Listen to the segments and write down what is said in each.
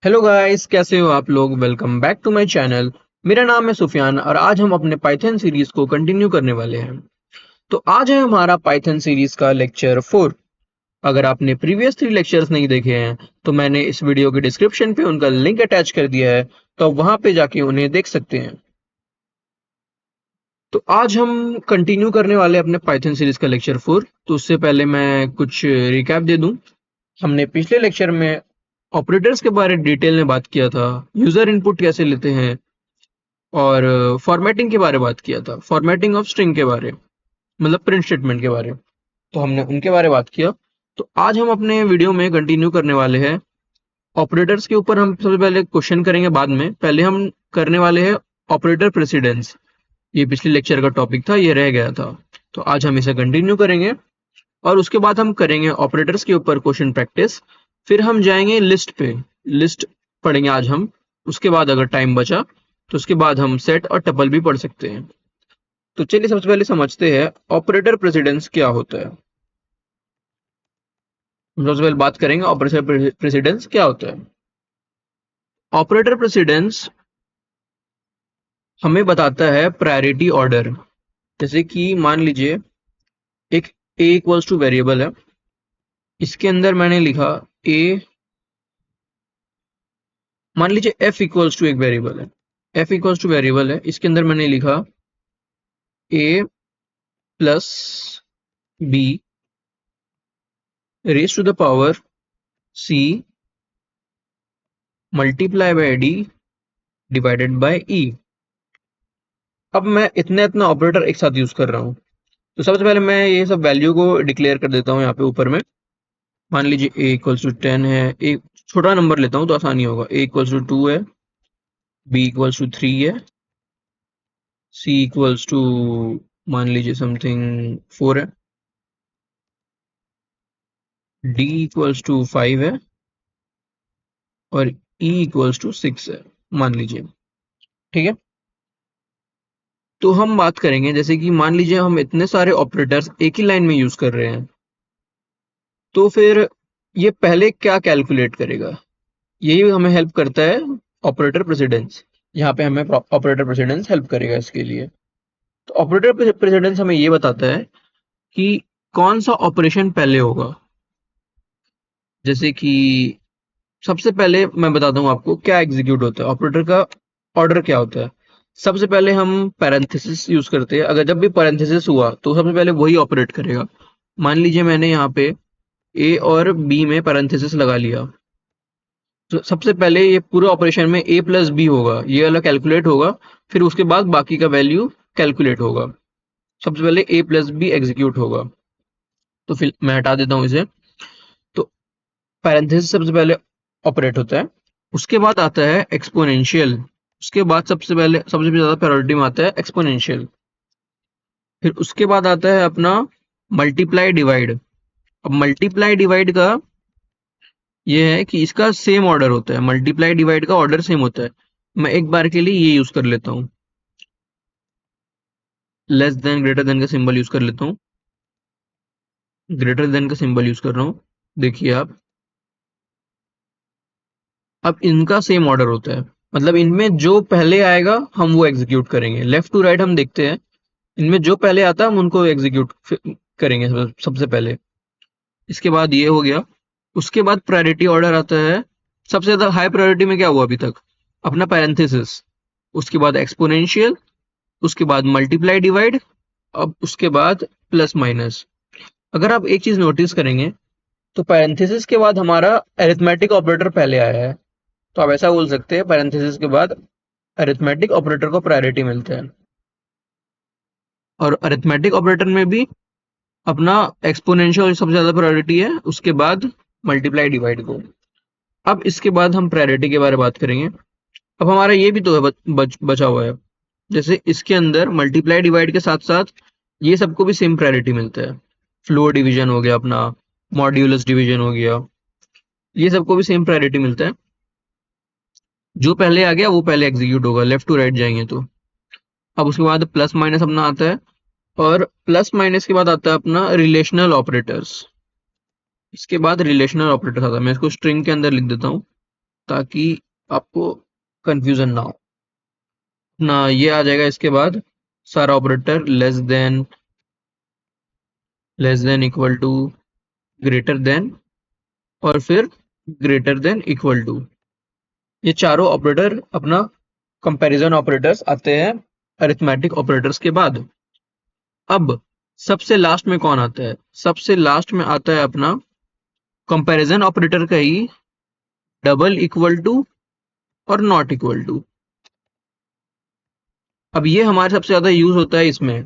Hello guys, कैसे हो आप लोग। Welcome back to my channel. मेरा नाम है सुफियान और आज हम अपने पाइथन सीरीज को कंटिन्यू करने वाले हैं। तो आज है हमारा पाइथन सीरीज का लेक्चर 4। अगर आपने प्रीवियस 3 लेक्चर्स नहीं देखे हैं तो मैंने इस वीडियो के डिस्क्रिप्शन पे उनका लिंक अटैच कर दिया है, तो आप वहां पे जाके उन्हें देख सकते हैं। तो आज हम कंटिन्यू करने वाले हैं अपने पाइथन सीरीज का लेक्चर 4। तो उससे पहले मैं कुछ रिकैप दे दूं। हमने पिछले लेक्चर में ऑपरेटर्स के बारे में डिटेल में बात किया था, यूजर इनपुट कैसे लेते हैं, और फॉर्मेटिंग के बारे में बात किया था, फॉर्मेटिंग ऑफ स्ट्रिंग के बारे में, मतलब प्रिंट स्टेटमेंट के बारे में। तो हमने उनके बारे में बात किया। तो आज हम अपने वीडियो में कंटिन्यू करने वाले हैं ऑपरेटर्स के ऊपर। हम सबसे पहले क्वेश्चन करेंगे, बाद में पहले हम करने वाले हैं ऑपरेटर प्रेसिडेंस। ये पिछले लेक्चर का टॉपिक था, ये रह गया था। तो आज हम इसे कंटिन्यू करेंगे और उसके बाद हम करेंगे ऑपरेटर्स के ऊपर क्वेश्चन प्रैक्टिस। फिर हम जाएंगे लिस्ट पे, लिस्ट पढ़ेंगे आज हम। उसके बाद अगर टाइम बचा तो उसके बाद हम सेट और टपल भी पढ़ सकते हैं। तो चलिए सबसे पहले समझते हैं ऑपरेटर प्रेसिडेंस क्या होता है। हम सबसे पहले बात करेंगे ऑपरेटर प्रेसिडेंस क्या होता है। ऑपरेटर प्रेसिडेंस हमें बताता है प्रायोरिटी ऑर्डर। जैसे कि मान लीजिए एक a इक्वल्स टू वेरिएबल है, इसके अंदर मैंने लिखा a। मान लीजिए f इक्वल्स टू एक वेरिएबल है, f इक्वल्स टू वेरिएबल है, इसके अंदर मैंने लिखा a plus b raise to the power c multiply by d divided by e। अब मैं इतना इतना ऑपरेटर एक साथ यूज कर रहा हूँ। तो सबसे पहले मैं ये सब वैल्यू को डिक्लेयर कर देता हूँ यहाँ पे ऊपर में। मान लीजिए a इक्वल्स टू 10 है, एक छोटा नंबर लेता हूँ तो आसानी होगा। a इक्वल्स टू 2 है, b इक्वल्स टू 3 है, c इक्वल्स टू मान लीजिए समथिंग 4 है, d इक्वल्स टू 5 है और e इक्वल्स टू 6 है, मान लीजिए। ठीक है। तो हम बात करेंगे, जैसे कि मान लीजिए हम इतने सारे ऑपरेटर्स एक ही लाइन में यूज कर रहे हैं, तो फिर ये पहले क्या कैलकुलेट करेगा। यही हमें हेल्प करता है ऑपरेटर प्रेसिडेंस। यहाँ पे हमें ऑपरेटर प्रेसिडेंस हेल्प करेगा इसके लिए। तो ऑपरेटर प्रेसिडेंस हमें ये बताता है कि कौन सा ऑपरेशन पहले होगा। जैसे कि सबसे पहले मैं बताता हूँ आपको क्या एग्जीक्यूट होता है, ऑपरेटर का ऑर्डर क्या होता है। सबसे पहले हम पैरेंथेसिस यूज करते हैं। अगर जब भी पैरेंथेसिस हुआ तो सबसे पहले वही ऑपरेट करेगा। मान लीजिए मैंने यहाँ पे ए और बी में पैरेंथेसिस लगा लिया, तो सबसे पहले ये पूरे ऑपरेशन में ए प्लस बी होगा, ये वाला कैलकुलेट होगा। फिर उसके बाद बाकी का वैल्यू कैलकुलेट होगा। सबसे पहले ए प्लस बी एग्जीक्यूट होगा। तो फिर मैं हटा देता हूँ इसे। तो पैरेंथेसिस सबसे पहले ऑपरेट होता है। उसके बाद आता है एक्सपोनेंशियल। उसके बाद सबसे पहले सबसे ज्यादा प्रायोरिटी में आता है एक्सपोनेंशियल। फिर उसके बाद आता है अपना मल्टीप्लाई डिवाइड। अब मल्टीप्लाई डिवाइड का ये है कि इसका सेम ऑर्डर होता है, मल्टीप्लाई डिवाइड का ऑर्डर सेम होता है। मैं एक बार के लिए ये यूज कर लेता हूँ, लेस देन ग्रेटर देन का सिंबल यूज कर लेता हूँ। ग्रेटर देन का सिंबल यूज कर रहा हूँ। देखिए आप, अब इनका सेम ऑर्डर होता है, मतलब इनमें जो पहले आएगा हम वो एग्जीक्यूट करेंगे। लेफ्ट टू राइट हम देखते हैं, इनमें जो पहले आता है हम उनको एग्जीक्यूट करेंगे सबसे पहले। इसके बाद ये हो गया। उसके बाद प्रायोरिटी ऑर्डर आता है। सबसे ज्यादा हाई प्रायोरिटी में क्या हुआ अभी तक, अपना पैरेंथेसिस। उसके बाद एक्सपोनेंशियल, उसके बाद मल्टीप्लाई डिवाइड, अब उसके बाद प्लस माइनस। अगर आप एक चीज नोटिस करेंगे तो पैरेंथेसिस के बाद हमारा अरिथमेटिक ऑपरेटर पहले आया है। तो आप ऐसा बोल सकते हैं पैरेंथेसिस के बाद अरिथमेटिक ऑपरेटर को प्रायोरिटी मिलता है। और अरिथमेटिक ऑपरेटर में भी अपना एक्सपोनेंशियल सबसे ज्यादा प्रायोरिटी है, उसके बाद मल्टीप्लाई डिवाइड को। अब इसके बाद हम प्रायोरिटी के बारे में बात करेंगे। अब हमारा ये भी तो है बचा हुआ है। जैसे इसके अंदर मल्टीप्लाई डिवाइड के साथ साथ ये सबको भी सेम प्रायोरिटी मिलता है। फ्लोर डिवीजन हो गया अपना, मॉड्यूलस डिवीजन हो गया, ये सबको भी सेम प्रायोरिटी मिलता है। जो पहले आ गया वो पहले एग्जीक्यूट होगा, लेफ्ट टू राइट जाएंगे तो। अब उसके बाद प्लस माइनस अपना आता है, और प्लस माइनस के बाद आता है अपना रिलेशनल ऑपरेटर्स। इसके बाद रिलेशनल ऑपरेटर आता है, मैं इसको स्ट्रिंग के अंदर लिख देता हूँ। ताकि आपको कंफ्यूजन ना हो ना। ये आ जाएगा इसके बाद सारा operator less than equal to greater than और फिर ग्रेटर देन इक्वल टू। ये चारों ऑपरेटर अपना कंपैरिजन ऑपरेटर्स आते हैं अरिथमेटिक ऑपरेटर्स के बाद। अब सबसे लास्ट में कौन आता है? सबसे लास्ट में आता है अपना कंपैरिजन ऑपरेटर का ही डबल इक्वल टू और नॉट इक्वल टू। अब ये हमारे सबसे ज्यादा यूज होता है इसमें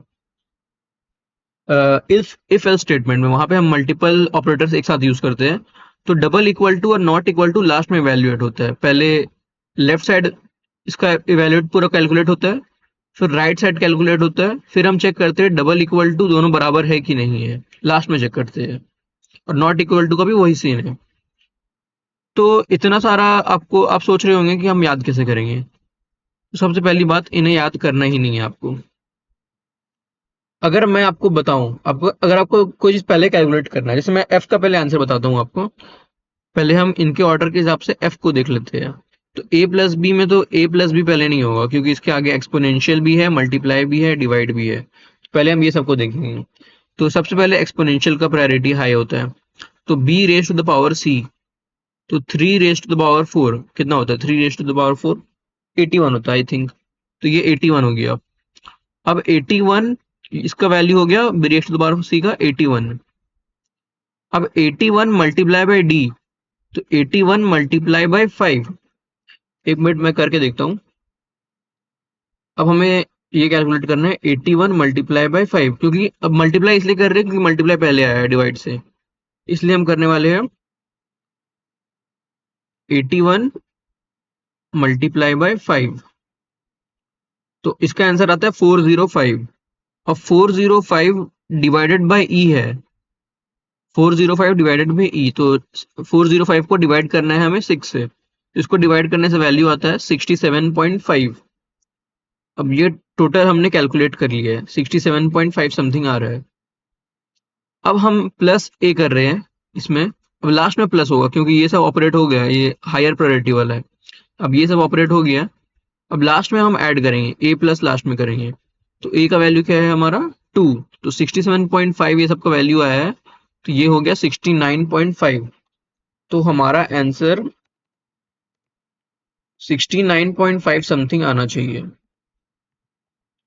इफ एल्स स्टेटमेंट में। वहां पे हम मल्टीपल ऑपरेटर्स एक साथ यूज करते हैं। तो डबल इक्वल टू और नॉट इक्वल टू लास्ट में इवेल्युएट होता है। पहले लेफ्ट साइड इसका इवेल्युएट पूरा कैलकुलेट होता है, फिर राइट साइड कैलकुलेट होता है, फिर हम चेक करते हैं डबल इक्वल टू दोनों बराबर है कि नहीं है, लास्ट में चेक करते हैं। और नॉट इक्वल टू का भी वही सीन है। तो इतना सारा आपको आप सोच रहे होंगे कि हम याद कैसे करेंगे। तो सबसे पहली बात, इन्हें याद करना ही नहीं है आपको। अगर मैं आपको बताऊं, आपको अगर आपको कोई चीज पहले कैलकुलेट करना है, जैसे मैं एफ का पहले आंसर बताता हूँ आपको। पहले हम इनके ऑर्डर के हिसाब से एफ को देख लेते हैं। तो ए प्लस बी में तो ए प्लस बी पहले नहीं होगा, क्योंकि इसके आगे एक्सपोनेंशियल भी है, मल्टीप्लाई भी है, डिवाइड भी है। पहले हम ये सबको देखेंगे। तो सबसे पहले एक्सपोनेंशियल का प्रायोरिटी हाई होता है। तो B raise to the power C, तो 3 रेज टू द पावर 4 कितना होता है? 3 रेज टू द पावर 4 81 होता है आई थिंक। तो ये 81 हो गया। अब 81 इसका वैल्यू हो गया B raise to the power C का 81। अब 81 मल्टीप्लाई बाय डी, तो 81 मल्टीप्लाई बाय 5। एक मिनट मैं करके देखता हूँ। अब हमें ये कैलकुलेट करना है 81 मल्टीप्लाई बाय 5, क्योंकि अब मल्टीप्लाई इसलिए कर रहे हैं क्योंकि मल्टीप्लाई पहले आया है डिवाइड से। इसलिए हम करने वाले हैं 81 मल्टीप्लाई बाय 5। तो इसका आंसर आता है 405। अब 405 डिवाइडेड बाय ई है। 405 डिवाइडेड बाय ई, तो 405 को डिवाइड करना है हमें 6 से। इसको डिवाइड करने से वैल्यू आता है 67.5। अब ये टोटल हमने कैलकुलेट कर लिया है, 67.5 समथिंग आ रहा है। अब हम प्लस ए कर रहे हैं इसमें। अब लास्ट में प्लस होगा क्योंकि ये सब ऑपरेट हो गया है, ये हायर प्रायोरिटी वाला है। अब ये सब ऑपरेट हो गया। अब लास्ट में हम ऐड करेंगे, ए प्लस लास्ट में करेंगे। तो ए का वैल्यू क्या है हमारा 2। तो 67.5 ये सबका वैल्यू आया है। तो ये हो गया 69.5। तो हमारा आंसर 69.5 समथिंग आना चाहिए,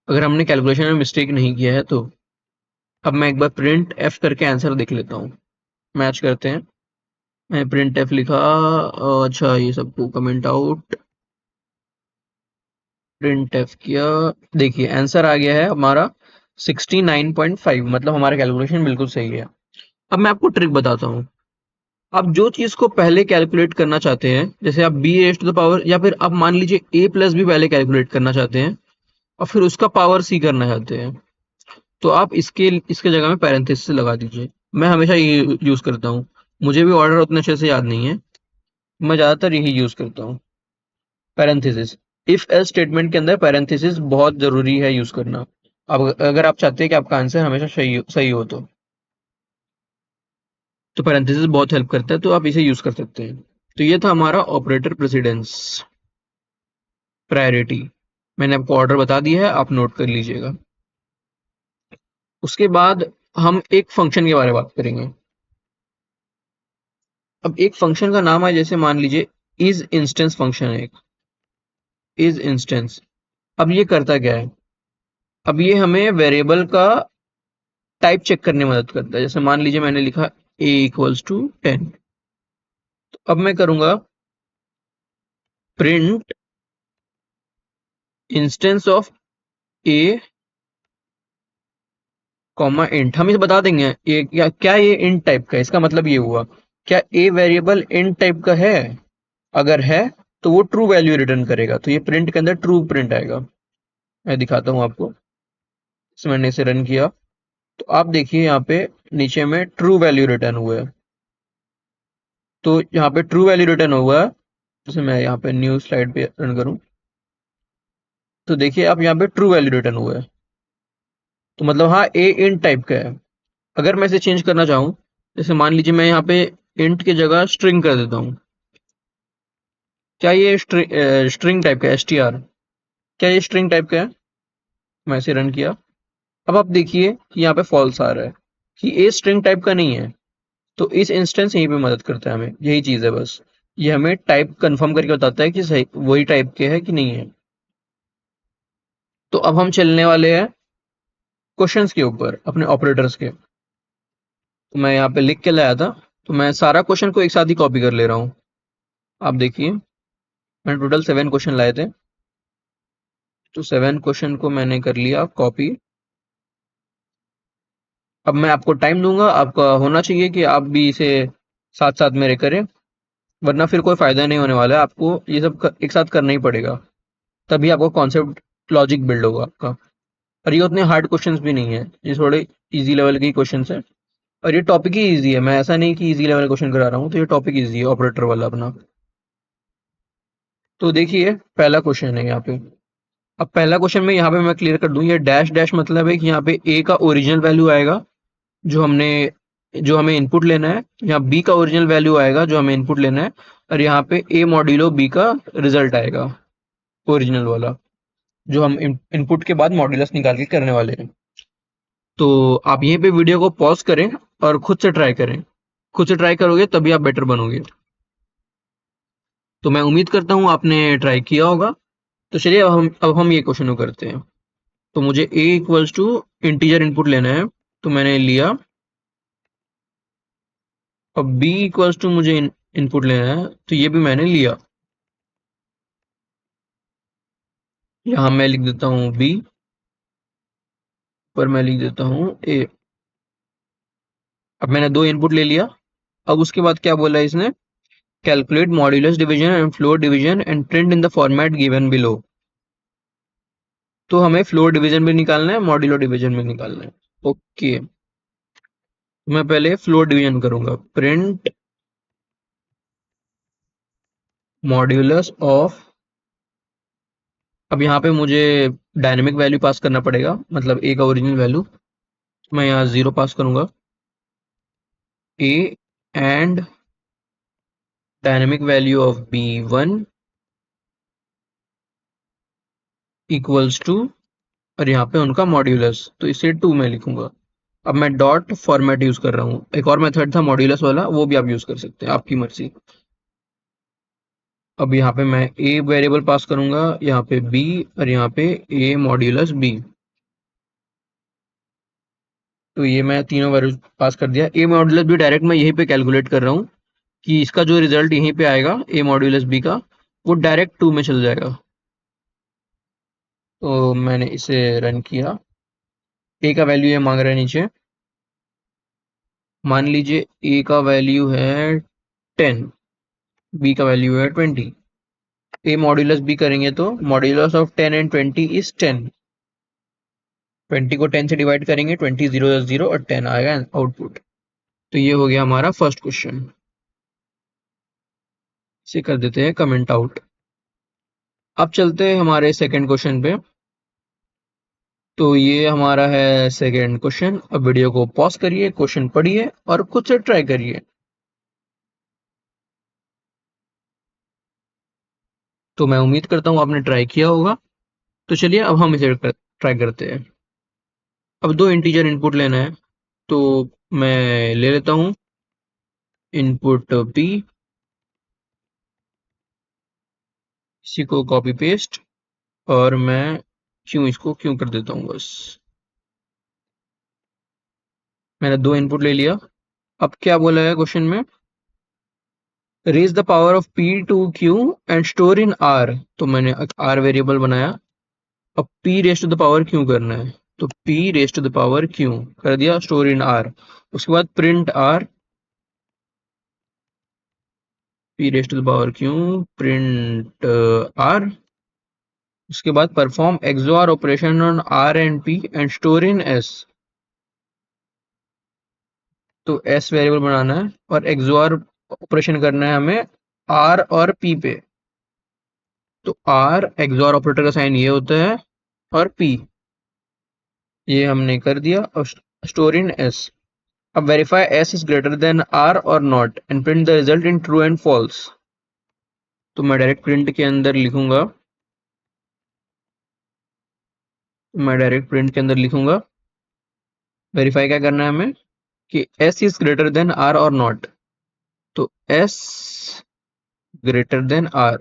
अगर हमने कैलकुलेशन में मिस्टेक नहीं किया है तो। अब मैं एक बार प्रिंट एफ करके आंसर देख लेता हूँ, मैच करते हैं। मैंने प्रिंट एफ लिखा। अच्छा, ये सबको कमेंट आउट, प्रिंट एफ किया। देखिए आंसर आ गया है हमारा 69.5, मतलब हमारा कैलकुलेशन बिल्कुल सही है। अब मैं आपको ट्रिक बताता हूँ। आप जो चीज को पहले कैलकुलेट करना चाहते हैं, जैसे आप b raise to the power, या फिर आप मान लीजिए ए प्लस बी पहले कैलकुलेट करना चाहते हैं और फिर उसका पावर सी करना चाहते हैं, तो आप इसके इसके जगह में पैरेंथेसिस लगा दीजिए। मैं हमेशा ये यूज करता हूँ। मुझे भी ऑर्डर उतने अच्छे से याद नहीं है, मैं ज्यादातर यही यूज करता हूँ, पैरेंथेसिस। इफ एल्स स्टेटमेंट के अंदर पैरेंथेसिस बहुत जरूरी है यूज करना। अब अगर आप चाहते हैं कि आपका आंसर हमेशा सही हो तो पैरेंथेसिस बहुत हेल्प करता है, तो आप इसे यूज कर सकते हैं। तो ये था हमारा ऑपरेटर प्रेसिडेंस प्रायोरिटी। मैंने आपको ऑर्डर बता दिया है, आप नोट कर लीजिएगा। उसके बाद हम एक फंक्शन के बारे में बात करेंगे। अब एक फंक्शन का नाम है, जैसे मान लीजिए इज इंस्टेंस फंक्शन है एक, इज इंस्टेंस। अब ये करता क्या है? अब ये हमें वेरिएबल का टाइप चेक करने में मदद करता है। जैसे मान लीजिए मैंने लिखा a इक्वल्स टू 10। तो अब मैं करूंगा print instance of a comma int. हम इसे बता देंगे ये क्या ये इंट टाइप का है। इसका मतलब ये हुआ, क्या a वेरिएबल इंट टाइप का है? अगर है तो वो ट्रू वैल्यू रिटर्न करेगा, तो ये प्रिंट के अंदर ट्रू प्रिंट आएगा। मैं दिखाता हूँ आपको। इस मैंने इसे रन किया तो आप देखिए यहाँ पे नीचे में ट्रू वैल्यू रिटर्न हुआ है। तो यहाँ पे ट्रू वैल्यू रिटर्न हुआ है। जैसे मैं यहाँ पे न्यू स्लाइड पे रन करूँ तो देखिए आप यहाँ पे ट्रू वैल्यू रिटर्न हुआ है। तो मतलब हाँ, ए इंट टाइप का है। अगर मैं इसे चेंज करना चाहूँ, जैसे मान लीजिए मैं यहाँ पे इंट की जगह स्ट्रिंग कर देता हूँ। क्या ये स्ट्रिंग टाइप का str, क्या ये स्ट्रिंग टाइप का है? मैं इसे रन किया। अब आप देखिए कि यहाँ पे फॉल्स आ रहा है कि ये स्ट्रिंग टाइप का नहीं है। तो इस इंस्टेंस यहीं पे मदद करता है हमें, यही चीज़ है बस। ये हमें टाइप कंफर्म करके बताता है कि सही वही टाइप के है कि नहीं है। तो अब हम चलने वाले हैं क्वेश्चंस के ऊपर, अपने ऑपरेटर्स के। तो मैं यहाँ पे लिख के लाया था, तो मैं सारा क्वेश्चन को एक साथ ही कॉपी कर ले रहा हूँ। आप देखिए, मैंने टोटल 7 क्वेश्चन लाए थे, तो 7 क्वेश्चन को मैंने कर लिया कॉपी। अब मैं आपको टाइम दूंगा, आपका होना चाहिए कि आप भी इसे साथ साथ मेरे करें, वरना फिर कोई फायदा नहीं होने वाला है। आपको ये सब एक साथ करना ही पड़ेगा, तभी आपको कॉन्सेप्ट लॉजिक बिल्ड होगा आपका। और ये उतने हार्ड क्वेश्चंस भी नहीं है, ये थोड़े इजी लेवल के क्वेश्चंस हैं। और ये टॉपिक ही इजी है, मैं ऐसा नहीं कि इजी लेवल क्वेश्चन करा रहा हूँ, तो ये टॉपिक इजी है ऑपरेटर वाला अपना। तो देखिए, पहला क्वेश्चन है यहाँ पे। अब पहला क्वेश्चन में यहाँ पे मैं क्लियर कर दूं, ये डैश डैश मतलब है कि यहाँ पे ए का ओरिजिनल वैल्यू आएगा जो हमें इनपुट लेना है, यहाँ बी का ओरिजिनल वैल्यू आएगा जो हमें इनपुट लेना है, और यहाँ पे ए मॉड्यूलो बी का रिजल्ट आएगा ओरिजिनल वाला, जो हम इनपुट के बाद मॉड्यूलस निकाल के करने वाले हैं। तो आप यहीं पे वीडियो को पॉज करें और खुद से ट्राई करें। खुद से ट्राई करोगे तभी आप बेटर बनोगे। तो मैं उम्मीद करता हूँ आपने ट्राई किया होगा। तो चलिए अब हम ये क्वेश्चन को करते हैं। तो मुझे a equals to integer input लेना है, तो मैंने लिया। अब b इक्वल्स टू मुझे इनपुट लेना है, तो ये भी मैंने लिया। यहाँ मैं लिख देता हूँ b, पर मैं लिख देता हूँ a। अब मैंने 2 इनपुट ले लिया। अब उसके बाद क्या बोला है इसने, calculate modulus division and floor division and print in the format given below. तो हमें फ्लोर डिवीजन भी निकालना है, मॉड्यूलो डिवीजन भी निकालना है। ओके, मैं पहले फ्लोर डिवीजन करूंगा। प्रिंट मॉड्यूलस ऑफ, अब यहाँ पे मुझे डायनेमिक वैल्यू पास करना पड़ेगा, मतलब ए का ओरिजिनल वैल्यू। मैं यहाँ 0 पास करूंगा। A and dynamic value of b1 equals to, और यहाँ पे उनका मॉड्यूलस, तो इसे 2 में लिखूंगा। अब मैं डॉट फॉर्मेट यूज कर रहा हूँ। एक और मेथड था मॉड्यूलस वाला, वो भी आप यूज कर सकते हैं, आपकी मर्जी। अब यहाँ पे मैं ए वेरिएबल पास करूंगा, यहाँ पे b, और यहाँ पे a मॉड्यूलस b। तो ये मैं तीनों वैल्यू पास कर दिया। a मॉड्यूलस b डायरेक्ट मैं यहीं पे कैलकुलेट कर रहा हूँ कि इसका जो रिजल्ट यहीं पे आएगा a मॉड्यूलस b का, वो डायरेक्ट 2 में चल जाएगा। तो मैंने इसे रन किया। a का वैल्यू ये मांग रहा है नीचे। मान लीजिए a का वैल्यू है 10, b का वैल्यू है 20। a मॉड्यूलस b करेंगे तो मॉड्यूलस ऑफ 10 एंड 20 इज 10। 20 को 10 से डिवाइड करेंगे, 20 0 0 और 10 आएगा आउटपुट। तो ये हो गया हमारा फर्स्ट क्वेश्चन। इसे कर देते हैं कमेंट आउट। अब चलते हैं हमारे सेकंड क्वेश्चन पे। तो ये हमारा है सेकंड क्वेश्चन। अब वीडियो को पॉज करिए, क्वेश्चन पढ़िए और खुद से ट्राई करिए। तो मैं उम्मीद करता हूँ आपने ट्राई किया होगा। तो चलिए अब हम इसे ट्राई करते हैं। अब 2 इंटीजर इनपुट लेना है, तो मैं ले लेता हूँ इनपुट p, इसी को कॉपी पेस्ट, और मैं इसको क्यों कर देता हूँ बस। मैंने 2 इनपुट ले लिया। अब क्या बोला है क्वेश्चन में, raise the power of p to q and store in r। तो मैंने r वेरिएबल बनाया। अब p raise to the power q करना है, तो p raise to the power q कर दिया, स्टोर इन r। उसके बाद print r, p raise to the power q, print r। उसके बाद perform XOR operation on r and p and store in s। तो s वेरिएबल बनाना है और XOR operation करना है हमें r और p पे। तो r XOR ऑपरेटर का साइन ये होता है, और p ये हमने कर दिया, और स्टोर इन s। अब verify s is greater than r और not and print the result in true and false. तो मैं डायरेक्ट प्रिंट के अंदर लिखूंगा, वेरीफाई क्या करना है हमें कि s is greater than r और नॉट। तो s ग्रेटर देन r,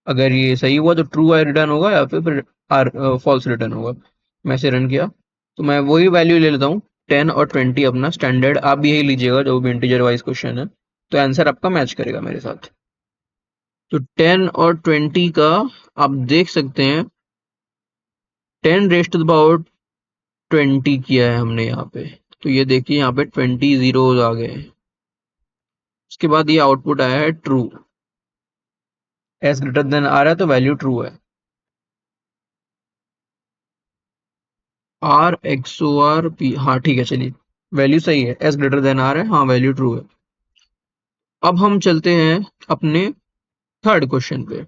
अगर ये सही हुआ तो ट्रू आई रिटर्न होगा या फिर आर फॉल्स रिटर्न होगा। मैं इसे रन किया तो मैं वही वैल्यू ले लेता हूँ 10 और 20 अपना स्टैंडर्ड, आप भी यही लीजिएगा जो भी इंटीजर वाइज क्वेश्चन है, तो आंसर आपका मैच करेगा मेरे साथ। तो 10 और 20 का आप देख सकते हैं 10 रेस्ट टू द पावर 20 किया है हमने यहाँ पे। तो ये देखिए यहाँ पे 20 जीरोज आ गए। उसके बाद ये आउटपुट आया है ट्रू, एस ग्रेटर देन आ रहा है तो वैल्यू ट्रू है। आर एक्सो आर पी, हाँ ठीक है, चलिए वैल्यू सही है, एस ग्रेटर देन आर है, हाँ वैल्यू ट्रू है। अब हम चलते हैं अपने थर्ड क्वेश्चन पे,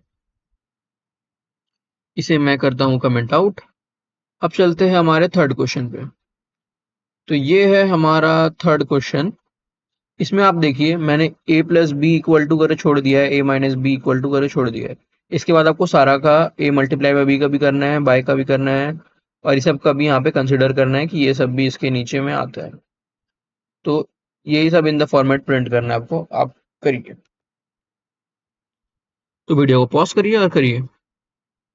इसे मैं करता हूं कमेंट आउट। अब चलते हैं हमारे थर्ड क्वेश्चन पे। तो ये है हमारा थर्ड क्वेश्चन। इसमें आप देखिए मैंने a plus b equal to करे छोड़ दिया है, a minus b equal to करे छोड़ दिया है। इसके बाद आपको सारा का a मल्टीप्लाई बाय b का भी करना है, बाय का भी करना है, और ये सब का भी यहाँ पे कंसिडर करना है कि ये सब भी इसके नीचे में आता है। तो यही सब इन द फॉर्मेट प्रिंट करना है आपको, आप करिए। तो वीडियो को पॉज करिए और करिए।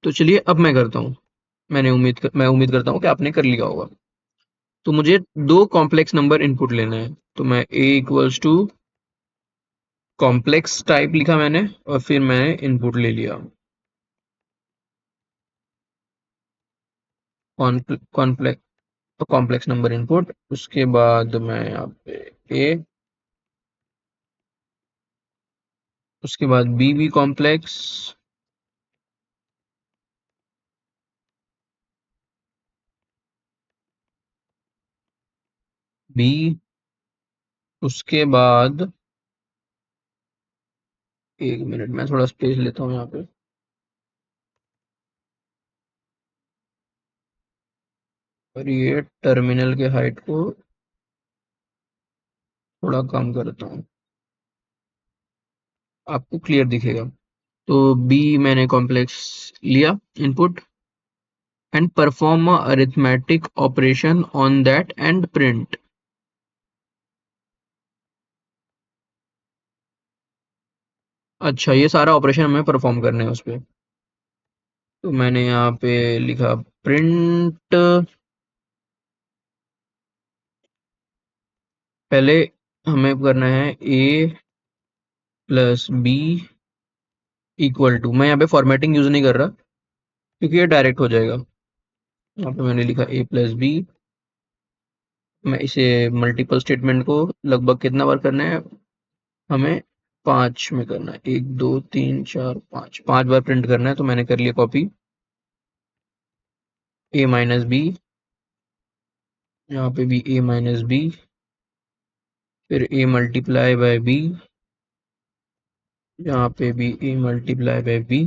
तो चलिए अब मैं करता हूँ। मैं उम्मीद करता हूँ कि आपने कर लिया होगा। तो मुझे दो कॉम्प्लेक्स नंबर इनपुट लेना है, तो मैं a equals to complex type लिखा मैंने, और फिर मैंने इनपुट ले लिया कॉम्प्लेक्स, तो कॉम्प्लेक्स नंबर इनपुट। उसके बाद मैं यहाँ पे a, उसके बाद b भी कॉम्प्लेक्स, b, उसके बाद एक मिनट मैं थोड़ा स्पेस लेता हूँ यहाँ पे, और ये टर्मिनल के हाइट को थोड़ा कम करता हूँ, आपको क्लियर दिखेगा। तो b मैंने कॉम्प्लेक्स लिया input, and perform a arithmetic operation on that and print. अच्छा, ये सारा ऑपरेशन हमें परफॉर्म करना है उस पे। तो मैंने यहाँ पे लिखा प्रिंट, पहले हमें करना है a plus b equal to, मैं यहाँ पे फॉर्मेटिंग यूज नहीं कर रहा क्योंकि ये डायरेक्ट हो जाएगा। यहाँ पे मैंने लिखा a प्लस बी, मैं इसे मल्टीपल स्टेटमेंट को लगभग कितना बार करना है हमें, 5 में करना है, 1 2 3 4 5, 5 बार प्रिंट करना है। तो मैंने कर लिया कॉपी a माइनस बी, यहाँ पे भी a माइनस बी, फिर a मल्टीप्लाई बाय b, यहाँ पे भी a मल्टीप्लाई बाय b,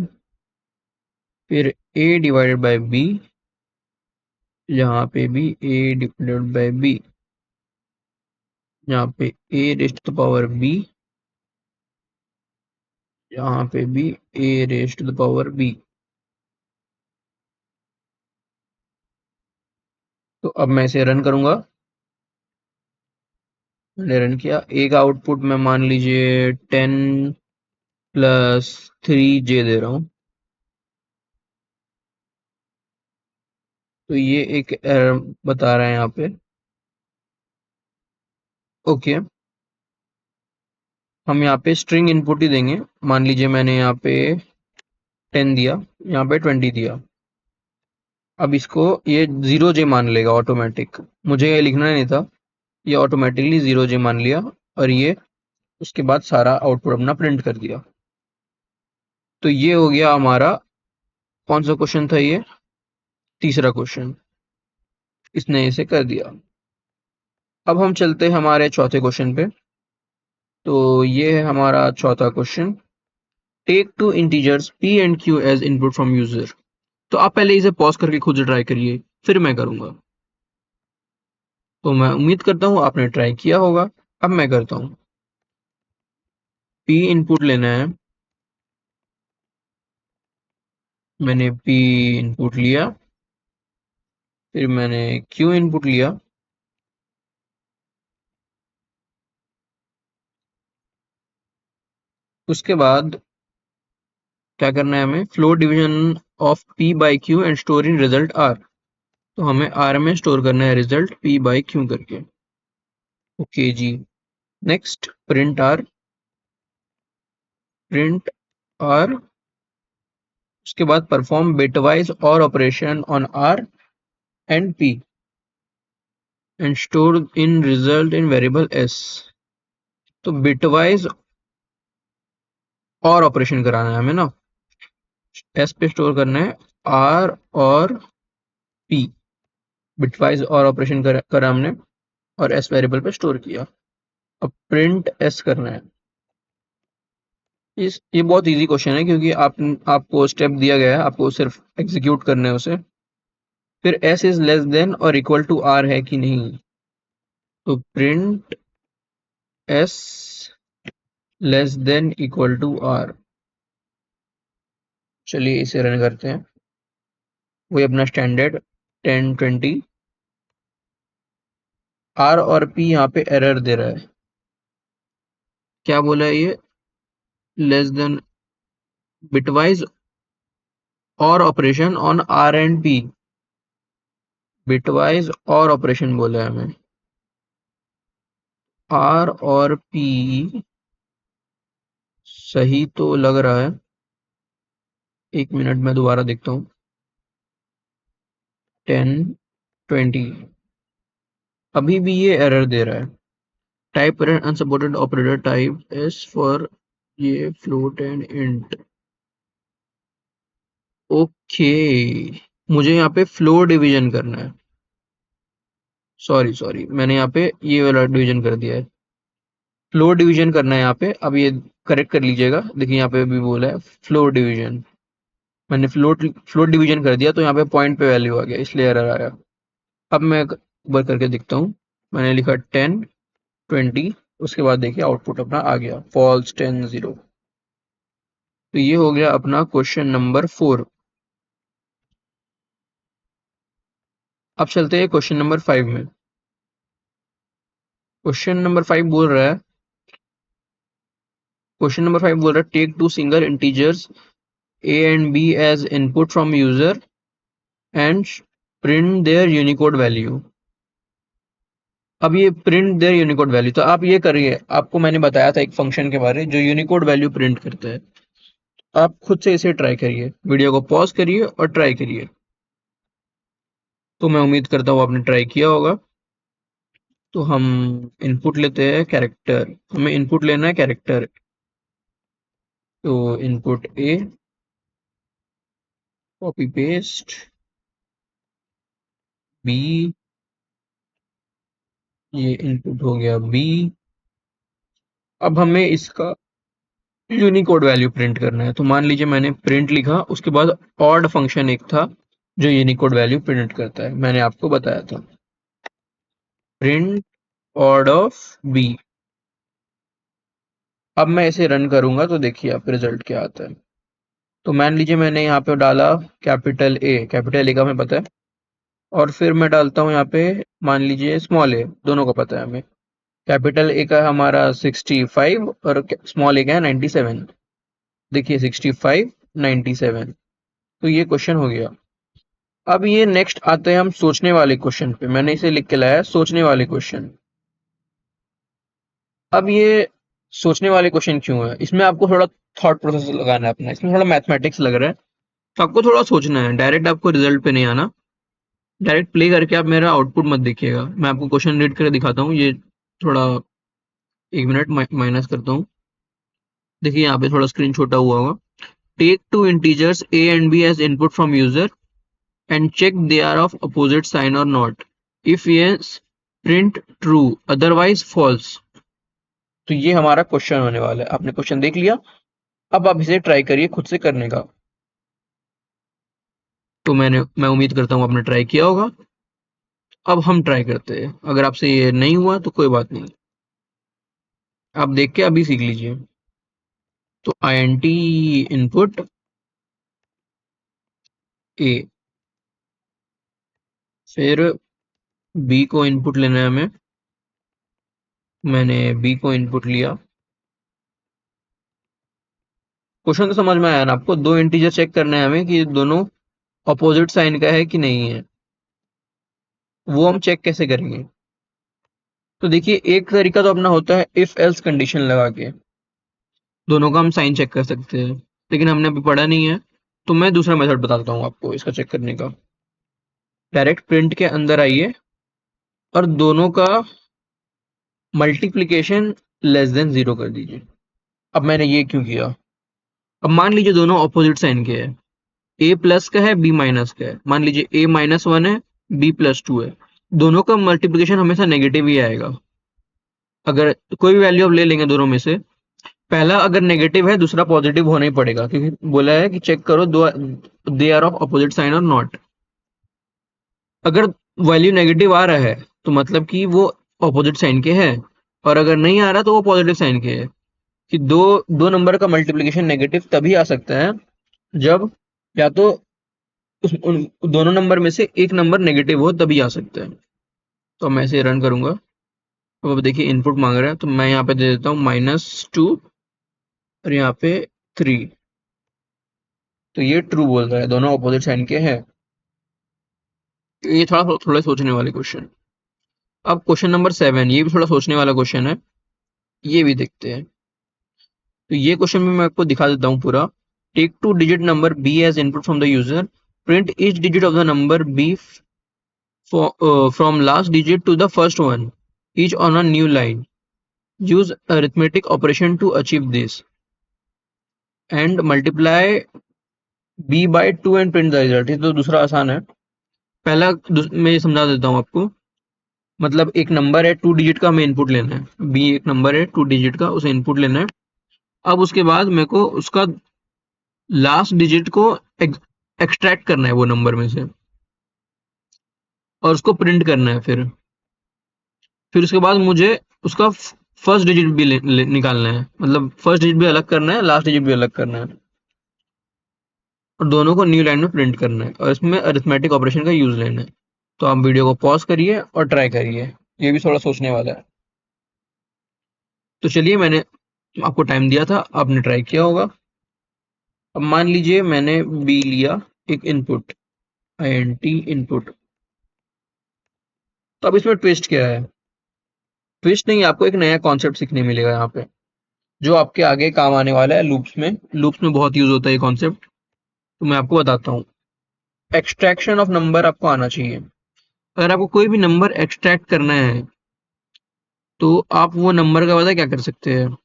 फिर a डिवाइडेड बाय b, यहाँ पे भी a डिवाइडेड बाय b, यहाँ पे a raise to the power b, यहाँ पे भी a raise to the power b। तो अब मैं इसे रन करूंगा। मैंने रन किया, एक आउटपुट में मान लीजिए 10 + 3j दे रहा हूँ। तो ये एक एरर बता रहा है यहाँ पे। ओके, हम यहाँ पे स्ट्रिंग इनपुट ही देंगे। मान लीजिए मैंने यहाँ पे 10 दिया, यहाँ पे 20 दिया। अब इसको ये 0j मान लेगा ऑटोमेटिक, मुझे ये लिखना नहीं था, ये ऑटोमेटिकली 0j मान लिया, और ये उसके बाद सारा आउटपुट अपना प्रिंट कर दिया। तो ये हो गया हमारा, कौन सा क्वेश्चन था ये, तीसरा क्वेश्चन, इसने इसे कर दिया। अब हम चलते हैं हमारे चौथे क्वेश्चन पे। तो ये है हमारा चौथा question, take two integers p and q as input from user. तो आप पहले इसे पॉज करके खुद ट्राई करिए, फिर मैं करूंगा। तो मैं उम्मीद करता हूँ आपने ट्राई किया होगा। अब मैं करता हूँ, p इनपुट लेना है, मैंने p इनपुट लिया, फिर मैंने q इनपुट लिया, उसके बाद क्या करना है हमें, float division of p by q and store in result r। तो हमें r में स्टोर करना है रिजल्ट p बाई q करके। ओके जी। नेक्स्ट प्रिंट r, उसके बाद परफॉर्म बिटवाइज और operation on r and p and store in result in variable s। तो बिटवाइज और ऑपरेशन कराना है हमें ना, s पे स्टोर करना है r और p। बिटवाइज और ऑपरेशन करा हमने और s वेरिएबल पे स्टोर किया। अब प्रिंट s करना है। ये बहुत इजी क्वेश्चन है क्योंकि आपको स्टेप दिया गया है, आपको सिर्फ एग्जीक्यूट करना है उसे। फिर s इज लेस देन और इक्वल टू r है कि नहीं, तो print s less than equal to r। चलिए इसे रन करते हैं, वही अपना स्टैंडर्ड 1020। r और p यहाँ पे एरर दे रहा है। क्या बोला है ये, लेस देन बिटवाइज और operation on r and p। Bitwise और ऑपरेशन बोला है हमें, r और p सही तो लग रहा है। एक मिनट में दोबारा देखता हूँ। 1020 अभी भी ये एरर दे रहा है। टाइप करें unsupported operator type S for ये फ्लोट एंड इंट। ओके, मुझे यहाँ पे फ्लोर डिवीजन करना है। सॉरी मैंने यहाँ पे ये वाला डिवीजन कर दिया है, फ्लोर डिवीजन करना है यहाँ पे। अब ये करेक्ट कर लीजिएगा, देखिए यहाँ पे भी बोला है फ्लोर डिवीजन। मैंने फ्लोट डिवीजन कर दिया तो यहाँ पे पॉइंट पे वैल्यू आ गया, इसलिए एरर आया। अब मैं एक बार करके दिखता हूँ। मैंने लिखा 1020, उसके बाद देखिए आउटपुट अपना आ गया फॉल्स 10-0। तो ये हो गया अपना क्वेश्चन नंबर 4। अब चलते हैं क्वेश्चन नंबर 5 में। क्वेश्चन नंबर 5 बोल रहा है, take two single integers a and b as input from user and print their unicode value। अब ये प्रिंट देयर यूनिकोड वैल्यू, तो आप ये करिए, आपको मैंने बताया था एक फंक्शन के बारे जो यूनिकोड वैल्यू प्रिंट करता है। आप खुद से इसे ट्राई करिए, वीडियो को पॉज करिए और ट्राई करिए। तो मैं उम्मीद करता हूँ आपने ट्राई किया होगा। तो हम इनपुट लेते हैं कैरेक्टर, हमें इनपुट लेना है कैरेक्टर। तो input a, copy paste, b, ये इनपुट हो गया बी। अब हमें इसका यूनिकोड वैल्यू प्रिंट करना है। तो मान लीजिए मैंने प्रिंट लिखा, उसके बाद ऑड फंक्शन एक था जो यूनिकोड वैल्यू प्रिंट करता है, मैंने आपको बताया था, प्रिंट ऑड ऑफ बी। अब मैं इसे रन करूंगा तो देखिए आप रिजल्ट क्या आता है। तो मान लीजिए मैंने यहाँ पे डाला कैपिटल ए का हमें पता है, और फिर मैं डालता हूँ यहाँ पे मान लीजिए स्मॉल ए, दोनों को पता है हमें। कैपिटल ए का हमारा 65 और स्मॉल ए का है 97। देखिए 65 97। तो ये क्वेश्चन हो गया। अब ये नेक्स्ट आते हैं हम सोचने वाले क्वेश्चन पे, मैंने इसे लिख के लाया है सोचने वाले क्वेश्चन। अब ये सोचने वाले क्वेश्चन क्यों है, इसमें आपको थोड़ा थॉट प्रोसेस लगाना है अपना, इसमें थोड़ा मैथमेटिक्स लग रहा है, तो आपको थोड़ा सोचना है, डायरेक्ट आपको रिजल्ट पे नहीं आना। डायरेक्ट प्ले करके आप मेरा आउटपुट मत देखिएगा, मैं आपको क्वेश्चन रीड करके दिखाता हूँ। ये थोड़ा एक मिनट माइनस करता हूँ। देखिए यहाँ पे थोड़ा स्क्रीन छोटा हुआ होगा। Take two integers a and b as input from user and check they are of opposite sign or not. If yes, print true, otherwise false। तो ये हमारा क्वेश्चन होने वाला है। आपने क्वेश्चन देख लिया, अब आप इसे ट्राई करिए खुद से करने का। तो मैं उम्मीद करता हूँ आपने ट्राई किया होगा। अब हम ट्राई करते हैं, अगर आपसे ये नहीं हुआ तो कोई बात नहीं, आप देख के अभी सीख लीजिए। तो int इनपुट ए, फिर बी को इनपुट लेना है हमें, मैंने बी को इनपुट लिया। क्वेश्चन तो समझ में आया ना आपको? दो इंटीजर चेक करना है हमें कि दोनों अपोजिट साइन का है कि नहीं है। वो हम चेक कैसे करेंगे? तो देखिए, एक तरीका तो अपना होता है इफ एल्स कंडीशन लगा के दोनों का हम साइन चेक कर सकते हैं, लेकिन हमने अभी पढ़ा नहीं है, तो मैं दूसरा मेथड बताता हूँ आपको इसका चेक करने का। डायरेक्ट प्रिंट के अंदर आइए और दोनों का मल्टीप्लिकेशन लेस देन 0 कर दीजिए। अब मैंने ये क्यों किया? अब मान लीजिए दोनों ऑपोजिट साइन के हैं, ए प्लस का है, बी माइनस का है। मान लीजिए ए -1 है, बी +2 है। दोनों का मल्टीप्लिकेशन हमेशा नेगेटिव ही आएगा। अगर कोई भी वैल्यू आप ले लेंगे दोनों में से, पहला अगर नेगेटिव है दूसरा पॉजिटिव होना ही पड़ेगा, क्योंकि बोला है कि चेक करो दो they are of opposite sign और नॉट। अगर वैल्यू नेगेटिव आ रहा है तो मतलब कि वो अपोजिट साइन के है, और अगर नहीं आ रहा तो वो पॉजिटिव साइन के है। कि दो दो नंबर का मल्टीप्लिकेशन नेगेटिव तभी आ सकता है जब या तो उन दोनों नंबर में से एक नंबर नेगेटिव हो, तभी आ सकता है। तो मैं इसे रन करूंगा। अब देखिए इनपुट मांग रहा है, तो मैं यहाँ पे दे देता हूँ -2 और यहाँ पे 3। तो ये ट्रू बोल रहा है, दोनों अपोजिट साइन के हैं। तो ये थोड़ा थोड़ा सोचने वाले क्वेश्चन। अब क्वेश्चन नंबर 7, ये भी थोड़ा सोचने वाला क्वेश्चन है, ये भी देखते हैं। तो ये क्वेश्चन भी मैं आपको दिखा देता हूँ पूरा। Take 2 digit number b as input from the user, print each digit of the number b from last digit to the first one, each on a new line. Use arithmetic operation to achieve this and multiply b by 2 and print the result. ये तो दूसरा आसान है। पहला मैं ये समझा देता हूँ आपको। मतलब एक नंबर है 2 डिजिट का, हमें इनपुट लेना है। b एक नंबर है 2 डिजिट का, उसे इनपुट लेना है। अब उसके बाद मेरे को उसका लास्ट डिजिट को एक्सट्रैक्ट करना है वो नंबर में से, और उसको प्रिंट करना है। फिर उसके बाद मुझे उसका फर्स्ट डिजिट भी निकालना है। मतलब फर्स्ट डिजिट भी अलग करना है, लास्ट डिजिट भी अलग करना है, और दोनों को न्यू लाइन में प्रिंट करना है, और इसमें अरिथमेटिक ऑपरेशन का यूज लेना है। तो आप वीडियो को पॉज करिए और ट्राई करिए, ये भी थोड़ा सोचने वाला है। तो चलिए, मैंने आपको टाइम दिया था, आपने ट्राई किया होगा। अब मान लीजिए मैंने बी लिया एक इनपुट, INT इनपुट। तो अब इसमें ट्विस्ट क्या है? ट्विस्ट नहीं, आपको एक नया कॉन्सेप्ट सीखने मिलेगा यहाँ पे, जो आपके आगे काम आने वाला है। लूप्स में बहुत यूज होता है ये कॉन्सेप्ट। तो मैं आपको बताता हूँ। एक्सट्रैक्शन ऑफ नंबर आपको आना चाहिए। अगर आपको कोई भी नंबर एक्सट्रैक्ट करना है, तो आप वो नंबर का पता क्या कर सकते हैं?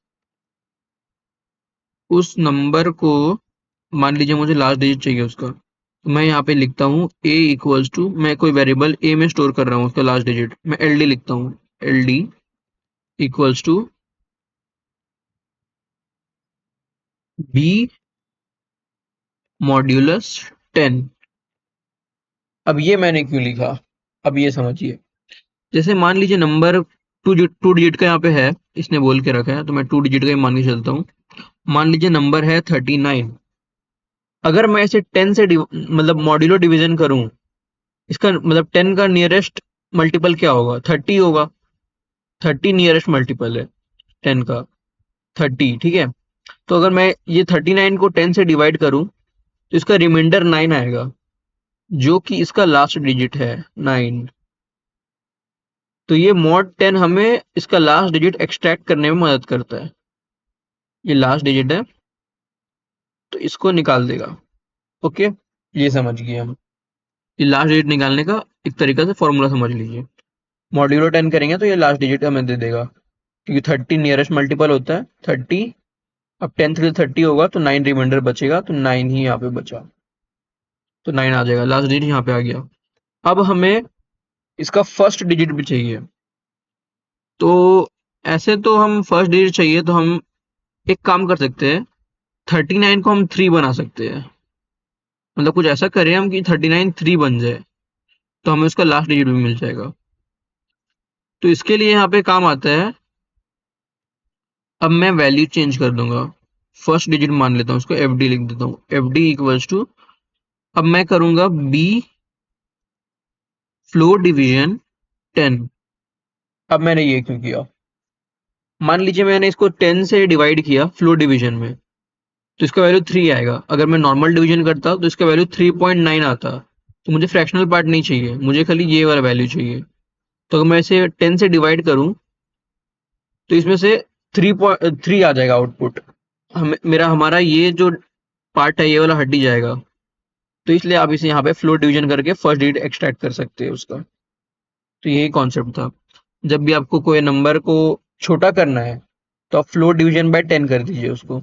उस नंबर को, मान लीजिए मुझे लास्ट डिजिट चाहिए उसका, तो मैं यहाँ पे लिखता हूँ a इक्वल्स टू, मैं कोई वेरिएबल a में स्टोर कर रहा हूँ उसका लास्ट डिजिट, मैं LD लिखता हूँ। LD equals to b modulus 10। अब ये मैंने क्यों लिखा? अब ये समझिए। जैसे मान लीजिए नंबर टू डिजिट का यहाँ पे है, इसने बोल के रखा है, तो मैं 2 डिजिट का ही मान के चलता हूँ। मान लीजिए नंबर है 39। अगर मैं इसे 10 से मतलब मॉड्यूलो डिवीजन करूं, इसका मतलब 10 का नियरेस्ट मल्टीपल क्या होगा? 30 होगा। 30 नियरेस्ट मल्टीपल है 10 का, 30। ठीक है। तो अगर मैं ये 39 को 10 से डिवाइड करूं, तो इसका रिमाइंडर 9 आएगा, जो कि इसका लास्ट डिजिट है 9। तो ये मॉड 10 हमें इसका लास्ट डिजिट एक्सट्रैक्ट करने में मदद करता है। ये लास्ट डिजिट है, तो इसको निकाल देगा। ओके, ये समझ गए हम। ये लास्ट डिजिट निकालने का एक तरीका से फॉर्मूला समझ लीजिए। मॉड्यूलो 10 करेंगे तो ये लास्ट डिजिट हमें दे देगा, क्योंकि 30 नियरेस्ट मल्टीपल होता है 30। अब 10 से 30 होगा तो 9 रिमाइंडर बचेगा, तो 9 ही यहाँ पे बचा, तो 9 आ जाएगा, लास्ट डिजिट यहाँ पे आ गया। अब हमें इसका फर्स्ट डिजिट भी चाहिए। तो ऐसे तो हम फर्स्ट डिजिट चाहिए तो हम एक काम कर सकते हैं, 39 को हम 3 बना सकते हैं। मतलब कुछ ऐसा करें हम कि 39 3 बन जाए, तो हमें उसका लास्ट डिजिट भी मिल जाएगा। तो इसके लिए यहाँ पे काम आता है, अब मैं वैल्यू चेंज कर दूंगा। फर्स्ट डिजिट मान लेता हूँ उसको, FD लिख देता हूँ। FD इक्वल्स टू अब मैं करूंगा बी फ्लोर डिवीजन 10। अब मैंने ये क्यों किया, मान लीजिए मैंने इसको 10 से डिवाइड किया फ्लोर डिवीजन में, तो इसका वैल्यू 3 आएगा। अगर मैं नॉर्मल डिवीजन करता तो इसका वैल्यू 3.9 आता। तो मुझे फ्रैक्शनल पार्ट नहीं चाहिए, मुझे खाली ये वाला वैल्यू चाहिए। तो अगर मैं इसे 10 से डिवाइड करूं तो इसमें से 3 आ जाएगा आउटपुट। हमारा ये जो पार्ट है ये वाला हट ही जाएगा। तो इसलिए आप इसे यहाँ पे फ्लोर डिवीजन करके फर्स्ट डिजिट एक्सट्रैक्ट कर सकते हैं उसका। तो यही कॉन्सेप्ट था। जब भी आपको कोई नंबर को छोटा करना है तो आप फ्लोर डिवीजन बाय 10 कर दीजिए उसको।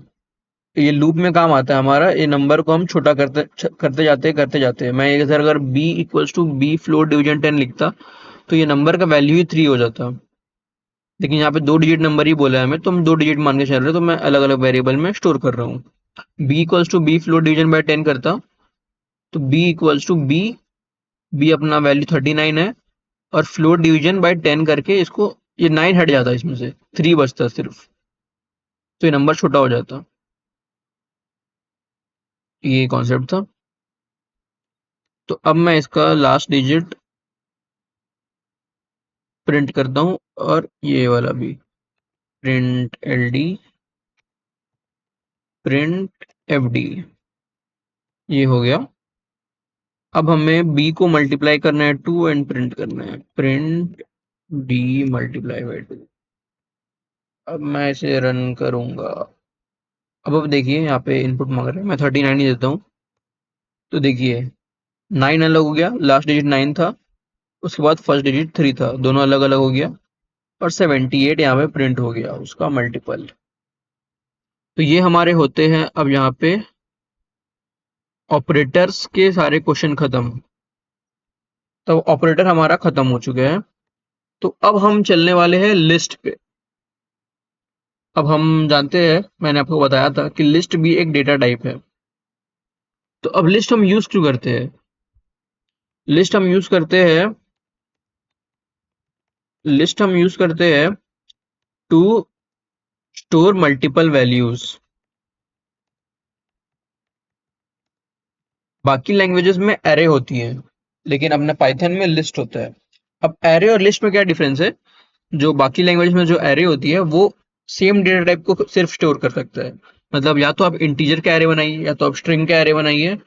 ये लूप में काम आता है हमारा, ये नंबर को हम छोटा करते जाते हैं। मैं अगर b equals to b floor division 10 लिखता तो ये नंबर का वैल्यू ही 3 हो जाता। लेकिन यहाँ पे 2 डिजिट नंबर ही बोला है हमें, तो हम 2 डिजिट मान के चल रहे हैं, तो मैं अलग अलग वेरिएबल में स्टोर कर रहा हूँ। b equals to b floor division by 10 करता तो b इक्वल्स टू बी अपना वैल्यू 39 है, और फ्लोर डिवीजन बाय 10 करके इसको ये 9 हट जाता है, इसमें से 3 बचता सिर्फ, तो ये नंबर छोटा हो जाता। ये कॉन्सेप्ट था। तो अब मैं इसका लास्ट डिजिट प्रिंट करता हूँ, और ये वाला भी print L D print F D, ये हो गया। अब हमें b को मल्टीप्लाई करना है 2 एंड प्रिंट करना है प्रिंट b मल्टीप्लाई बाई 2। अब मैं इसे रन करूंगा। अब देखिए यहाँ पे इनपुट मांग रहे हैं, मैं 39 ही देता हूँ। तो देखिए 9 अलग हो गया, लास्ट डिजिट 9 था, उसके बाद फर्स्ट डिजिट 3 था, दोनों अलग अलग हो गया, और 78 यहाँ पे प्रिंट हो गया उसका मल्टीपल। तो ये हमारे होते हैं अब यहाँ पे ऑपरेटर्स के सारे क्वेश्चन खत्म। तो ऑपरेटर हमारा खत्म हो चुके हैं। तो अब हम चलने वाले हैं लिस्ट पे। अब हम जानते हैं, मैंने आपको बताया था कि लिस्ट भी एक डेटा टाइप है। तो अब लिस्ट हम यूज क्यों करते हैं? लिस्ट हम यूज करते हैं लिस्ट हम यूज करते हैं टू स्टोर मल्टीपल वैल्यूज। बाकी लैंग्वेजेस में एरे होती है, लेकिन अपने पाइथन में लिस्ट होता है। अब एरे और लिस्ट में क्या डिफरेंस है? जो बाकी लैंग्वेज में जो एरे होती है वो सेम डेटा टाइप को सिर्फ स्टोर कर सकता है। मतलब या तो आप इंटीजर का एरे बनाइए, या तो आप स्ट्रिंग का एरे बनाइए,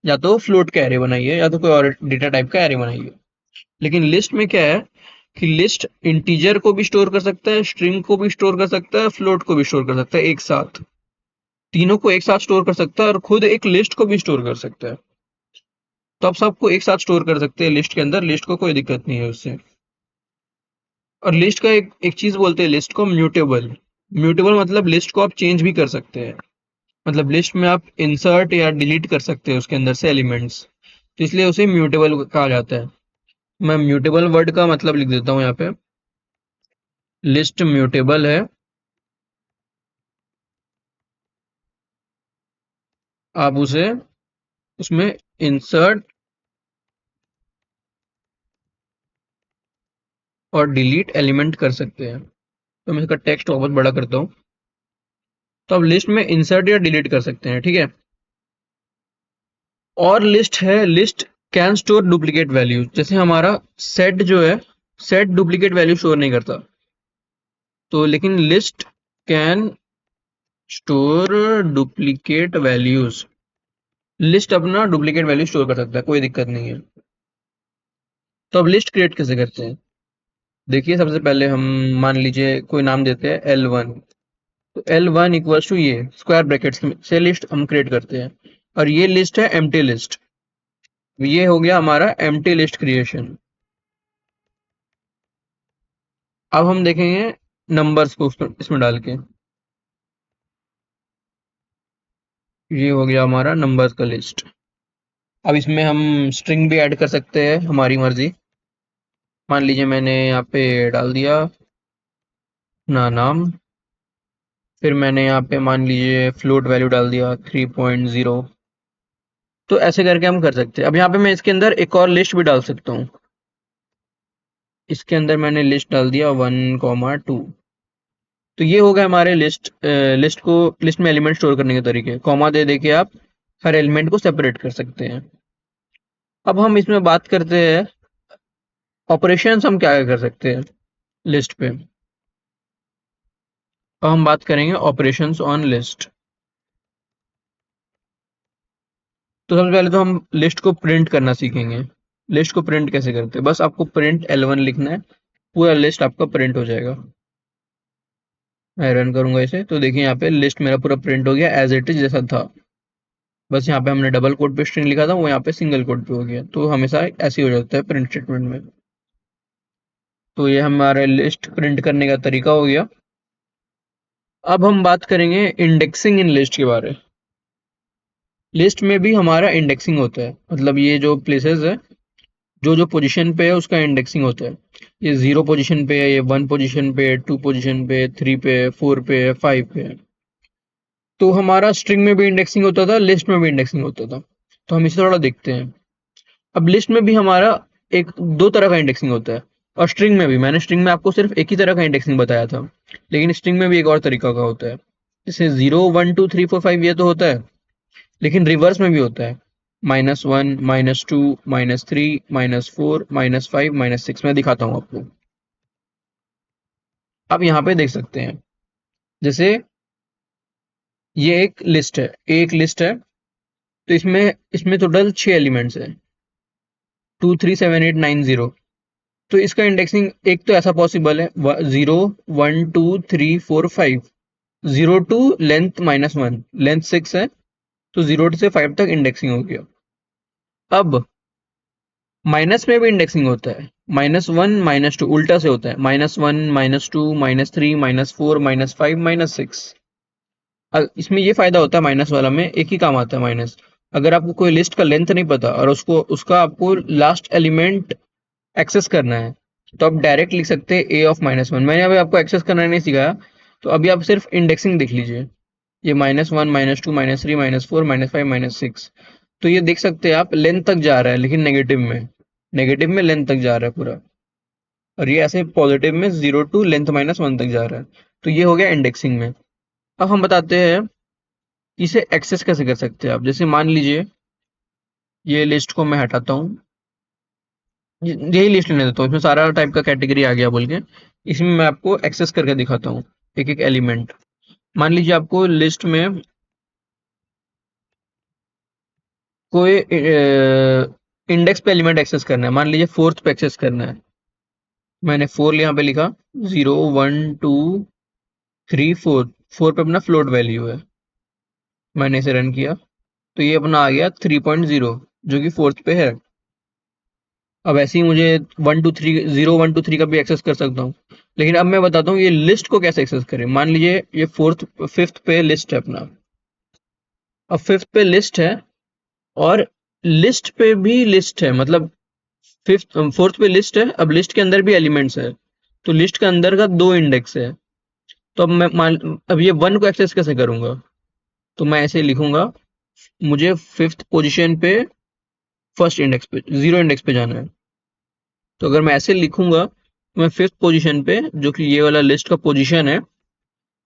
या तो फ्लोट का एरे बनाइए, या तो कोई और डेटा टाइप का एरे बनाइए। लेकिन लिस्ट में क्या है कि लिस्ट इंटीजर को भी स्टोर कर सकता है, स्ट्रिंग को भी स्टोर कर सकता है, फ्लोट को भी स्टोर कर सकता है, एक साथ तीनों को एक साथ स्टोर कर सकता है, और खुद एक लिस्ट को भी स्टोर कर सकता है। तो आप सबको एक साथ स्टोर कर सकते हैं लिस्ट के अंदर, लिस्ट को कोई दिक्कत नहीं है उससे। और लिस्ट का एक चीज बोलते हैं लिस्ट को म्यूटेबल। म्यूटेबल मतलब लिस्ट को आप चेंज भी कर सकते हैं। मतलब लिस्ट में आप इंसर्ट या डिलीट कर सकते हैं उसके अंदर से एलिमेंट्स, तो इसलिए उसे म्यूटेबल कहा जाता है। मैं म्यूटेबल वर्ड का मतलब लिख देता हूँ यहाँ पे। लिस्ट म्यूटेबल है, आप उसे उसमें इंसर्ट और डिलीट एलिमेंट कर सकते हैं। तो मैं इसका टेक्स्ट बहुत बड़ा करता हूँ। तो आप लिस्ट में इंसर्ट या डिलीट कर सकते हैं, ठीक है। और लिस्ट है, list can store duplicate values. जैसे हमारा सेट जो है, सेट डुप्लीकेट वैल्यू स्टोर नहीं करता, तो लेकिन list can store duplicate values. List अपना डुप्लीकेट वैल्यू स्टोर कर सकता है, कोई दिक्कत नहीं है। तो अब लिस्ट क्रिएट कैसे करते हैं? देखिए सबसे पहले हम मान लीजिए कोई नाम देते हैं L1। तो L1 इक्वल्स टू ये स्क्वायर ब्रैकेट्स से लिस्ट हम क्रिएट करते हैं, और ये लिस्ट है एम्प्टी लिस्ट। ये हो गया हमारा एम्प्टी लिस्ट क्रिएशन। अब हम देखेंगे नंबर्स को इसमें डाल के। ये हो गया हमारा नंबर्स का लिस्ट। अब इसमें हम स्ट्रिंग भी ऐड कर सकते हैं हमारी मर्जी। मान लीजिए मैंने यहाँ पे डाल दिया अपना नाम, फिर मैंने यहाँ पे मान लीजिए फ्लोट वैल्यू डाल दिया 3.0। तो ऐसे करके हम कर सकते हैं। अब यहाँ पे मैं इसके अंदर एक और लिस्ट भी डाल सकता हूँ। इसके अंदर मैंने लिस्ट डाल दिया 1,2। तो ये हो गया हमारे लिस्ट में एलिमेंट स्टोर करने के तरीके। कॉमा दे दे के आप हर एलिमेंट को सेपरेट कर सकते हैं। अब हम इसमें बात करते हैं ऑपरेशंस, हम क्या क्या कर सकते हैं लिस्ट पे। अब हम बात करेंगे ऑपरेशंस ऑन लिस्ट। तो सबसे पहले तो हम लिस्ट को प्रिंट करना सीखेंगे। लिस्ट को प्रिंट कैसे करते हैं, बस आपको प्रिंट L1 लिखना है, पूरा लिस्ट आपका प्रिंट हो जाएगा। मैं रन करूंगा इसे तो देखिए यहाँ पे लिस्ट मेरा पूरा प्रिंट हो गया एज इट इज जैसा था। बस यहाँ पे हमने डबल कोट पे स्ट्रिंग लिखा था, वो यहाँ पे सिंगल कोट पे हो गया। तो हमेशा ऐसे ही हो जाता है प्रिंट स्टेटमेंट में। तो ये हमारे लिस्ट प्रिंट करने का तरीका हो गया। अब हम बात करेंगे इंडेक्सिंग इन लिस्ट के बारे। लिस्ट में भी हमारा इंडेक्सिंग होता है, मतलब ये जो प्लेसेस है, जो जो पोजीशन पे है उसका इंडेक्सिंग होता है। ये 0 पोजीशन पे है, ये 1 पोजीशन पे है, 2 पोजीशन पे, 3 पे, 4 पे, 5 पे है। तो हमारा स्ट्रिंग में भी इंडेक्सिंग होता था, लिस्ट में भी इंडेक्सिंग होता था। तो हम इसे थोड़ा देखते हैं। अब लिस्ट में भी हमारा एक दो तरह का इंडेक्सिंग होता है, और स्ट्रिंग में भी। मैंने स्ट्रिंग में आपको सिर्फ एक ही तरह का इंडेक्सिंग बताया था, लेकिन स्ट्रिंग में भी एक और तरीका का होता है। जैसे 0 1 2 3 4 5 ये तो होता है, लेकिन रिवर्स में भी होता है। -1, -2, -3, -4, -5, -6। मैं दिखाता हूँ आपको। आप यहाँ पे देख सकते हैं, जैसे ये एक लिस्ट है। तो इसमें इसमें टोटल 6 एलिमेंट्स है, 2 3 7 8 9 0। तो इसका इंडेक्सिंग एक तो ऐसा पॉसिबल है, 0 1 2 3 4 5। 0 to लेंथ -1, लेंथ 6 है, तो 0 से 5 तक इंडेक्सिंग हो गया। अब माइनस में भी इंडेक्सिंग होता है, -1 -2 उल्टा से होता है, -1 -2 -3 -4 -5 -6। इसमें ये फायदा होता है माइनस वाला में, एक ही काम आता है माइनस। अगर आपको कोई लिस्ट का लेंथ नहीं पता और उसको उसका आपको लास्ट एलिमेंट एक्सेस करना है, तो आप डायरेक्ट लिख सकते हैं A(-1)। मैंने अभी आपको एक्सेस करना नहीं सिखाया, तो अभी आप सिर्फ इंडेक्सिंग देख लीजिए। ये -1 -2 -3 -4 -5 -6। तो ये देख सकते हैं आप, लेंथ तक जा रहा है, लेकिन नेगेटिव में लेंथ तक जा रहा है पूरा। और ये ऐसे पॉजिटिव में 0 to लेंथ -1 तक जा रहा है। तो ये हो गया इंडेक्सिंग में। अब हम बताते हैं कि इसे एक्सेस कैसे कर सकते हैं आप। जैसे मान लीजिए ये लिस्ट को मैं हटाता हूँ, यही लिस्ट लेने देता हूँ, इसमें सारा टाइप का कैटेगरी आ गया बोल के। इसमें मैं आपको एक्सेस करके दिखाता हूँ एक एक एलिमेंट। मान लीजिए आपको लिस्ट में कोई इंडेक्स पे एलिमेंट एक्सेस करना है, मान लीजिए फोर्थ पे एक्सेस करना है। मैंने 4 यहाँ पे लिखा, 0 1 2 3 4। 4 पे अपना फ्लोट वैल्यू है। मैंने इसे रन किया तो ये अपना आ गया 3.0, जो कि फोर्थ पे है। अब ऐसे ही मुझे 1 2 3 का भी एक्सेस कर सकता हूँ। लेकिन अब मैं बताता हूँ ये लिस्ट को कैसे एक्सेस करें। मान लीजिए ये फिफ्थ पे लिस्ट है अपना। अब फिफ्थ पे लिस्ट है, और लिस्ट पे भी लिस्ट है, मतलब फिफ्थ फोर्थ पे लिस्ट है। अब लिस्ट के अंदर भी एलिमेंट्स है, तो लिस्ट के अंदर का 2 इंडेक्स है। तो अब ये 1 को एक्सेस कैसे करूंगा। तो मैं ऐसे लिखूंगा, मुझे फिफ्थ पोजीशन पे फर्स्ट इंडेक्स पे 0 इंडेक्स पे जाना है। तो अगर मैं ऐसे लिखूंगा तो मैं फिफ्थ पोजीशन पे, जो कि ये वाला लिस्ट का पोजीशन है,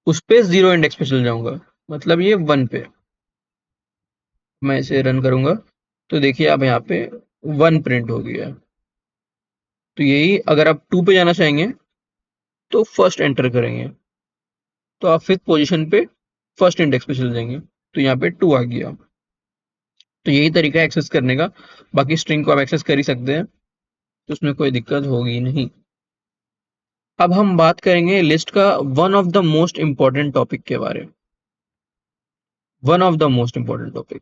उस पे 0 इंडेक्स पे चल जाऊंगा, मतलब ये 1 पे। मैं इसे रन करूंगा तो देखिए अब यहाँ पे 1 प्रिंट हो गया है। तो यही, अगर आप 2 पे जाना चाहेंगे तो फर्स्ट एंटर करेंगे, तो आप फिफ्थ पोजीशन पे फर्स्ट इंडेक्स पे चल जाएंगे। तो यहाँ पे 2 आ गया। तो यही तरीका है एक्सेस करने का। बाकी स्ट्रिंग को आप एक्सेस कर ही सकते हैं, तो उसमें कोई दिक्कत होगी नहीं। अब हम बात करेंगे लिस्ट का one of the most important topic के बारे में। One of the most important topic.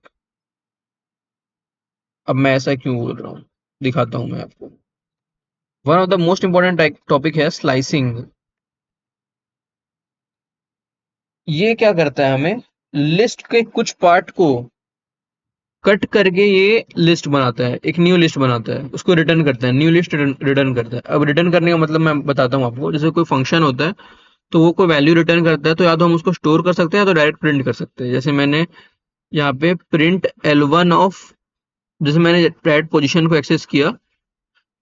अब मैं ऐसा क्यों बोल रहा हूँ, दिखाता हूँ मैं आपको। One of the most important topic है स्लाइसिंग। ये क्या करता है, हमें लिस्ट के कुछ पार्ट को कट करके ये लिस्ट बनाता है, एक न्यू लिस्ट बनाता है, उसको रिटर्न करता है, न्यू लिस्ट रिटर्न करता है। अब रिटर्न करने का मतलब मैं बताता हूँ आपको। जैसे कोई फंक्शन होता है, तो वो कोई वैल्यू रिटर्न करता है, तो या तो हम उसको स्टोर कर सकते हैं या तो डायरेक्ट प्रिंट कर सकते हैं। जैसे मैंने यहाँ पे प्रिंट L1 ऑफ, जैसे मैंने डायरेक्ट पोजीशन को एक्सेस किया,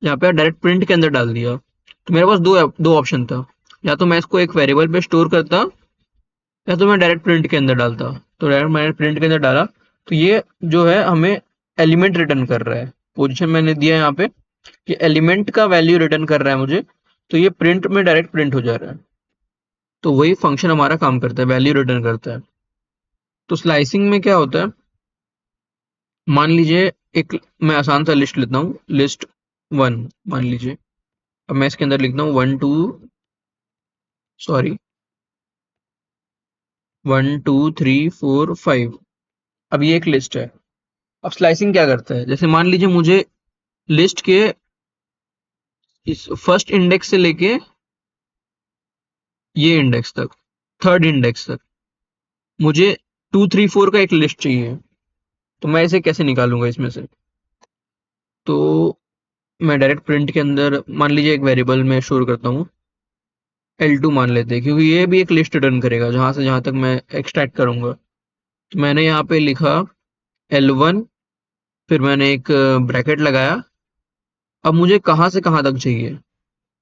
यहाँ पे डायरेक्ट प्रिंट के अंदर डाल दिया। तो मेरे पास दो दो ऑप्शन था, या तो मैं इसको एक वेरिएबल पे स्टोर करता, या तो मैं डायरेक्ट प्रिंट के अंदर डालता। तो डायरेक्ट मैंने प्रिंट के अंदर डाला, तो ये जो है हमें एलिमेंट रिटर्न कर रहा है। पोजीशन मैंने दिया यहाँ पे कि एलिमेंट का वैल्यू रिटर्न कर रहा है मुझे, तो ये प्रिंट में डायरेक्ट प्रिंट हो जा रहा है। तो वही फंक्शन हमारा काम करता है, वैल्यू रिटर्न करता है। तो स्लाइसिंग में क्या होता है, मान लीजिए एक मैं आसान सा लिस्ट लेता हूँ, लिस्ट 1 मान लीजिए। अब मैं इसके अंदर लिखता हूँ 1 2 सॉरी 1 2 3 4 5। अब ये एक लिस्ट है। अब स्लाइसिंग क्या करता है, जैसे मान लीजिए मुझे लिस्ट के इस फर्स्ट इंडेक्स से लेके ये इंडेक्स तक, थर्ड इंडेक्स तक मुझे 2 3 4 का एक लिस्ट चाहिए। तो मैं इसे कैसे निकालूंगा इसमें से, तो मैं डायरेक्ट प्रिंट के अंदर मान लीजिए एक वेरिएबल में स्टोर करता हूँ, L2 मान लेते हैं, क्योंकि ये भी एक लिस्ट रिटर्न करेगा जहां से जहां तक मैं एक्सट्रैक्ट करूंगा। तो मैंने यहाँ पे लिखा L1, फिर मैंने एक ब्रैकेट लगाया। अब मुझे कहाँ से कहाँ तक चाहिए,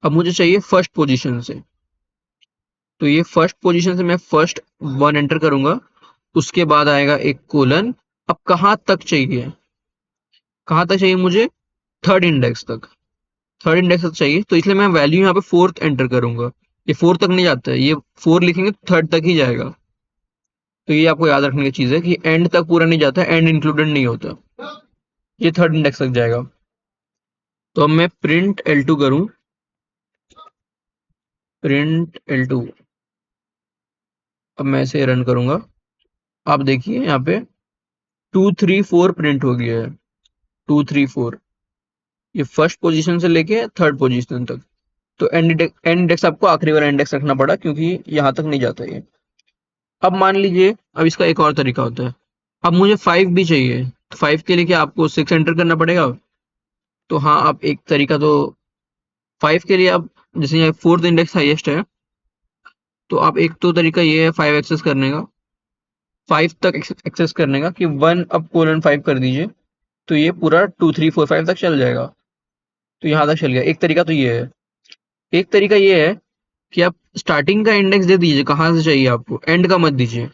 अब मुझे चाहिए फर्स्ट पोजीशन से। तो ये फर्स्ट पोजीशन से मैं फर्स्ट 1 एंटर करूंगा, उसके बाद आएगा एक कोलन। अब कहाँ तक चाहिए, कहाँ तक चाहिए मुझे, थर्ड इंडेक्स तक, थर्ड इंडेक्स तक चाहिए। तो इसलिए मैं वैल्यू यहाँ पे फोर्थ एंटर करूंगा। ये फोर्थ तक नहीं जाता है, ये 4 लिखेंगे थर्ड तक ही जाएगा। तो ये आपको याद रखने की चीज है कि एंड तक पूरा नहीं जाता, एंड इंक्लूडेड नहीं होता, ये थर्ड इंडेक्स तक जाएगा। तो अब मैं प्रिंट L2 करूं, प्रिंट L2। अब मैं इसे रन करूंगा। आप देखिए यहाँ पे 2 3 4 प्रिंट हो गया है, 2 3 4, ये फर्स्ट पोजीशन से लेके थर्ड पोजीशन तक। तो एंड इंडेक्स आपको आखिरी वाला इंडेक्स रखना पड़ा, क्योंकि यहाँ तक नहीं जाता ये। अब मान लीजिए, अब इसका एक और तरीका होता है। अब मुझे 5 भी चाहिए, तो 5 के लिए क्या आपको 6 एंटर करना पड़ेगा। तो हाँ, आप एक तरीका तो 5 के लिए आप, जैसे यहाँ फोर्थ इंडेक्स हाईएस्ट है, तो आप एक तो तरीका ये है 5 एक्सेस करने का, 5 तक एक्सेस करने का कि 1 अब कोलन 5 कर दीजिए, तो ये पूरा 2 3 4 5 तक चल जाएगा। तो यहाँ तक चल गया, एक तरीका तो ये है। एक तरीका ये है कि आप स्टार्टिंग का इंडेक्स दे दीजिए कहाँ से चाहिए आपको, एंड का मत दीजिए,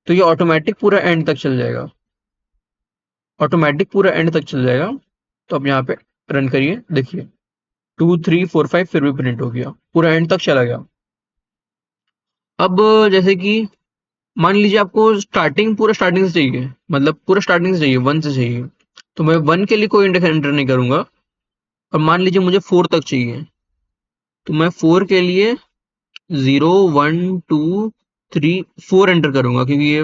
तो ये ऑटोमेटिक पूरा एंड तक चल जाएगा, ऑटोमेटिक पूरा एंड तक चल जाएगा। तो आप यहाँ पे रन करिए, देखिए 2 3 4 5 फिर भी प्रिंट हो गया, पूरा एंड तक चला गया। अब जैसे कि मान लीजिए आपको स्टार्टिंग पूरा स्टार्टिंग से चाहिए, मतलब पूरा स्टार्टिंग से चाहिए, 1 से चाहिए, तो मैं 1 के लिए कोई इंडेक्स एंटर नहीं करूंगा। और मान लीजिए मुझे 4 तक चाहिए, तो मैं 4 के लिए 0 1 2 3 4 एंटर करूंगा, क्योंकि ये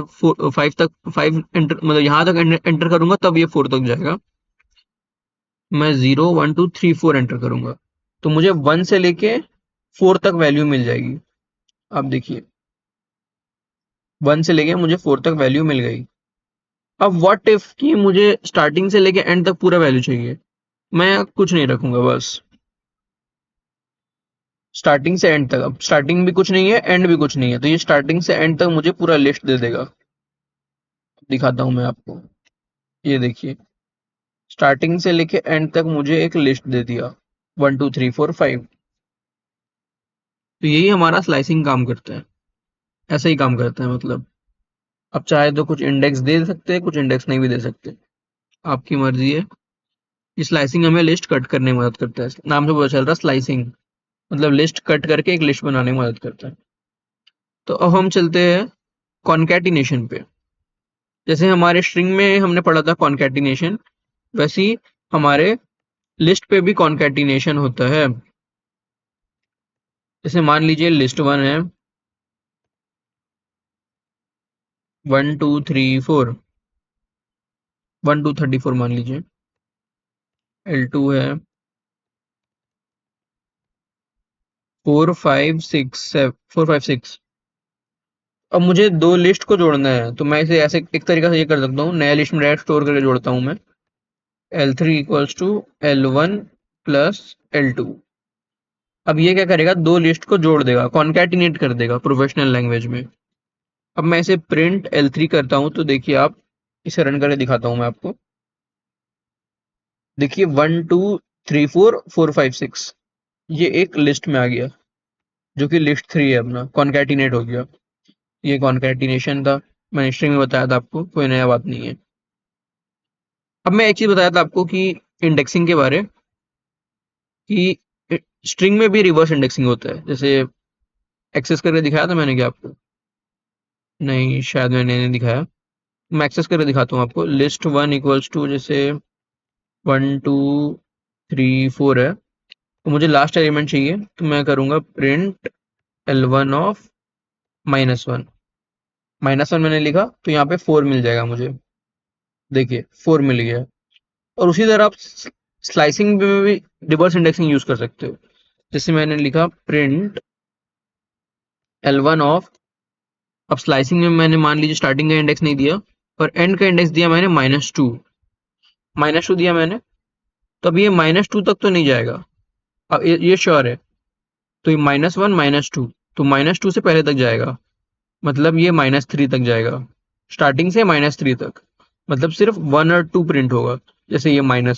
5 तक 5 एंटर, मतलब यहाँ तक एंटर करूंगा तब ये 4 तक जाएगा। मैं 0 1 2 3 4 एंटर करूंगा, तो मुझे 1 से लेके 4 तक वैल्यू मिल जाएगी। आप देखिए 1 से लेके मुझे 4 तक वैल्यू मिल गई। अब व्हाट इफ कि मुझे स्टार्टिंग से लेके एंड तक पूरा वैल्यू चाहिए, मैं कुछ नहीं रखूंगा, बस स्टार्टिंग से एंड तक। अब स्टार्टिंग भी कुछ नहीं है, एंड भी कुछ नहीं है, तो ये स्टार्टिंग से एंड तक मुझे पूरा लिस्ट दे देगा। दिखाता हूं मैं आपको, ये देखिए स्टार्टिंग से लेके एंड तक मुझे एक लिस्ट दे दिया, 1 2 3 4 5। तो यही हमारा स्लाइसिंग काम करता है, ऐसा ही काम करता है मतलब। अब चाहे तो कुछ इंडेक्स दे सकते हैं, कुछ इंडेक्स नहीं भी दे सकते, आपकी मर्जी है। ये स्लाइसिंग हमें लिस्ट कट करने में मदद करता है, नाम से पता चल रहा है स्लाइसिंग, मतलब लिस्ट कट करके एक लिस्ट बनाने में मदद करता है। तो अब हम चलते हैं कॉन्कैटिनेशन पे। जैसे हमारे स्ट्रिंग में हमने पढ़ा था कॉन्कैटिनेशन, वैसे ही हमारे लिस्ट पे भी कॉन्कैटिनेशन होता है। जैसे मान लीजिए लिस्ट 1 है, 1 2 3 4, 1 2 34 मान लीजिए। L2 है 4 5 6 4 5 6। अब मुझे दो लिस्ट को जोड़ना है, तो मैं इसे ऐसे एक तरीका से ये कर सकता हूँ, नया लिस्ट में डायरेक्ट स्टोर करके जोड़ता हूँ मैं। L3 equals to L1 plus L2। अब ये क्या करेगा, दो लिस्ट को जोड़ देगा, कॉन्कैटिनेट कर देगा प्रोफेशनल लैंग्वेज में। अब मैं इसे प्रिंट L3 करता हूँ, तो देखिए आप, इसे रन करके दिखाता हूँ मैं आपको। देखिए 1 2 3 4 4 5 6 ये एक लिस्ट में आ गया, जो कि लिस्ट 3 है अपना, कॉन्कैटिनेट हो गया। ये कॉन्कैटिनेशन था, मैंने स्ट्रिंग में बताया था आपको, कोई नया बात नहीं है। अब मैं एक चीज बताया था आपको कि इंडेक्सिंग के बारे कि स्ट्रिंग में भी रिवर्स इंडेक्सिंग होता है। जैसे एक्सेस करके दिखाया था मैंने क्या आपको? नहीं, शायद मैंने नहीं दिखाया। मैं एक्सेस करके दिखाता हूँ आपको। लिस्ट वन इक्वल्स टू जैसे 1 2 3 4 है, तो मुझे लास्ट एलिमेंट चाहिए, तो मैं करूँगा प्रिंट L1 ऑफ -1। -1 मैंने लिखा तो यहाँ पे 4 मिल जाएगा मुझे। देखिए 4 मिल गया। और उसी तरह आप स्लाइसिंग में भी रिवर्स इंडेक्सिंग यूज कर सकते हो। जैसे मैंने लिखा प्रिंट L1 ऑफ, अब स्लाइसिंग में मैंने मान लीजिए स्टार्टिंग का इंडेक्स नहीं दिया और एंड का इंडेक्स दिया मैंने -2। -2 दिया मैंने, तो अब ये -2 तक तो नहीं जाएगा। अब ये श्योर है, तो ये -1 -2, तो -2 से पहले तक जाएगा, मतलब ये -3 तक जाएगा। स्टार्टिंग से -3 तक, मतलब सिर्फ 1 और 2 प्रिंट होगा। जैसे ये -1 है,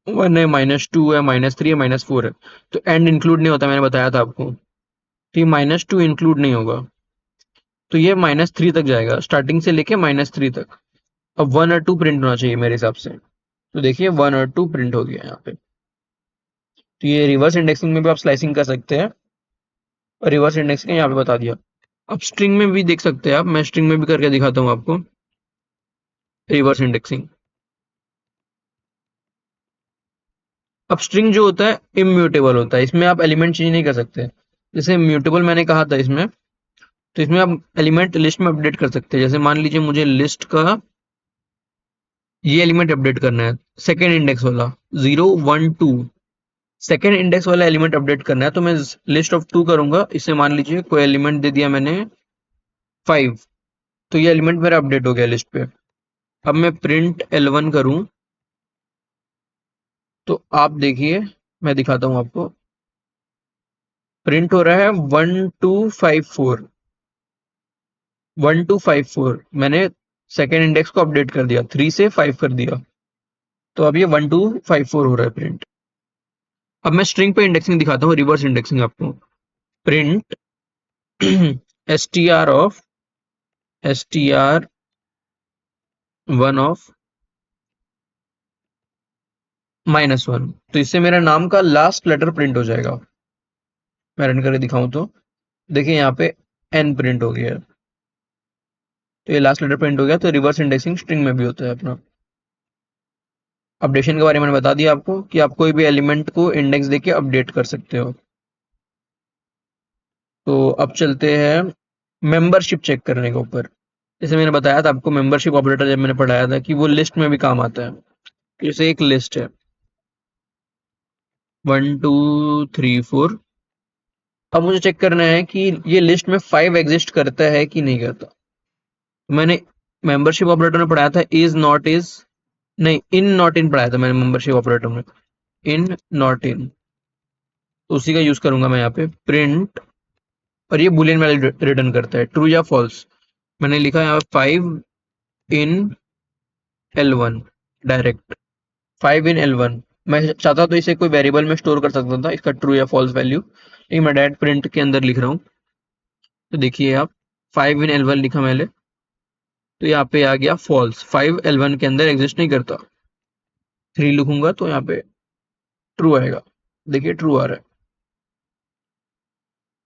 -2 है, -3 है, -4 है, तो एंड इंक्लूड नहीं होता, मैंने बताया था आपको। तो ये -2 इंक्लूड नहीं होगा, तो ये -3 तक जाएगा, स्टार्टिंग से लेके -3 तक। अब 1 और 2 प्रिंट होना चाहिए मेरे हिसाब से। तो देखिए 1 और 2 प्रिंट हो गया यहाँ पे। तो ये रिवर्स इंडेक्सिंग में भी आप स्लाइसिंग कर सकते हैं, और रिवर्स इंडेक्सिंग यहाँ पे बता दिया। अब स्ट्रिंग में भी देख सकते हैं आप, मैं स्ट्रिंग में भी करके दिखाता हूँ आपको रिवर्स इंडेक्सिंग। अब स्ट्रिंग जो होता है इम्यूटेबल होता है, इसमें आप एलिमेंट चेंज नहीं कर सकते। जैसे इम्यूटेबल मैंने कहा था इसमें, तो इसमें आप एलिमेंट लिस्ट में अपडेट कर सकते हैं। जैसे मान लीजिए मुझे लिस्ट का ये एलिमेंट अपडेट करना है, सेकेंड इंडेक्स वाला 0 1 2, सेकेंड इंडेक्स वाला एलिमेंट अपडेट करना है, तो मैं लिस्ट ऑफ 2 करूंगा। इसे मान लीजिए कोई एलिमेंट दे दिया मैंने 5, तो ये एलिमेंट मेरा अपडेट हो गया लिस्ट पे। अब मैं प्रिंट L1 करूं, तो आप देखिए, मैं दिखाता हूं आपको। प्रिंट हो रहा है 1254, 1254। मैंने सेकेंड इंडेक्स को अपडेट कर दिया, 3 से 5 कर दिया, तो अब ये 1254 हो रहा है प्रिंट। अब मैं स्ट्रिंग पे इंडेक्सिंग दिखाता हूँ, रिवर्स इंडेक्सिंग आपको। Print str of str1 of -1, तो इससे मेरा नाम का लास्ट लेटर प्रिंट हो जाएगा। मैं रन करके दिखाऊं तो देखिए यहाँ पे n प्रिंट हो गया है, तो ये लास्ट लेटर प्रिंट हो गया। तो रिवर्स इंडेक्सिंग स्ट्रिंग में भी होता है अपना। अपडेशन के बारे में मैंने बता दिया आपको कि आप कोई भी एलिमेंट को इंडेक्स देके अपडेट कर सकते हो। तो अब चलते हैं मेंबरशिप चेक करने के ऊपर। जैसे मैंने बताया था आपको, मेंबरशिप ऑपरेटर जब मैंने पढ़ाया था कि वो लिस्ट में भी काम आता है। जैसे एक लिस्ट है 1 2 3 4, अब मुझे चेक करना है कि ये लिस्ट में 5 एग्जिस्ट करता है कि नहीं करता। मैंने मेंबरशिप ऑपरेटर में पढ़ाया था इज नॉट इज, नहीं इन नॉट इन पढ़ाया था मैंने मेंबरशिप ऑपरेटर में, इन नॉट इन, तो उसी का यूज करूंगा मैं यहाँ पे प्रिंट। और ये बुलियन वैल्यू रिटर्न करता है, ट्रू या फॉल्स। मैंने लिखा यहाँ पे 5 इन L1 डायरेक्ट, 5 इन L1। मैं चाहता तो इसे कोई वेरिएबल में स्टोर कर सकता था, इसका ट्रू या फॉल्स वैल्यू, लेकिन मैं डायरेक्ट प्रिंट के अंदर लिख रहा हूँ। तो देखिए आप, 5 इन L1 लिखा मैंने, तो यहाँ पे आ गया फॉल्स, 5 L1 के अंदर एग्जिस्ट नहीं करता। 3 लिखूंगा तो यहाँ पे ट्रू आएगा। देखिए ट्रू आ रहा है।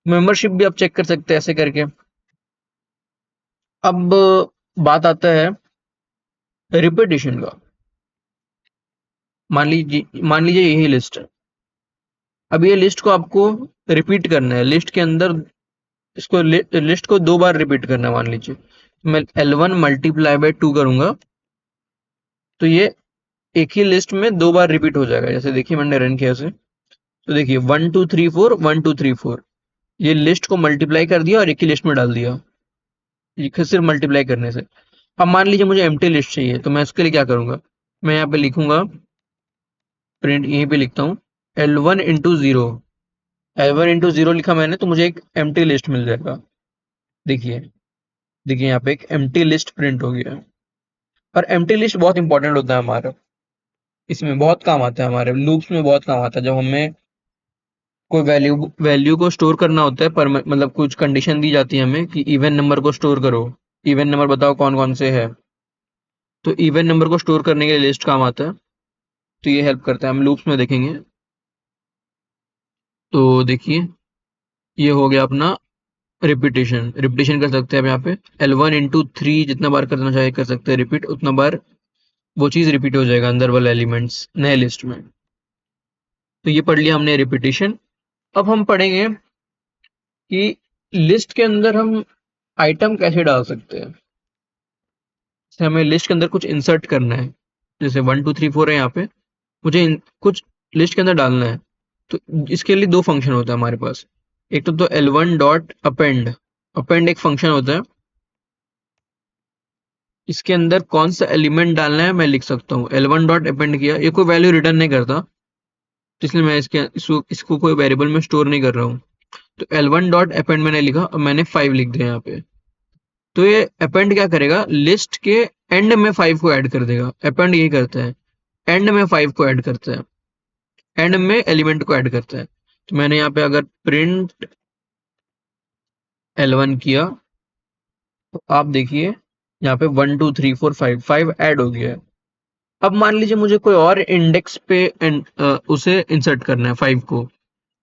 मेंबरशिप भी आप चेक कर सकते हैं ऐसे करके। अब बात आता है रिपीटिशन का। मान लीजिए यही लिस्ट है। अब ये लिस्ट को आपको रिपीट करना है लिस्ट के अंदर, इसको लिस्ट को 2 बार रिपीट करना है। मान लीजिए मैं L1 मल्टीप्लाई बाय 2 करूंगा, तो ये एक ही लिस्ट में 2 बार रिपीट हो जाएगा। जैसे देखिए मैंने रन किया उसे, तो देखिए 1 2 3 4 1 2 3 4, ये लिस्ट को मल्टीप्लाई कर दिया और एक ही लिस्ट में डाल दिया, ये सिर्फ मल्टीप्लाई करने से। अब मान लीजिए मुझे एम्प्टी लिस्ट चाहिए, तो मैं उसके लिए क्या करूंगा, मैं यहाँ पे लिखूंगा प्रिंट, यहीं पे लिखता हूँ L1 इंटू 0। L1 इंटू 0 लिखा मैंने, तो मुझे एक एम्प्टी लिस्ट मिल जाएगा। देखिए, देखिए यहाँ पे एक एम्प्टी लिस्ट प्रिंट हो गया है। और एम्प्टी लिस्ट बहुत इंपॉर्टेंट होता है हमारा, इसमें बहुत काम आता है, हमारे लूप्स में बहुत काम आता है। जब हमें कोई वैल्यू वैल्यू को स्टोर करना होता है, पर मतलब कुछ कंडीशन दी जाती है हमें कि इवन नंबर को स्टोर करो, इवन नंबर बताओ कौन कौन से है, तो इवन नंबर को स्टोर करने के लिए लिस्ट काम आता है। तो ये हेल्प करता है, हम लूप्स में देखेंगे। तो देखिए ये हो गया अपना रिपीटेशन। रिपीटेशन कर सकते हैं हम यहाँ पे L1 इंटू 3 जितना बार करना चाहे कर सकते हैं रिपीट, उतना बार वो चीज रिपीट हो जाएगा अंदर वाले एलिमेंट्स नए लिस्ट में। तो ये पढ़ लिया हमने रिपीटेशन। अब हम पढ़ेंगे कि लिस्ट के अंदर हम आइटम कैसे डाल सकते हैं। जैसे हमें लिस्ट के अंदर कुछ इंसर्ट करना है, जैसे 1 2 3 4 है यहाँ पे, मुझे कुछ लिस्ट के अंदर डालना है। तो इसके लिए दो फंक्शन होता है हमारे पास। एक तो L1 डॉट अपेंड, अपेंड एक फंक्शन होता है। इसके अंदर कौन सा एलिमेंट डालना है मैं लिख सकता हूँ। L1 डॉट अपेंड किया, ये कोई वैल्यू रिटर्न नहीं करता, तो इसलिए मैं इसको कोई वेरिएबल में स्टोर नहीं कर रहा हूँ। तो L1 डॉट अपेंड मैंने लिखा और मैंने 5 लिख दिया यहाँ पे। तो ये अपेंड क्या करेगा, लिस्ट के एंड में 5 को ऐड कर देगा। अपेंड यही करता है, एंड में 5 को ऐड करता है, एंड में एलिमेंट को ऐड करता है। तो मैंने यहाँ पे अगर प्रिंट L1 किया तो आप देखिए यहाँ पे 1 2 3 4 5 ऐड हो गया है। अब मान लीजिए मुझे कोई और इंडेक्स पे उसे इंसर्ट करना है 5 को,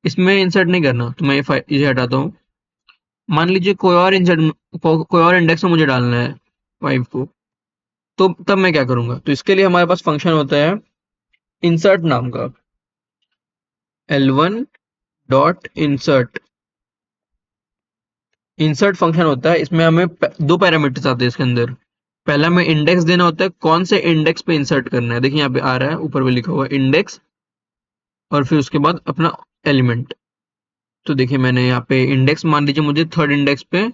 इसमें इंसर्ट नहीं करना, तो मैं इसे हटाता हूँ। मान लीजिए कोई और इंडेक्स में मुझे डालना है 5 को, तो तब मैं क्या करूंगा। तो इसके लिए हमारे पास फंक्शन होता है इंसर्ट नाम का, L1 dot insert. Insert function होता है, इसमें हमें दो पैरामीटर्स आते हैं इसके अंदर। पहला हमें इंडेक्स देना होता है, कौन से इंडेक्स पे इंसर्ट करना है। देखिए यहाँ पे आ रहा है, ऊपर पे लिखा हुआ है इंडेक्स, और फिर उसके बाद अपना एलिमेंट। तो देखिए मैंने यहाँ पे इंडेक्स, मान लीजिए मुझे थर्ड इंडेक्स पे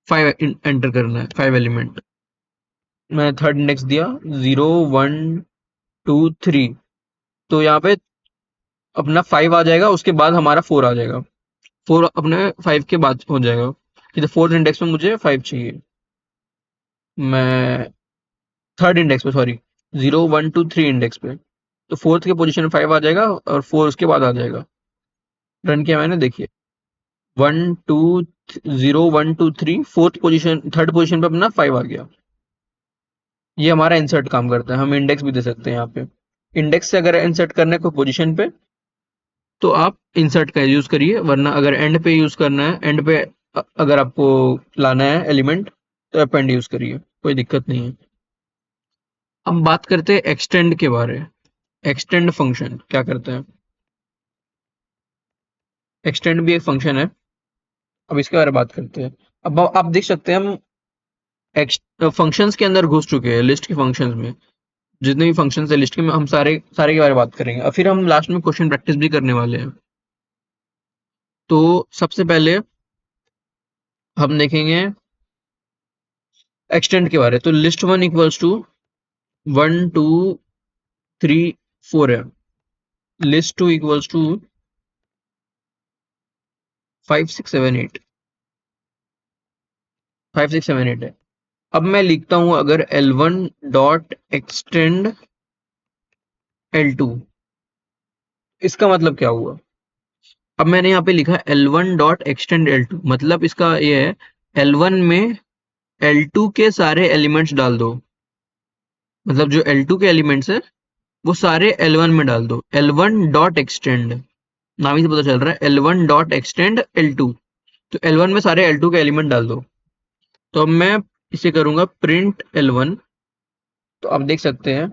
5 एंटर करना है, 5 एलिमेंट। मैं थर्ड इंडेक्स दिया 0 1 2 3, तो यहाँ पे अपना 5 आ जाएगा, उसके बाद हमारा 4 आ जाएगा। 4 अपने 5 के बाद हो जाएगा, कि फोर्थ इंडेक्स में मुझे 5 चाहिए। मैं थर्ड इंडेक्स पे, सॉरी, 0 1 2 3 इंडेक्स पे, तो फोर्थ के पोजीशन में 5 आ जाएगा और 4 उसके बाद आ जाएगा। रन किया मैंने, देखिए 1 2 0 1 2 3, फोर्थ पोजीशन, थर्ड पोजीशन पे अपना 5 आ गया। ये हमारा इंसर्ट काम करता है। हम इंडेक्स भी दे सकते हैं यहाँ पे। इंडेक्स से अगर इंसर्ट करना है कोई पोजीशन पे, तो आप इंसर्ट का यूज करिए, वरना अगर एंड पे यूज करना है, एंड पे अगर आपको लाना है एलिमेंट, तो अपेंड यूज करिए, कोई दिक्कत नहीं है। अब बात करते हैं एक्सटेंड के बारे में। एक्सटेंड फंक्शन क्या करता है। एक्सटेंड भी एक फंक्शन है, अब इसके बारे में बात करते हैं। अब आप देख सकते हैं हम फंक्शंस के अंदर घुस चुके हैं, लिस्ट के फंक्शंस में। जितने भी फंक्शंस है लिस्ट के में, हम सारे सारे के बारे में बात करेंगे, और फिर हम लास्ट में क्वेश्चन प्रैक्टिस भी करने वाले हैं। तो सबसे पहले हम देखेंगे एक्सटेंड के बारे में। तो लिस्ट 1 इक्वल्स टू 1 2 3 4 है। लिस्ट 2 इक्वल्स टू 5 6 7 8, 5 6 7 8 है। अब मैं लिखता हूं अगर L1 डॉट एक्सटेंड L2, इसका मतलब क्या हुआ। अब मैंने यहाँ पे लिखा L1 डॉट एक्सटेंड L2, मतलब इसका ये है L1 में L2 के सारे एलिमेंट्स डाल दो। मतलब जो L2 के एलिमेंट्स है वो सारे L1 में डाल दो। L1 डॉट एक्सटेंड, नाम ही से पता चल रहा है, L1 डॉट एक्सटेंड L2। तो L1 में सारे L2 के एलिमेंट डाल दो। तो अब मैं इसे करूंगा प्रिंट L1। तो आप देख सकते हैं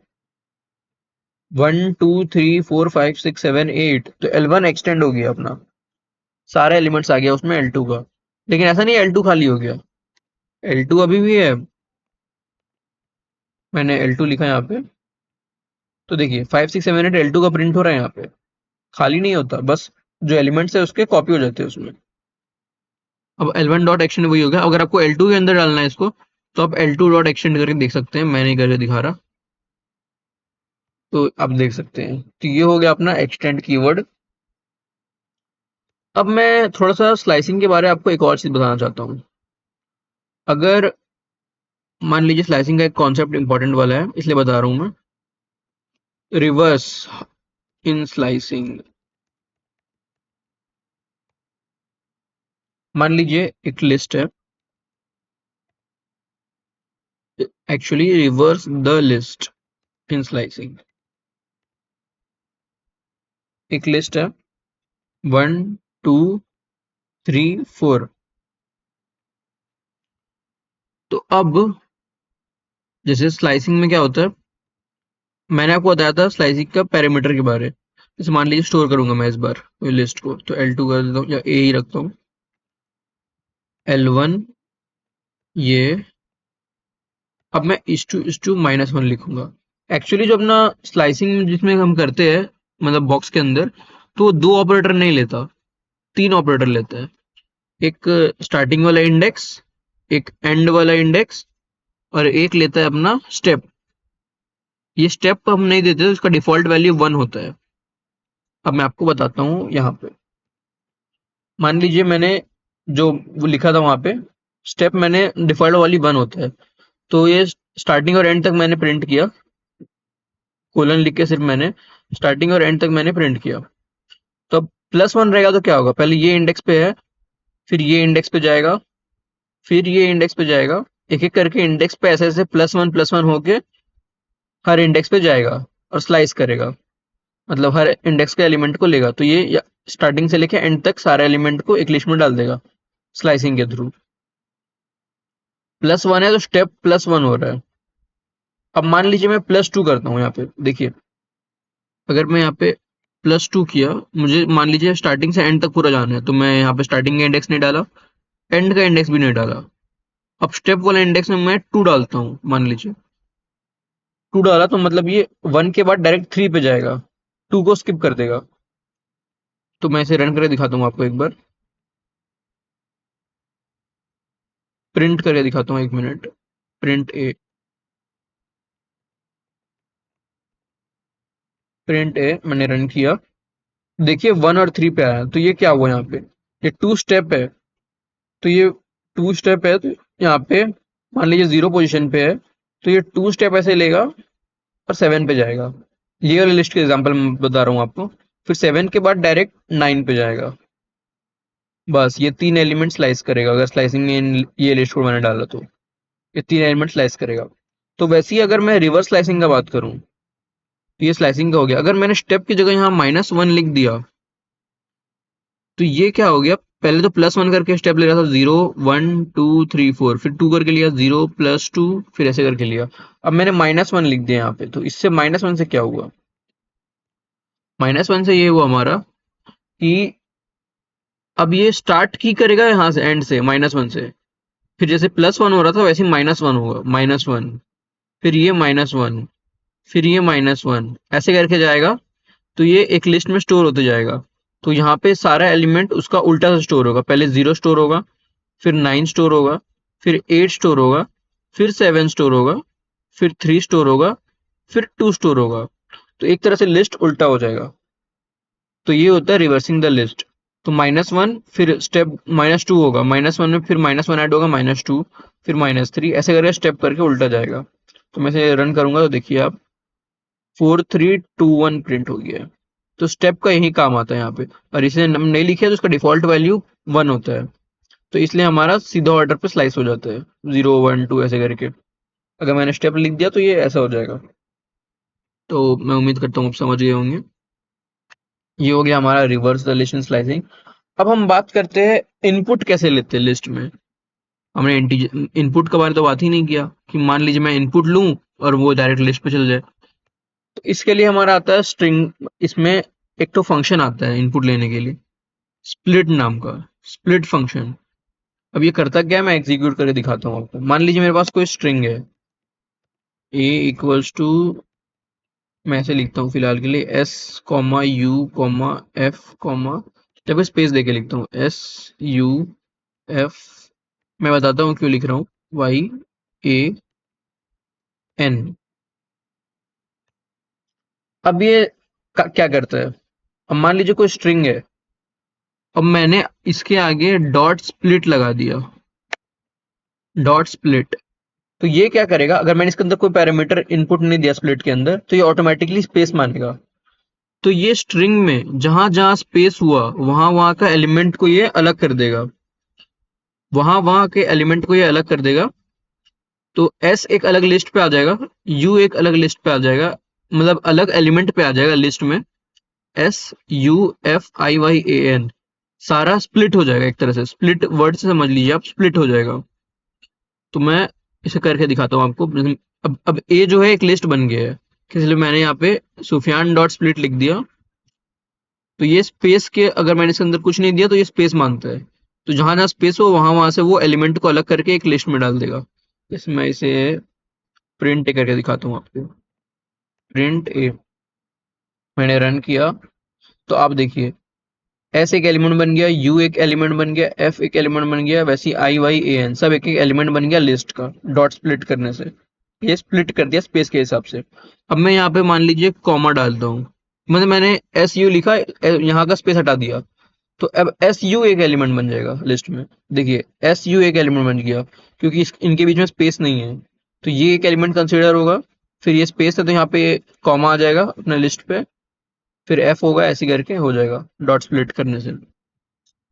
1 2 3 4 5 6 7 8, तो L1 एक्सटेंड हो गया अपना, सारे एलिमेंट्स आ गया उसमें L2 का। लेकिन ऐसा नहीं L2 खाली हो गया, L2 अभी भी है। मैंने L2 लिखा यहाँ पे, तो देखिए 5 6 7 8 L2 का प्रिंट हो रहा है यहाँ पे, खाली नहीं होता, बस जो एलिमेंट्स है उसके कॉपी हो जाते हैं उसमें। अब L1 डॉट एक्सटेंड वही हो गया। अगर आपको L2 के अंदर डालना है इसको, तो आप L2 डॉट एक्सटेंड करके देख सकते हैं, मैं नहीं करके दिखा रहा, तो आप देख सकते हैं। तो ये हो गया अपना एक्सटेंड कीवर्ड। अब मैं थोड़ा सा स्लाइसिंग के बारे में आपको एक और चीज बताना चाहता हूँ। अगर मान लीजिए स्लाइसिंग का एक कॉन्सेप्ट इंपॉर्टेंट वाला है, इसलिए बता रहा हूँ मैं। रिवर्स इन स्लाइसिंग, मान लीजिए एक लिस्ट है, actually reverse the list in slicing. एक लिस्ट है 1 2 3 4। तो अब जैसे स्लाइसिंग में क्या होता है, मैंने आपको बताया था स्लाइसिंग का पैरामीटर के बारे। जैसे मान लीजिए स्टोर करूंगा मैं इस बार कोई लिस्ट को, तो L2 कर देता हूँ या A ही रखता हूँ, L1 ये। अब मैं इस टू -1 लिखूंगा। एक्चुअली जो अपना स्लाइसिंग जिसमें हम करते हैं, मतलब बॉक्स के अंदर, तो वो 2 ऑपरेटर नहीं लेता, 3 ऑपरेटर लेता है। एक स्टार्टिंग वाला इंडेक्स, एक एंड वाला इंडेक्स, और एक लेता है अपना स्टेप। ये स्टेप हम नहीं देते, उसका डिफॉल्ट वैल्यू 1 होता है। अब मैं आपको बताता हूँ यहाँ पे। मान लीजिए मैंने जो वो लिखा था वहां पे, स्टेप मैंने डिफॉल्ट वाली 1 होता है, तो ये स्टार्टिंग और एंड तक मैंने प्रिंट किया, कोलन लिख के सिर्फ मैंने स्टार्टिंग और एंड तक मैंने प्रिंट किया। तो अब +1 रहेगा तो क्या होगा, पहले ये इंडेक्स पे है, फिर ये इंडेक्स पे जाएगा, फिर ये इंडेक्स पे जाएगा, एक एक करके इंडेक्स पे ऐसे ऐसे +1 होके हर इंडेक्स पे जाएगा और स्लाइस करेगा। मतलब हर इंडेक्स के एलिमेंट को लेगा, तो ये स्टार्टिंग से लेके एंड तक सारे एलिमेंट को एक लिस्ट में डाल देगा स्लाइसिंग के थ्रू। +1 है तो स्टेप +1 हो रहा है। अब मान लीजिए मैं +2 करता हूँ यहाँ पे, देखिए अगर मैं यहाँ पे +2 किया, मुझे मान लीजिए स्टार्टिंग से एंड तक पूरा जाना है, तो मैं यहाँ पे स्टार्टिंग का इंडेक्स नहीं डाला, एंड का इंडेक्स भी नहीं डाला। अब स्टेप वाले इंडेक्स में मैं 2 डालता हूँ, मान लीजिए 2 डाला, तो मतलब ये 1 के बाद डायरेक्ट 3 पे जाएगा, 2 को स्किप कर देगा। तो मैं इसे रन करके दिखाता हूँ आपको एक बार, प्रिंट करके दिखाता हूँ, 1 मिनट। प्रिंट ए मैंने रन किया, देखिए 1 और 3 पे आया, तो ये क्या हुआ यहाँ पे, ये 2 स्टेप है। तो ये 2 स्टेप है, तो यहाँ पे मान लीजिए 0 पोजीशन पे है, तो ये 2 स्टेप ऐसे लेगा और 7 पे जाएगा। ये वाली लिस्ट के एग्जांपल मैं बता रहा हूँ आपको। फिर 7 के बाद डायरेक्ट 9 पे जाएगा। बस ये 3 एलिमेंट स्लाइस करेगा, अगर स्लाइसिंग में ये लिस्ट को मैंने डाला तो ये 3 एलिमेंट स्लाइस करेगा। तो वैसे ही अगर मैं रिवर्स स्लाइसिंग का बात करूँ, तो ये स्लाइसिंग का हो गया। अगर मैंने स्टेप की जगह यहाँ -1 लिख दिया, तो ये क्या हो गया, पहले तो +1 करके स्टेप ले रहा था, 0 1 2 3 4, फिर 2 करके लिया, 0 +2, फिर ऐसे करके लिया। अब मैंने -1 लिख दिया यहाँ पे, तो इससे -1 से क्या हुआ, -1 से ये हुआ हमारा कि अब ये स्टार्ट की करेगा यहाँ से, एंड से -1 से, फिर जैसे +1 हो रहा था वैसे -1 होगा, -1, फिर ये -1, फिर ये -1, ऐसे करके जाएगा। तो ये एक लिस्ट में स्टोर होते जाएगा। तो यहाँ पे सारा एलिमेंट उसका उल्टा से स्टोर होगा, पहले 0 स्टोर होगा, फिर 9 स्टोर होगा, फिर 8 स्टोर होगा, फिर 7 स्टोर होगा, फिर 3 स्टोर होगा, फिर 2 स्टोर होगा। तो एक तरह से लिस्ट उल्टा हो जाएगा। तो ये होता है रिवर्सिंग द लिस्ट। तो -1, फिर स्टेप -2 होगा, -1 में फिर -1 ऐड होगा, -2, फिर -3, ऐसे करके स्टेप करके उल्टा जाएगा। तो मैं इसे रन करूंगा तो देखिए आप 4321 प्रिंट हो गया है। तो स्टेप का यही काम आता है यहाँ पे। और इसे हम नहीं लिखे तो उसका डिफॉल्ट वैल्यू 1 होता है, तो इसलिए हमारा सीधा ऑर्डर पे स्लाइस हो जाता है, 0 1 2 ऐसे करके। अगर मैंने स्टेप लिख दिया तो ये ऐसा हो जाएगा। तो मैं उम्मीद करता हूँ आप समझ गए होंगे। ये हो गया हमारा रिवर्स रिलेशन स्लाइसिंग। अब हम बात करते हैं इनपुट कैसे लेते हैं लिस्ट में। हमने इनपुट के बारे में तो बात ही नहीं किया कि मान लीजिए मैं इनपुट लूं और वो डायरेक्ट लिस्ट पे चल जाए। तो इसके लिए हमारा आता है स्ट्रिंग, इसमें एक तो फंक्शन आता है इनपुट लेने के लिए, स्प्लिट नाम का, स्प्लिट फंक्शन। अब ये करता क्या है, मैं एग्जीक्यूट करके दिखाता हूँ आपको। मान लीजिए मेरे पास कोई स्ट्रिंग है, a इक्वल्स टू, मैं ऐसे लिखता हूँ फिलहाल के लिए, s u f, जब स्पेस देके लिखता हूँ s u f, मैं बताता हूँ क्यों लिख रहा हूँ, y a n। अब ये क्या करता है, अब मान लीजिए कोई स्ट्रिंग है, अब मैंने इसके आगे डॉट स्प्लिट लगा दिया, डॉट स्प्लिट। तो ये क्या करेगा, अगर मैंने इसके अंदर कोई पैरामीटर इनपुट नहीं दिया स्प्लिट के अंदर, तो ये ऑटोमेटिकली स्पेस मानेगा। तो ये स्ट्रिंग में जहां जहां स्पेस हुआ वहां वहां का एलिमेंट को ये अलग कर देगा, वहां वहां के एलिमेंट को ये अलग कर देगा। तो s एक अलग लिस्ट पे आ जाएगा, u एक अलग लिस्ट पे आ जाएगा, मतलब अलग एलिमेंट पे आ जाएगा लिस्ट में, SUFIYAN, सारा स्प्लिट हो जाएगा, एक तरह से स्प्लिट वर्ड से समझ लीजिए आप, स्प्लिट हो जाएगा। तो मैं इसे करके दिखाता हूँ आपको। अब ए जो है एक लिस्ट बन गया है, इसलिए मैंने यहाँ पे सुफियान डॉट स्प्लिट लिख दिया। तो ये स्पेस के, अगर मैंने इसके अंदर कुछ नहीं दिया तो ये स्पेस मानता है। तो जहां जहां स्पेस हो वहां वहां से वो एलिमेंट को अलग करके एक लिस्ट में डाल देगा। जैसे मैं इसे प्रिंट करके दिखाता हूँ आपको। प्रिंट ए मैंने रन किया, तो आप देखिए एस एक एलिमेंट बन गया, यू एक एलिमेंट बन गया, एफ एक एलिमेंट बन गया, वैसे IYAN सब एक एक एलिमेंट बन गया लिस्ट का, डॉट स्प्लिट करने से। ये स्प्लिट कर दिया स्पेस के हिसाब से। अब मैं यहाँ पे मान लीजिए कॉमा डालता हूँ, मतलब मैंने SU लिखा, यहाँ का स्पेस हटा दिया, तो अब SU एक एलिमेंट बन जाएगा लिस्ट में। देखिए SU एक एलिमेंट बन गया, क्योंकि इनके बीच में स्पेस नहीं है, तो ये एक एलिमेंट कंसिडर होगा। फिर ये स्पेस है तो यहाँ पे कॉमा आ जाएगा अपने लिस्ट पे, फिर F होगा, ऐसे करके हो जाएगा डॉट स्प्लिट करने से।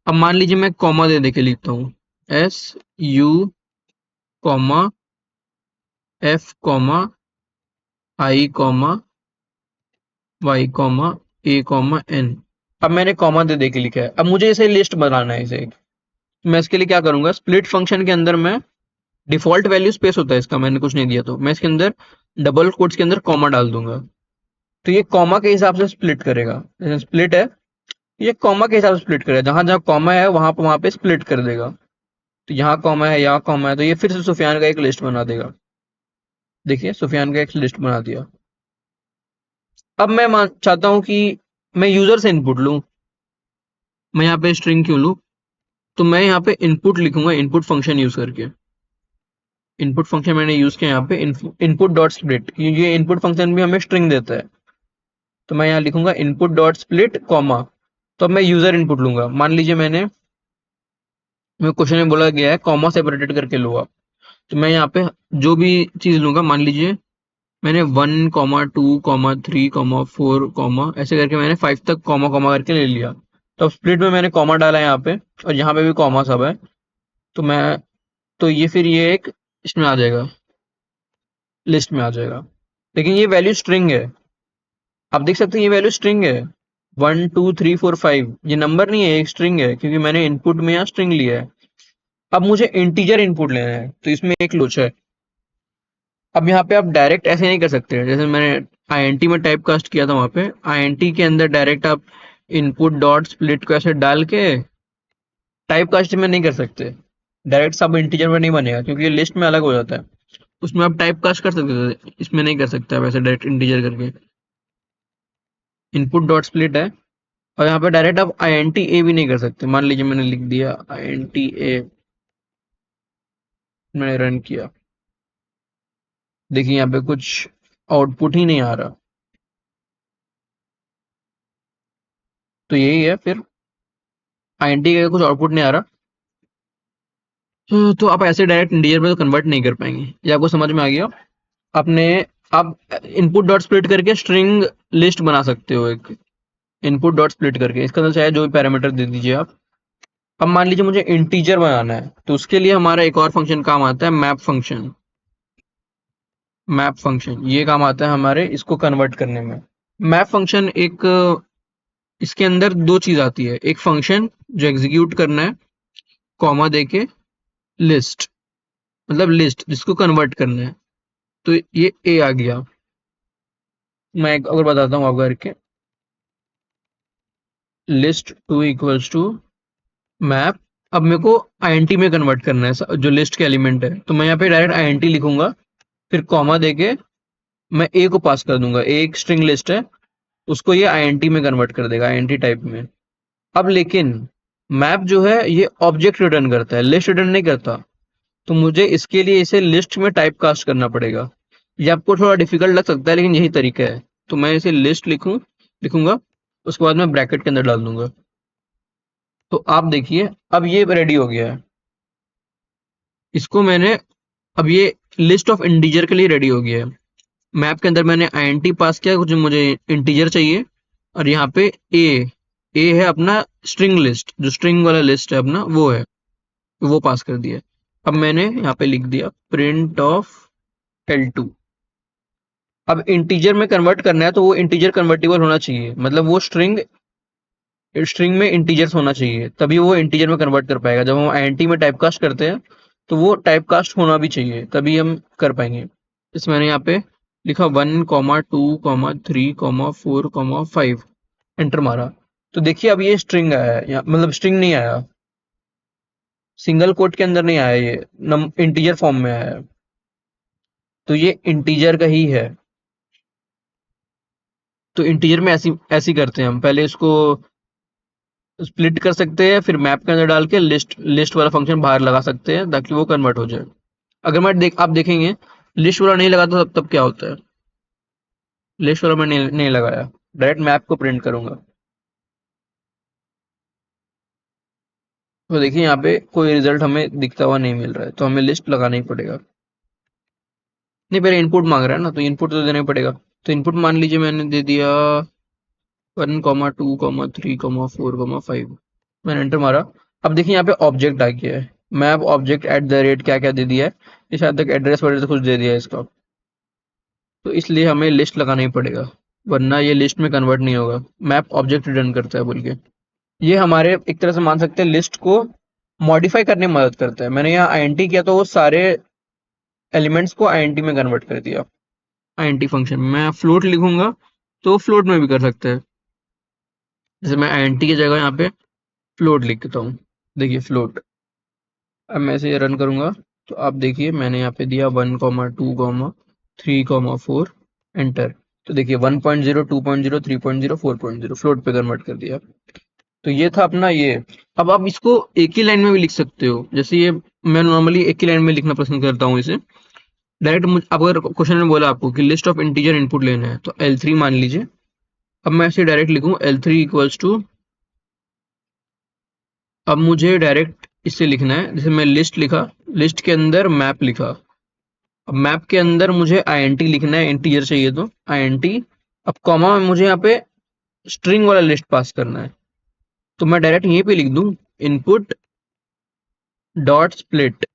अब मान लीजिए मैं कॉमा दे के लिखता हूँ, SU comma F comma I comma Y comma A comma N। अब मैंने कॉमा दे के लिखा है। अब मुझे इसे लिस्ट बनाना है इसे। मैं इसके लिए क्या करूंगा, स्प्लिट फंक्शन के अंदर मैं डिफॉल्ट वैल्यू स्पेस होता है इसका, मैंने कुछ नहीं दिया, तो मैं इसके अंदर डबल कोट्स के अंदर कॉमा डाल दूंगा। तो ये कॉमा के हिसाब से स्प्लिट करेगा। जैसे स्प्लिट है, ये कॉमा के हिसाब से स्प्लिट करेगा, जहां जहां कॉमा है वहां पे स्प्लिट कर देगा। तो यहाँ कॉमा है, यहाँ कॉमा है, तो ये फिर से सुफियान का एक लिस्ट बना देगा। देखिए सुफियान का एक लिस्ट बना दिया। अब मैं चाहता हूं कि मैं यूजर से इनपुट लूं। मैं यहाँ पे स्ट्रिंग क्यों लूं, तो मैं यहाँ पे इनपुट लिखूंगा, इनपुट फंक्शन यूज करके। इनपुट फंक्शन मैंने यूज किया यहाँ पे, इनपुट डॉट स्प्लिट, ये इनपुट फंक्शन भी हमें स्ट्रिंग देता है। तो मैं यहाँ लिखूंगा इनपुट डॉट स्प्लिट कॉमा। तो अब मैं यूजर इनपुट लूंगा। मान लीजिए मैं क्वेश्चन में बोला गया है कॉमा सेपरेटेड करके लो आप, तो मैं यहाँ पे जो भी चीज लूंगा, मान लीजिए मैंने 1, 2, 3, 4, ऐसे करके मैंने 5 तक कॉमा कॉमा करके ले लिया। तो अब स्प्लिट में मैंने कॉमा डाला यहाँ पे, और यहाँ पे भी कॉमा सब है। तो ये फिर ये एक इसमें आ जाएगा, लिस्ट में आ जाएगा। लेकिन ये वैल्यू स्ट्रिंग है, आप देख सकते हैं ये वैल्यू स्ट्रिंग है। 1, 2, 3, 4, 5 ये नंबर नहीं है, एक स्ट्रिंग है, क्योंकि मैंने इनपुट में यहाँ स्ट्रिंग लिया है। अब मुझे इंटीजर इनपुट लेना है, तो इसमें एक लोचा है। अब यहाँ पे आप डायरेक्ट ऐसे नहीं कर सकते, जैसे मैंने INT में टाइप कास्ट किया था, वहां पे INT के अंदर डायरेक्ट आप इनपुट डॉट स्प्लिट को ऐसे डाल के टाइप कास्ट में नहीं कर सकते। डायरेक्ट सब इंटीजर में नहीं बनेगा, क्योंकि ये लिस्ट में अलग हो जाता है। उसमें आप टाइप कास्ट कर सकते थे, इसमें नहीं कर सकते आप ऐसे डायरेक्ट इंटीजर करके। इनपुट डॉट स्प्लिट है, और यहाँ पे डायरेक्ट आप INT-A भी नहीं कर सकते। मान लीजिए मैंने लिख दिया INT-A, मैंने रन किया, देखिए यहाँ पे कुछ आउटपुट ही नहीं आ रहा। तो यही है, फिर INT का कुछ आउटपुट नहीं आ रहा। तो आप ऐसे डायरेक्ट इंटीजर में तो कन्वर्ट नहीं कर पाएंगे। ये आपको समझ में आ गया। आपने आप इनपुट डॉट स्प्लिट करके स्ट्रिंग लिस्ट बना सकते हो, एक इनपुट डॉट स्प्लिट करके, इसका अंदर चाहे जो भी पैरामीटर दे दीजिए आप। अब मान लीजिए मुझे इंटीजर बनाना है, तो उसके लिए हमारा एक और फंक्शन काम आता है, मैप फंक्शन। मैप फंक्शन ये काम आता है हमारे इसको कन्वर्ट करने में। मैप फंक्शन एक, इसके अंदर दो चीज आती है, एक फंक्शन जो एग्जीक्यूट करना है कॉमा देके, लिस्ट मतलब लिस्ट जिसको कन्वर्ट करना है। तो ये ए आ गया। मैं एक अगर बताता हूँ आप करके, list two equals to map. अब मेरे को INT में कन्वर्ट करना है जो लिस्ट के एलिमेंट है, तो मैं यहाँ पे डायरेक्ट INT लिखूंगा, फिर कॉमा देके मैं ए को पास कर दूंगा। ए एक स्ट्रिंग लिस्ट है, उसको ये INT में कन्वर्ट कर देगा, INT टाइप में। अब लेकिन मैप जो है ये ऑब्जेक्ट रिटर्न करता है, लिस्ट रिटर्न नहीं करता। तो मुझे इसके लिए इसे लिस्ट में टाइप कास्ट करना पड़ेगा। ये आपको थोड़ा डिफिकल्ट लग सकता है, लेकिन यही तरीका है। तो मैं इसे लिस्ट लिखूंगा, उसके बाद मैं ब्रैकेट के अंदर डाल दूंगा। तो आप देखिए अब ये रेडी हो गया है। इसको मैंने, अब ये लिस्ट ऑफ इंटीजर के लिए रेडी हो गया है। मैप के अंदर मैंने INT पास किया, कुछ मुझे इंटीजर चाहिए, और यहाँ पे ए है अपना स्ट्रिंग लिस्ट, जो स्ट्रिंग वाला लिस्ट है अपना वो है, वो पास कर दिया। अब मैंने यहाँ पे लिख दिया प्रिंट ऑफ L2। अब इंटीजर में कन्वर्ट करना है तो वो इंटीजर कन्वर्टिबल होना चाहिए, मतलब वो स्ट्रिंग स्ट्रिंग में इंटीजर्स होना चाहिए, तभी वो इंटीजर में कन्वर्ट कर पाएगा। जब हम आईएनटी में टाइपकास्ट करते हैं तो वो टाइपकास्ट होना भी चाहिए, तभी हम कर पाएंगे। जैसे मैंने यहाँ पे लिखा 1,2,3,4,5, एंटर मारा, तो देखिए अब ये स्ट्रिंग आया है, मतलब स्ट्रिंग नहीं आया, सिंगल कोट के अंदर नहीं आया, ये इंटीजर फॉर्म में आया है, तो ये इंटीजर का ही है। तो इंटीजर में ऐसी ऐसी करते हैं हम, पहले इसको स्प्लिट कर सकते हैं, फिर मैप के अंदर डाल के लिस्ट लिस्ट वाला फंक्शन बाहर लगा सकते हैं ताकि वो कन्वर्ट हो जाए। अगर आप देखेंगे लिस्ट वाला नहीं लगाता तब क्या होता है, लिस्ट वाला मैं नहीं लगाया, डायरेक्ट मैप को प्रिंट करूंगा, तो देखिए यहाँ पे कोई रिजल्ट हमें दिखता हुआ नहीं मिल रहा है, तो हमें लिस्ट लगाना ही पड़ेगा। नहीं, पहले इनपुट मांग रहा है ना, तो इनपुट तो देना ही पड़ेगा। तो इनपुट मान लीजिए मैंने दे दिया 1,2,3,4,5, मैंने एंटर मारा। अब देखिए यहाँ पे ऑब्जेक्ट आ गया है, map object at the rate क्या क्या दे दिया है, ये शायद तक एड्रेस वगैरह कुछ दे दिया है इसका, तो इसलिए हमें लिस्ट लगाना ही पड़ेगा, वरना ये लिस्ट में कन्वर्ट नहीं होगा। मैप ऑब्जेक्ट रिटर्न करता है बोल के, ये हमारे एक तरह से मान सकते हैं लिस्ट को मॉडिफाई करने में मदद करता है। मैंने यहाँ आईएनटी किया तो वो सारे एलिमेंट्स को आईएनटी में कन्वर्ट कर दिया। आईएनटी फंक्शन मैं फ्लोट लिखूंगा तो फ्लोट में भी कर सकते हैं, जैसे मैं आईएनटी की जगह यहाँ पे फ्लोट लिखता हूँ, देखिए फ्लोट। अब मैं इसे रन करूंगा तो आप देखिए मैंने यहाँ पे दिया 1,2,3,4, एंटर, तो देखिए 1.0, 2.0, 3.0, 4.0 फ्लोट पे कन्वर्ट कर दिया। तो ये था अपना ये। अब आप इसको एक ही लाइन में भी लिख सकते हो, जैसे ये मैं नॉर्मली एक ही लाइन में लिखना पसंद करता हूँ इसे। डायरेक्ट अब अगर क्वेश्चन में बोला आपको कि लिस्ट ऑफ इंटीजर इनपुट लेना है तो L3 मान लीजिए। अब मैं इसे डायरेक्ट लिखूँ L3 इक्वल्स टू, अब मुझे डायरेक्ट इससे लिखना है, जैसे मैं लिस्ट लिखा, लिस्ट के अंदर मैप लिखा, अब मैप के अंदर मुझे आईएनटी लिखना है, इंटीजर चाहिए तो आईएनटी, अब कॉमा में मुझे यहाँ पे स्ट्रिंग वाला लिस्ट पास करना है, तो मैं डायरेक्ट यहीं पे लिख दूं इनपुट डॉट स्प्लिट।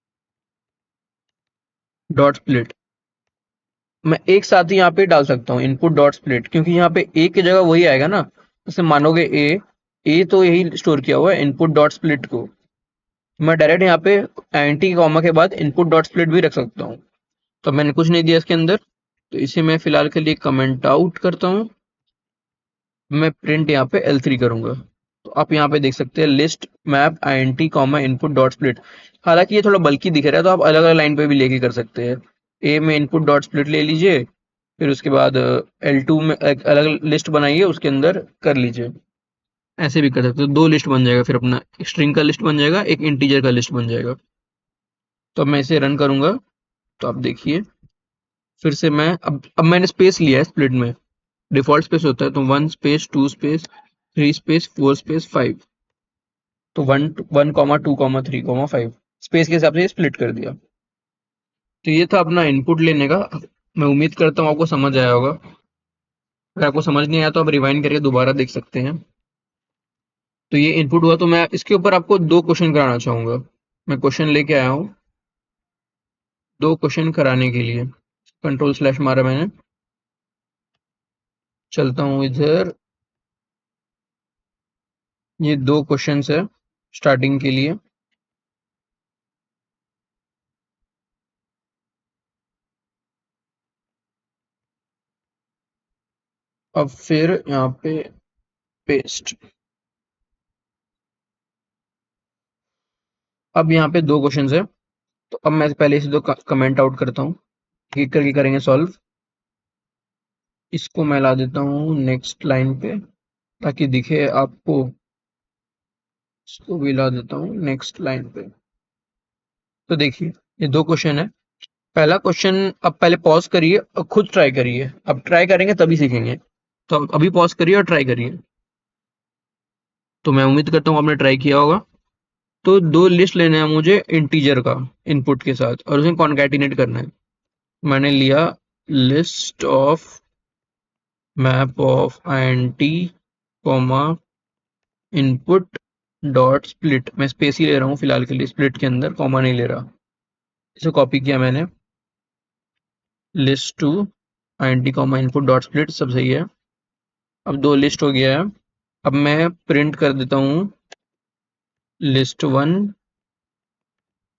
मैं एक साथ ही यहाँ पे डाल सकता हूँ इनपुट डॉट स्प्लिट, क्योंकि यहाँ पे ए की जगह वही आएगा ना, जैसे मानोगे ए तो यही स्टोर किया हुआ है इनपुट डॉट स्प्लिट को, मैं डायरेक्ट यहाँ पे एंटी कॉमा के बाद इनपुट डॉट स्प्लिट भी रख सकता हूँ। तो मैंने कुछ नहीं दिया इसके अंदर, तो इसे मैं फिलहाल के लिए कमेंट आउट करता हूँ, मैं प्रिंट यहाँ पे L3 करूंगा, तो आप यहाँ पे देख सकते हैं list map INT comma input dot split. हालांकि ये थोड़ा बल्कि दिख रहा है तो आप अलग अलग लाइन पे भी लेके कर सकते हैं, ए में इनपुट डॉट स्प्लिट ले लीजिए, फिर उसके बाद L2 में एक अलग लिस्ट बनाइए उसके अंदर कर लीजिए, ऐसे भी कर सकते हो, दो लिस्ट बन जाएगा, फिर अपना स्ट्रिंग का लिस्ट बन जाएगा, एक इंटीजर का लिस्ट बन जाएगा। तो अब मैं इसे रन करूंगा तो आप देखिए फिर से मैं अब मैंने स्पेस लिया है स्प्लिट में, डिफॉल्ट स्पेस होता है, तो 1 स्पेस 2 स्पेस 3 स्पेस 4 स्पेस 5, तो 1,2,3,5 स्पेस के हिसाब से स्प्लिट कर दिया। तो ये था अपना इनपुट लेने का। मैं उम्मीद करता हूँ आपको समझ आया होगा, अगर आपको समझ नहीं आया तो आप रिवाइंड करके दोबारा देख सकते हैं। तो ये इनपुट हुआ, तो मैं इसके ऊपर आपको दो क्वेश्चन कराना चाहूंगा, मैं क्वेश्चन लेके आया हूँ दो क्वेश्चन कराने के लिए, कंट्रोल स्लैश मारा मैंने, चलता हूँ इधर, ये दो क्वेश्चन है स्टार्टिंग के लिए। अब फिर यहाँ पे पेस्ट, अब यहाँ पे दो क्वेश्चन है, तो अब मैं पहले इसे दो कमेंट आउट करता हूँ, क्लिक करके करेंगे सॉल्व। इसको मैं ला देता हूँ नेक्स्ट लाइन पे ताकि दिखे आपको, इसको भी ला देता हूँ नेक्स्ट लाइन पे। तो देखिए ये दो क्वेश्चन है, पहला क्वेश्चन, अब पहले पॉज करिए और खुद ट्राई करिए, अब ट्राई करेंगे तभी सीखेंगे, तो अभी पॉज करिए और ट्राई करिए। तो मैं उम्मीद करता हूँ आपने ट्राई किया होगा। तो दो लिस्ट लेना है मुझे इंटीजर का इनपुट के साथ और उसे कॉन्कैटिनेट करना है। मैंने लिया list of map of INT comma input dot split, मैं स्पेस ही ले रहा हूँ फिलहाल के लिए, स्प्लिट के अंदर कॉमा नहीं ले रहा। इसे कॉपी किया मैंने, list two int comma input dot split सब सही है। अब दो लिस्ट हो गया है। अब मैं प्रिंट कर देता हूँ list one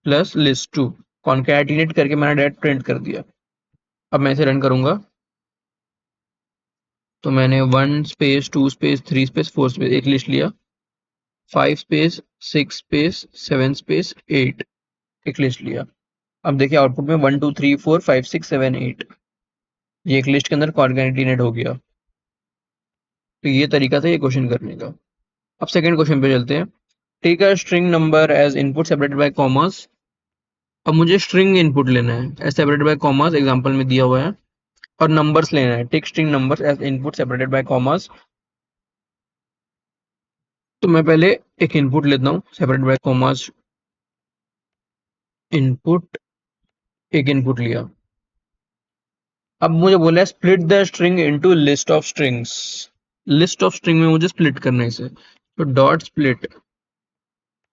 plus list two, concatenate करके मैंने डायरेक्ट प्रिंट कर दिया। अब मैं इसे रन करूंगा तो मैंने 1 स्पेस 2 स्पेस 3 स्पेस 4 स्पेस एक लिस्ट लिया, 5 स्पेस 6 स्पेस 7 स्पेस 8 एक लिस्ट लिया। अब देखिए आउटपुट में 1 2 3 4 5 6 7 8 ये एक लिस्ट के अंदर कॉन्कैटिनेट हो गया। तो ये तरीका था ये क्वेश्चन करने का। अब सेकंड क्वेश्चन पे चलते हैं। Take a string number as input separated by commas. अब मुझे स्ट्रिंग इनपुट लेना है as separated by commas, example में दिया हुआ है, और नंबर्स लेना है। Take string numbers as input separated by commas. तो मैं पहले एक इनपुट लेता हूँ सेपरेटेड बाय कॉमास, इनपुट, एक इनपुट लिया। अब मुझे बोला है split the string into list of strings. List of string में मुझे स्प्लिट करना है इसे, तो डॉट स्प्लिट।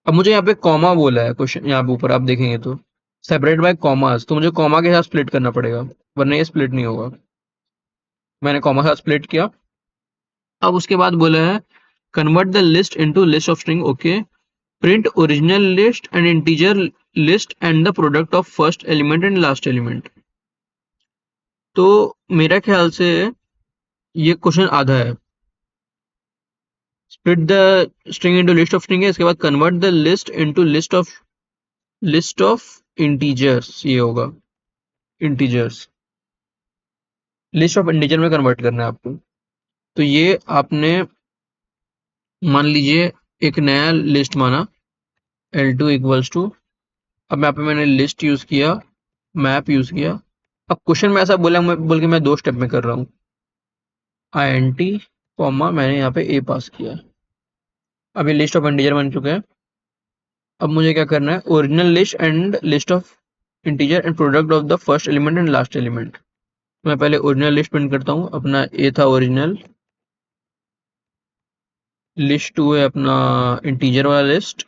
अब मुझे यहाँ पे कॉमा बोला है क्वेश्चन, यहाँ पे ऊपर आप देखेंगे तो सेपरेट बाय कॉमास, तो मुझे कॉमा के साथ स्प्लिट करना पड़ेगा वरना ये स्प्लिट नहीं होगा। मैंने कॉमा के साथ स्प्लिट किया। अब उसके बाद बोला है convert the list into list of string. Okay, print original list and integer list and the product of first element and last element. तो मेरा ख्याल से ये क्वेश्चन आधा है। Split the string into list of string है, इसके बाद convert the list into list of integers, ये होगा इंटीजर्स, लिस्ट ऑफ इंटीजर में कन्वर्ट करना है आपको। तो ये आपने मान लीजिए एक नया लिस्ट माना L2 इक्वल्स टू, अब यहाँ पे मैंने लिस्ट यूज किया, मैप यूज किया। अब क्वेश्चन में ऐसा बोल के मैं दो स्टेप में कर रहा हूँ, int कॉमा मैंने यहाँ पे a पास किया। अब ये लिस्ट ऑफ इंटीजर बन चुके हैं। अब मुझे क्या करना है, original list and list of integer and product of the first element and last element. मैं पहले ओरिजिनल लिस्ट प्रिंट करता हूँ, अपना a था ओरिजिनल, लिस्ट टू है अपना इंटीजर वाला लिस्ट,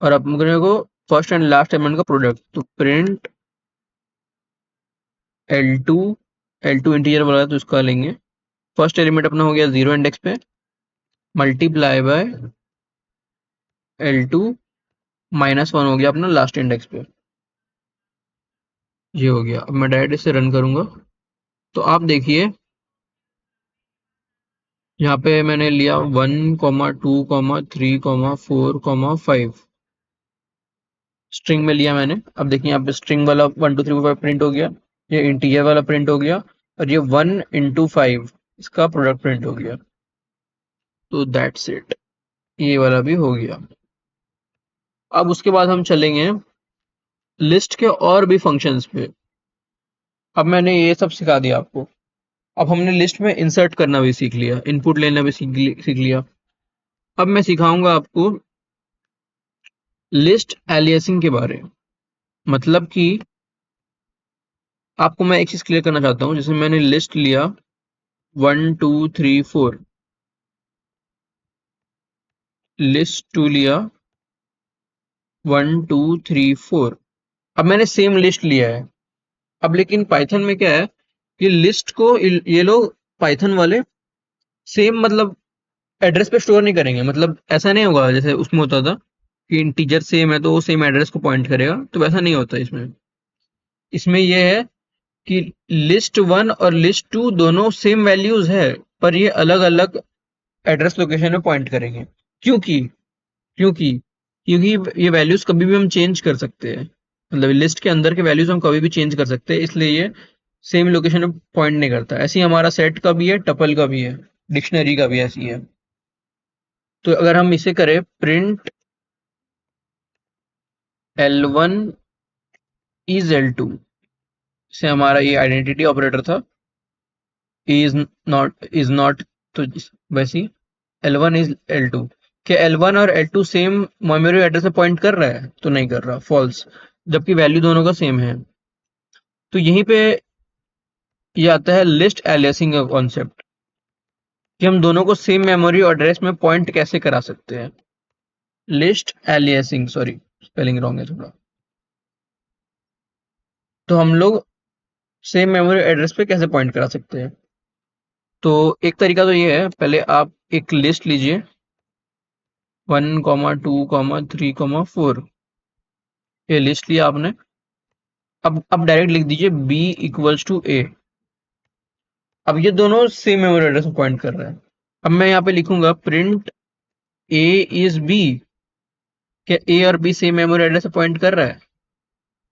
और अब मेरे को फर्स्ट एंड लास्ट एलिमेंट का प्रोडक्ट, तो प्रिंट L2, L2 इंटीजर वाला तो इसका लेंगे, फर्स्ट एलिमेंट अपना हो गया 0 इंडेक्स पे, मल्टीप्लाई बाय L2 -1 हो गया अपना लास्ट इंडेक्स पे। ये हो गया। अब मैं डायरेक्ट इसे रन करूंगा तो आप देखिए यहाँ पे मैंने लिया 1,2,3,4,5 स्ट्रिंग में लिया मैंने। अब देखिए यहाँ पे स्ट्रिंग वाला 1 2 3 4 5 प्रिंट हो गया, ये इंटीजर वाला प्रिंट हो गया, और ये 1 × 5 इसका प्रोडक्ट प्रिंट हो गया। तो दैट्स इट, ये वाला भी हो गया। अब उसके बाद हम चलेंगे लिस्ट के और भी फंक्शंस पे। अब मैंने ये सब सिखा दिया आपको। अब हमने लिस्ट में इंसर्ट करना भी सीख लिया, इनपुट लेना भी सीख लिया। अब मैं सिखाऊंगा आपको लिस्ट एलियासिंग के बारे में। मतलब कि आपको मैं एक चीज क्लियर करना चाहता हूँ, जैसे मैंने लिस्ट लिया 1 2 3 4, लिस्ट 2 लिया 1 2 3 4। अब मैंने सेम लिस्ट लिया है। अब लेकिन पाइथन में क्या है कि लिस्ट को ये लोग पाइथन वाले सेम मतलब एड्रेस पे स्टोर नहीं करेंगे। मतलब ऐसा नहीं होगा जैसे उसमें होता था कि इंटीजर सेम है तो वो सेम एड्रेस को पॉइंट करेगा, तो वैसा नहीं होता इसमें। इसमें यह है कि लिस्ट वन और लिस्ट टू दोनों सेम वैल्यूज है, पर ये अलग अलग एड्रेस लोकेशन में पॉइंट करेंगे। क्योंकि क्योंकि क्योंकि ये वैल्यूज कभी भी हम चेंज कर सकते हैं। मतलब लिस्ट के अंदर के वैल्यूज हम कभी भी चेंज कर सकते हैं, इसलिए ये सेम लोकेशन में पॉइंट नहीं करता। ऐसे ही हमारा सेट का भी है, टपल का भी है, डिक्शनरी का भी ऐसी है। तो अगर हम इसे करें प्रिंट L1 इज L2, से हमारा ये आइडेंटिटी ऑपरेटर था, इज नॉट, तो वैसे ही L1 इज L2। क्या L1 और L2 सेम मेमोरी एड्रेस में पॉइंट कर रहा है? तो नहीं कर रहा, फॉल्स, जबकि वैल्यू दोनों का सेम है। तो यहीं पे ये आता है लिस्ट एलियासिंग का कॉन्सेप्ट, कि हम दोनों को सेम मेमोरी एड्रेस में पॉइंट कैसे करा सकते हैं। List aliasing, sorry spelling wrong है थोड़ा। तो हम लोग सेम मेमोरी एड्रेस पे कैसे पॉइंट करा सकते हैं? तो एक तरीका तो ये है, पहले आप एक लिस्ट लीजिए 1, 2, 3, 4, ये लिस्ट लिया आपने। अब डायरेक्ट लिख दीजिए b इक्वल्स टू a। अब ये दोनों सेम मेमोरी एड्रेस पे पॉइंट कर रहे हैं। अब मैं यहाँ पे लिखूंगा प्रिंट a इज b। क्या a और b सेम मेमोरी एड्रेस पे पॉइंट कर रहा है?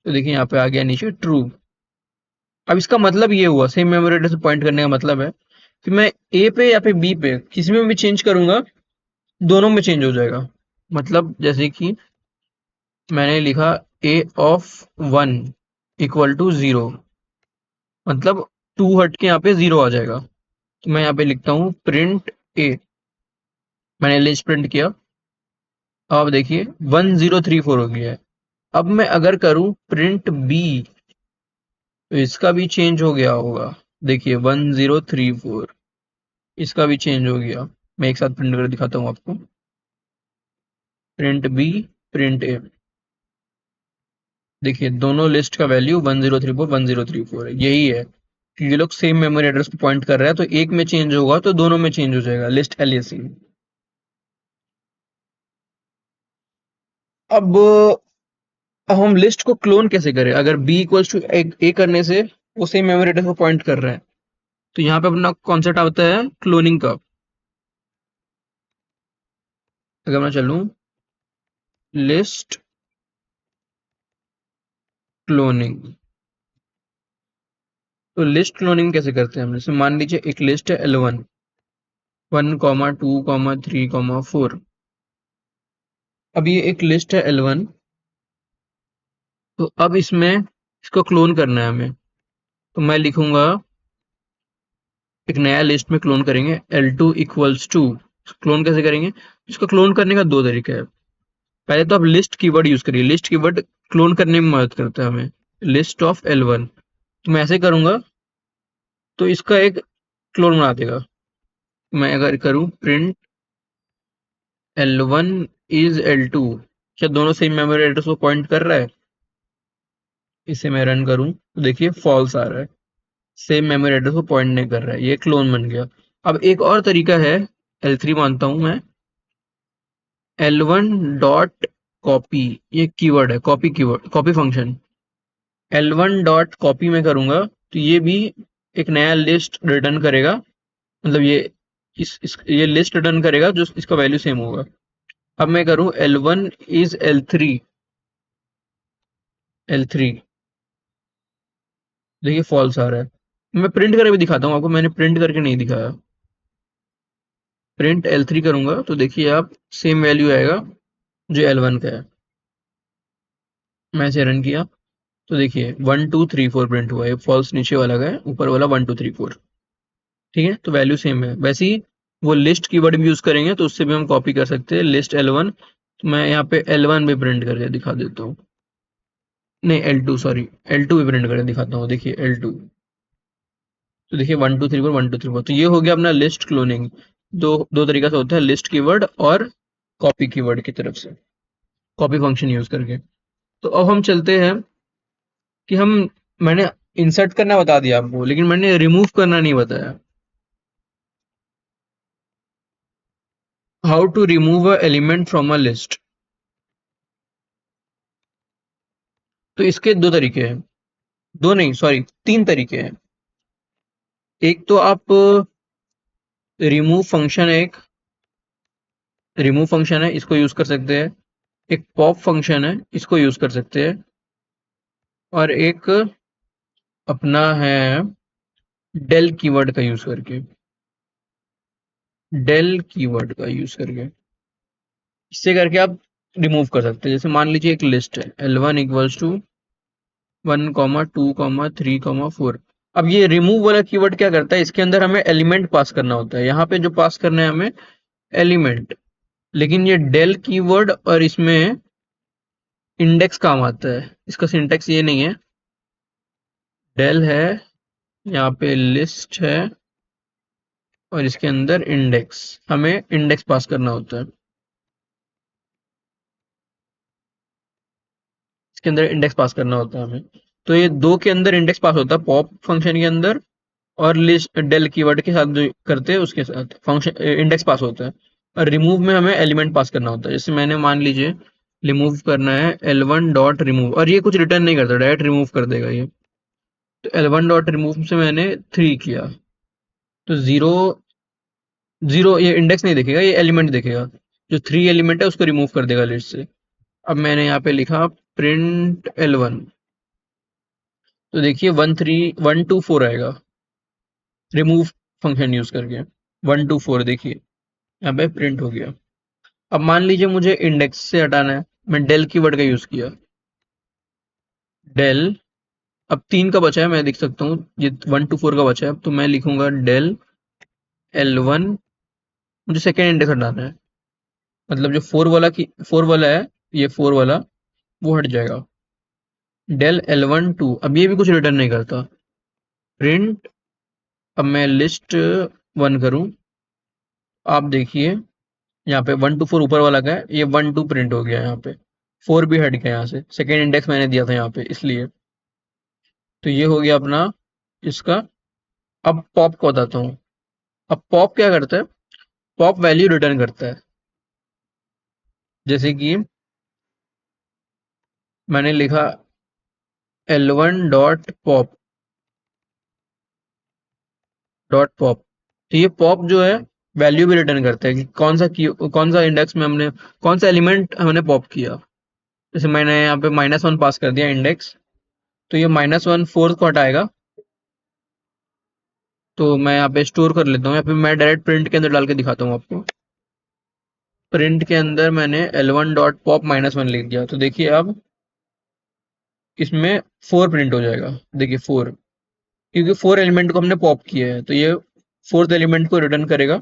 तो देखिए यहाँ पे आ गया नीचे ट्रू। अब इसका मतलब ये हुआ, सेम मेमोरी एड्रेस पे पॉइंट करने का मतलब है कि मैं a पे या फिर b पे किसी में भी चेंज करूंगा, दोनों में चेंज हो जाएगा। मतलब जैसे कि मैंने लिखा a ऑफ 1 इक्वल टू 0, मतलब 2 हट के यहाँ पे 0 आ जाएगा। तो मैं यहाँ पे लिखता हूँ प्रिंट a। मैंने लिस्ट प्रिंट किया। अब देखिए 1034 हो गया है। अब मैं अगर करूँ प्रिंट b, तो इसका भी चेंज हो गया होगा। देखिए 1034, इसका भी चेंज हो गया। मैं एक साथ प्रिंट कर दिखाता हूँ आपको। Print b, print a। देखिए दोनों लिस्ट का वैल्यू 1034 1034 है। यही है कि ये लोग सेम मेमोरी एड्रेस पे पॉइंट कर रहे हैं, तो एक में चेंज होगा तो दोनों में चेंज हो जाएगा, लिस्ट एलियासिंग। अब हम लिस्ट को क्लोन कैसे करें? अगर b इक्वल्स टू ए करने से वो सेम मेमोरी एड्रेस को पॉइंट कर रहा है, तो यहाँ पे अपना कॉन्सेप्ट आता है क्लोनिंग का। अगर मैं चलूँ लिस्ट क्लोनिंग, तो लिस्ट क्लोनिंग कैसे करते हैं हम? जैसे मान लीजिए एक लिस्ट है L1, 1, 2, 3, 4। अब ये एक लिस्ट है L1, तो अब इसमें इसको क्लोन करना है हमें। तो मैं लिखूंगा, एक नया लिस्ट में क्लोन करेंगे L2 इक्वल्स टू। क्लोन कैसे करेंगे? इसको क्लोन करने का दो तरीका है। पहले तो आप लिस्ट कीवर्ड यूज करिए। लिस्ट कीवर्ड क्लोन करने में मदद करता है हमें। लिस्ट ऑफ L1, तो मैं ऐसे करूंगा तो इसका एक क्लोन बना देगा। मैं अगर करूं प्रिंट L1 इज L2, क्या दोनों सेम मेमोरी एड्रेस को पॉइंट कर रहा है? इसे मैं रन करूं तो देखिए फॉल्स आ रहा है, सेम मेमोरी एड्रेस को पॉइंट नहीं कर रहा है। ये क्लोन बन गया। अब एक और तरीका है, L3 मानता हूं मैं, L1 डॉट कॉपी, ये कीवर्ड है, copy keyword, copy function. L1 dot copy में करूंगा तो ये भी एक नया लिस्ट रिटर्न करेगा। मतलब ये ये लिस्ट रिटर्न करेगा जो इसका वैल्यू सेम होगा। अब मैं करूं L1 इज L3, L3, देखिए फॉल्स आ रहा है। मैं प्रिंट करके भी दिखाता हूँ आपको, मैंने प्रिंट करके नहीं दिखाया। प्रिंट L3 करूंगा तो देखिए आप सेम वैल्यू आएगा जो L1 का है। मैं इसे रन किया तो देखिए 1, 2, 3, 4 प्रिंट हुआ है। फॉल्स नीचे वाला का है, ऊपर वाला 1, 2, 3, 4। ठीक है, तो वैल्यू सेम है। वैसे ही वो लिस्ट कीवर्ड भी यूज करेंगे तो उससे भी हम कॉपी कर सकते हैं लिस्ट L1। तो मैं यहाँ पे L1 भी प्रिंट करके दिखा देता हूँ। नहीं L2, सॉरी, L2 भी प्रिंट करके दिखाता हूँ। देखिए L2, तो देखिए 1, 2, 3, 4 1, 2, 3, 4। तो ये हो गया अपना लिस्ट क्लोनिंग। दो दो तरीका से होता है, लिस्ट कीवर्ड और कॉपी कीवर्ड की तरफ से, कॉपी फंक्शन यूज करके। तो अब हम चलते हैं कि हम, मैंने इंसर्ट करना बता दिया आपको, लेकिन मैंने रिमूव करना नहीं बताया। How to remove a element from a list. तो इसके दो तरीके हैं, दो नहीं सॉरी, तीन तरीके हैं। एक तो आप रिमूव फंक्शन, एक रिमूव फंक्शन है, इसको यूज कर सकते हैं। एक पॉप फंक्शन है, इसको यूज कर सकते हैं। और एक अपना है डेल कीवर्ड का यूज करके, डेल कीवर्ड का यूज करके इससे करके आप रिमूव कर सकते हैं। जैसे मान लीजिए एक लिस्ट है L1 इक्वल्स टू 1, 2, 3, 4। अब ये रिमूव वाला कीवर्ड क्या करता है, इसके अंदर हमें एलिमेंट पास करना होता है। यहाँ पे जो पास करना है हमें एलिमेंट, लेकिन ये डेल कीवर्ड और इसमें इंडेक्स काम आता है। इसका सिंटेक्स ये नहीं है, डेल है, यहाँ पे लिस्ट है, और इसके अंदर इंडेक्स, हमें इंडेक्स पास करना होता है। इसके अंदर इंडेक्स पास करना होता है हमें। तो ये दो के अंदर इंडेक्स पास होता है, पॉप फंक्शन के अंदर और लिस्ट डेल कीवर्ड के साथ जो करते हैं उसके साथ फंक्शन इंडेक्स पास होता है। और रिमूव में हमें एलिमेंट पास करना होता है। जैसे मैंने मान लीजिए रिमूव करना है L1 डॉट रिमूव, और ये कुछ रिटर्न नहीं करता, डायरेक्ट रिमूव कर देगा ये। तो L1 डॉट रिमूव से मैंने 3 किया, तो जीरो जीरो, ये इंडेक्स नहीं देखेगा, ये एलिमेंट देखेगा। जो 3 एलिमेंट है उसको रिमूव कर देगा लिस्ट से। अब मैंने यहाँ पे लिखा प्रिंट L1, तो देखिए 1 2 4 आएगा रिमूव फंक्शन यूज करके। 1 2 4 देखिए यहाँ पे प्रिंट हो गया। अब मान लीजिए मुझे इंडेक्स से हटाना है, मैं डेल कीवर्ड का यूज किया, डेल। अब 3 का बचा है, मैं देख सकता हूँ ये 1 2 4 का बचा है, अब तो मैं लिखूंगा डेल L1। मुझे सेकेंड इंडेक्स हटाना है, मतलब जो 4 वाला है, ये 4 वाला वो हट जाएगा। डेल L1 2, अब ये भी कुछ रिटर्न नहीं करता। प्रिंट, अब मैं लिस्ट 1 करूं, आप देखिए यहाँ पे 1 2 4 ऊपर वाला का है, ये 1 2 प्रिंट हो गया यहाँ पे। 4 भी हट गया यहाँ से, सेकेंड इंडेक्स मैंने दिया था यहाँ पे इसलिए। तो ये हो गया अपना इसका। अब पॉप को बताता हूँ। अब पॉप क्या करता है, पॉप वैल्यू रिटर्न करता है। जैसे कि मैंने लिखा L1 डॉट पॉप, तो ये पॉप जो है वैल्यू भी रिटर्न करता है कि कौन सा इंडेक्स में हमने, कौन सा एलिमेंट हमने पॉप किया। जैसे मैंने यहाँ पे -1 पास कर दिया इंडेक्स, तो ये -1 फोर्थ को हटाएगा। तो मैं यहाँ पे स्टोर कर लेता हूँ, या फिर मैं डायरेक्ट प्रिंट के अंदर डाल के दिखाता हूँ आपको। प्रिंट के अंदर मैंने L1 डॉट पॉप -1 लिख दिया, तो देखिए अब इसमें 4 प्रिंट हो जाएगा। देखिए 4, क्योंकि 4 एलिमेंट को हमने पॉप किया है, तो ये फोर्थ एलिमेंट को रिटर्न करेगा,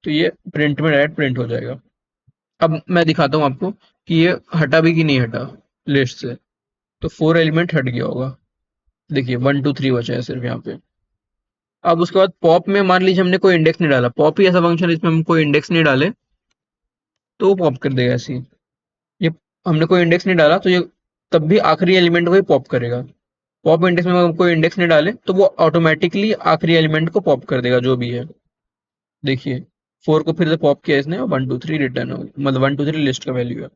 तो ये प्रिंट में डायरेक्ट प्रिंट हो जाएगा। अब मैं दिखाता हूँ आपको कि ये हटा भी कि नहीं हटा लिस्ट से। तो 4 एलिमेंट हट गया होगा, देखिए 1 2 3 बचा है सिर्फ यहाँ पे। अब उसके बाद पॉप में मान लीजिए हमने कोई इंडेक्स नहीं डाला, पॉप ही ऐसा फंक्शन है इसमें हम कोई इंडेक्स नहीं डाले, तो वो पॉप कर देगा ऐसे ही। ये हमने कोई इंडेक्स नहीं डाला, तो ये तब भी आखिरी एलिमेंट को ही पॉप करेगा। पॉप इंडेक्स में हम कोई इंडेक्स नहीं डाले तो वो ऑटोमेटिकली आखिरी एलिमेंट को पॉप कर देगा जो भी है। देखिए 4 को फिर से पॉप किया इसने, 1 2 3 रिटर्न हो, मतलब 1 2 3 लिस्ट का वैल्यू है।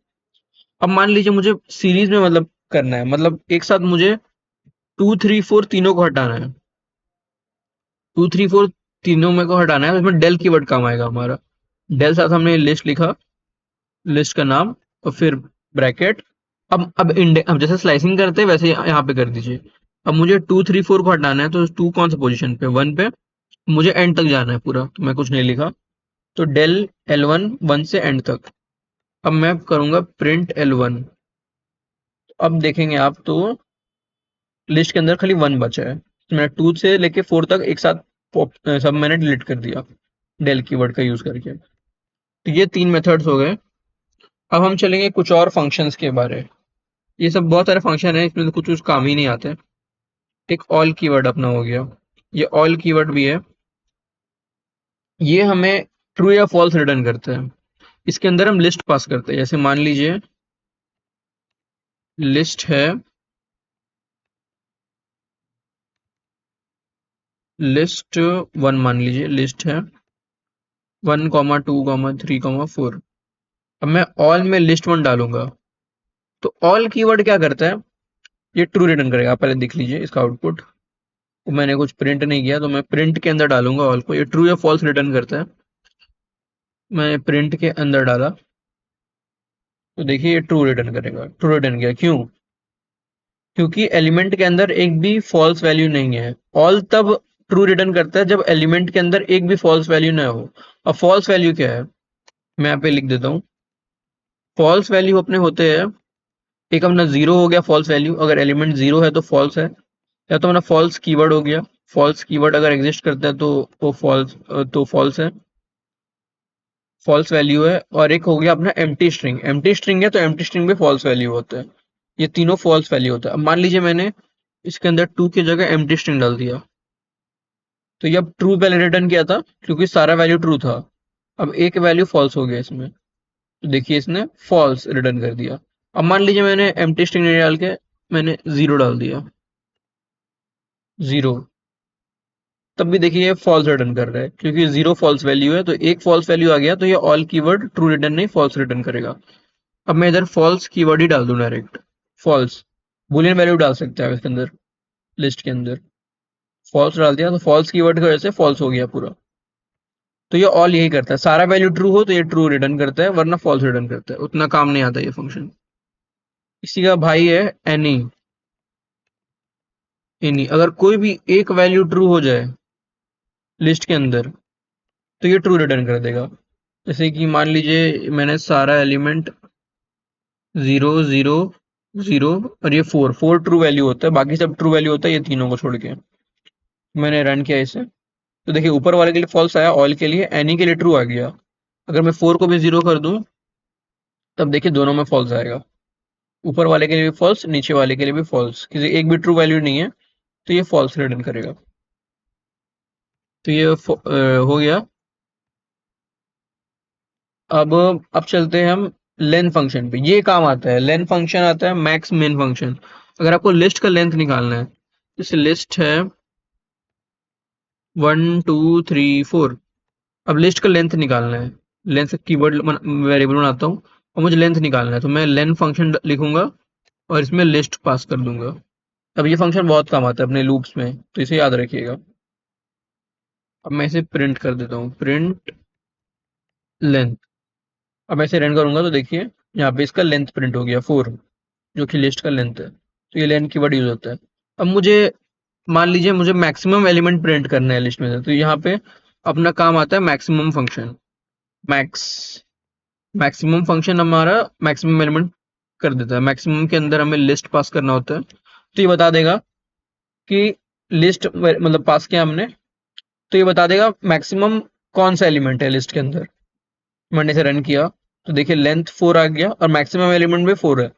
अब मान लीजिए मुझे सीरीज में मतलब करना है, मतलब एक साथ मुझे 2 3 4 तीनों को हटाना है। 2 3 4 तीनों में को हटाना है, तो इसमें डेल कीवर्ड काम आएगा हमारा। डेल साथ हमने लिस्ट लिखा, लिस्ट का नाम, और फिर ब्रैकेट। अब इंडेक्स, अब जैसे स्लाइसिंग करते हैं वैसे यहाँ पे कर दीजिए। अब मुझे 2 3 4 को हटाना है, तो 2 कौन सा पोजीशन पे, 1 पे। मुझे एंड तक जाना है पूरा, तो मैं कुछ नहीं लिखा। तो डेल L1 1 से एंड तक। अब मैं करूंगा प्रिंट L1, अब देखेंगे आप तो लिस्ट के अंदर खाली 1 बचा है, तो मैंने 2 से लेके 4 तक एक साथ सब मैंने डिलीट कर दिया डेल कीवर्ड का यूज करके। तो ये 3 मेथड्स हो गए। अब हम चलेंगे कुछ और फंक्शंस के बारे। ये सब बहुत सारे फंक्शन है, इसमें तो कुछ काम ही नहीं आते। एक ऑल कीवर्ड अपना हो गया, ये ऑल कीवर्ड भी है। ये हमें ट्रू या फॉल्स रिटर्न करता है। इसके अंदर हम लिस्ट पास करते हैं, जैसे मान लीजिए लिस्ट है, लिस्ट 1 मान लीजिए लिस्ट है 1 2 3 4। अब मैं ऑल में लिस्ट 1 डालूंगा, तो ऑल कीवर्ड क्या करता है, ये ट्रू रिटर्न करेगा। आप पहले देख लीजिए इसका आउटपुट। तो मैंने कुछ प्रिंट नहीं किया, तो मैं प्रिंट के अंदर डालूंगा ऑल को, ये ट्रू या फॉल्स रिटर्न करता है। मैंने प्रिंट के अंदर डाला, तो देखिए ये ट्रू रिटर्न करेगा। ट्रू रिटर्न किया, क्यों? क्योंकि एलिमेंट के अंदर एक भी फॉल्स वैल्यू नहीं है। ऑल तब ट्रू रिटर्न करता है जब एलिमेंट के अंदर एक भी फॉल्स वैल्यू ना हो। अब फॉल्स वैल्यू क्या है, मैं यहाँ पे लिख देता हूँ। फॉल्स वैल्यू अपने होते हैं, एक अपना जीरो हो गया फॉल्स वैल्यू, अगर एलिमेंट जीरो है तो फॉल्स है। या तो अपना फॉल्स कीवर्ड हो गया, फॉल्स कीवर्ड अगर एग्जिस्ट करता है तो वो फॉल्स है, फॉल्स वैल्यू है। और एक हो गया अपना एम्प्टी स्ट्रिंग, एम्प्टी स्ट्रिंग है तो एम्प्टी स्ट्रिंग में फॉल्स वैल्यू होता है। ये तीनों फॉल्स वैल्यू होता है। अब मान लीजिए मैंने इसके अंदर 2 की जगह एम्प्टी स्ट्रिंग डाल दिया, तो ये अब ट्रू पहले रिटर्न किया था क्योंकि सारा वैल्यू ट्रू था। अब एक वैल्यू फॉल्स हो गया इसमें, तो देखिए इसने फॉल्स रिटर्न कर दिया। अब मान लीजिए मैंने एम्प्टी स्ट्रिंग नहीं डाल के मैंने 0 डाल दिया, 0, तब भी देखिए ये फॉल्स रिटर्न कर रहा है क्योंकि 0 फॉल्स वैल्यू है, तो एक फॉल्स वैल्यू आ गया तो ये ऑल कीवर्ड ट्रू रिटर्न नहीं फॉल्स रिटर्न करेगा। अब मैं इधर फॉल्स कीवर्ड ही डाल दूं डायरेक्ट, फॉल्स, बूलियन वैल्यू डाल सकते हैं इसके अंदर, लिस्ट के अंदर फॉल्स डाल दिया तो फॉल्स कीवर्ड की वजह से फॉल्स हो गया पूरा। तो ये ऑल यही करता है, सारा वैल्यू ट्रू हो तो ये ट्रू रिटर्न करता है वरना फॉल्स रिटर्न करता है, उतना काम नहीं आता ये फंक्शन। इसी का भाई है एनी, एनी अगर कोई भी एक वैल्यू ट्रू हो जाए लिस्ट के अंदर तो ये ट्रू रिटर्न कर देगा। जैसे कि मान लीजिए मैंने सारा एलिमेंट 0 0 0 और ये 4 4 ट्रू वैल्यू होता है, बाकी सब ट्रू वैल्यू होता है ये तीनों को छोड़ के। मैंने रन किया इसे तो देखिए ऊपर वाले के लिए फॉल्स आया, ऑल के लिए, एनी के लिए ट्रू आ गया। अगर मैं 4 को भी 0 कर दूं तब देखिए दोनों में फॉल्स आएगा, ऊपर वाले के लिए भी फॉल्स, नीचे वाले के लिए भी फॉल्स, किसी एक भी ट्रू वैल्यू नहीं है तो ये फॉल्स रिटर्न करेगा। तो ये हो गया। अब चलते हैं हम लेंथ फंक्शन पे, ये काम आता है, लेंथ फंक्शन आता है मैक्स मिन फंक्शन। अगर आपको लिस्ट का लेंथ निकालना है, जैसे लिस्ट है 1 2 3 4, अब लिस्ट का लेंथ निकालना है, लेंथ का कीवर्ड वेरिएबल बनाता हूँ और मुझे लेंथ निकालना है तो मैं लेंथ फंक्शन लिखूंगा और इसमें लिस्ट पास कर दूंगा। अब ये फंक्शन बहुत काम आता है अपने लूप्स में तो इसे याद रखिएगा। अब मैं इसे प्रिंट कर देता हूँ, प्रिंट लेंथ। अब मैं इसे रन करूंगा तो देखिए यहाँ पे इसका लेंथ प्रिंट हो गया 4, जो कि लिस्ट का लेंथ है, तो ये लेंथ कीवर्ड यूज होता है। अब मुझे मान लीजिए मुझे मैक्सिमम एलिमेंट प्रिंट करना है लिस्ट में से, तो यहाँ पे अपना काम आता है maximum function, max, maximum function हमारा मैक्सिमम एलिमेंट कर देता है, मैक्सिमम के अंदर हमें लिस्ट पास करना होता है तो ये बता देगा कि लिस्ट मतलब पास किया हमने तो ये बता देगा मैक्सिमम कौन सा एलिमेंट है लिस्ट के अंदर। मैंने इसे रन किया तो देखिए लेंथ 4 आ गया और मैक्सिमम एलिमेंट भी 4 है,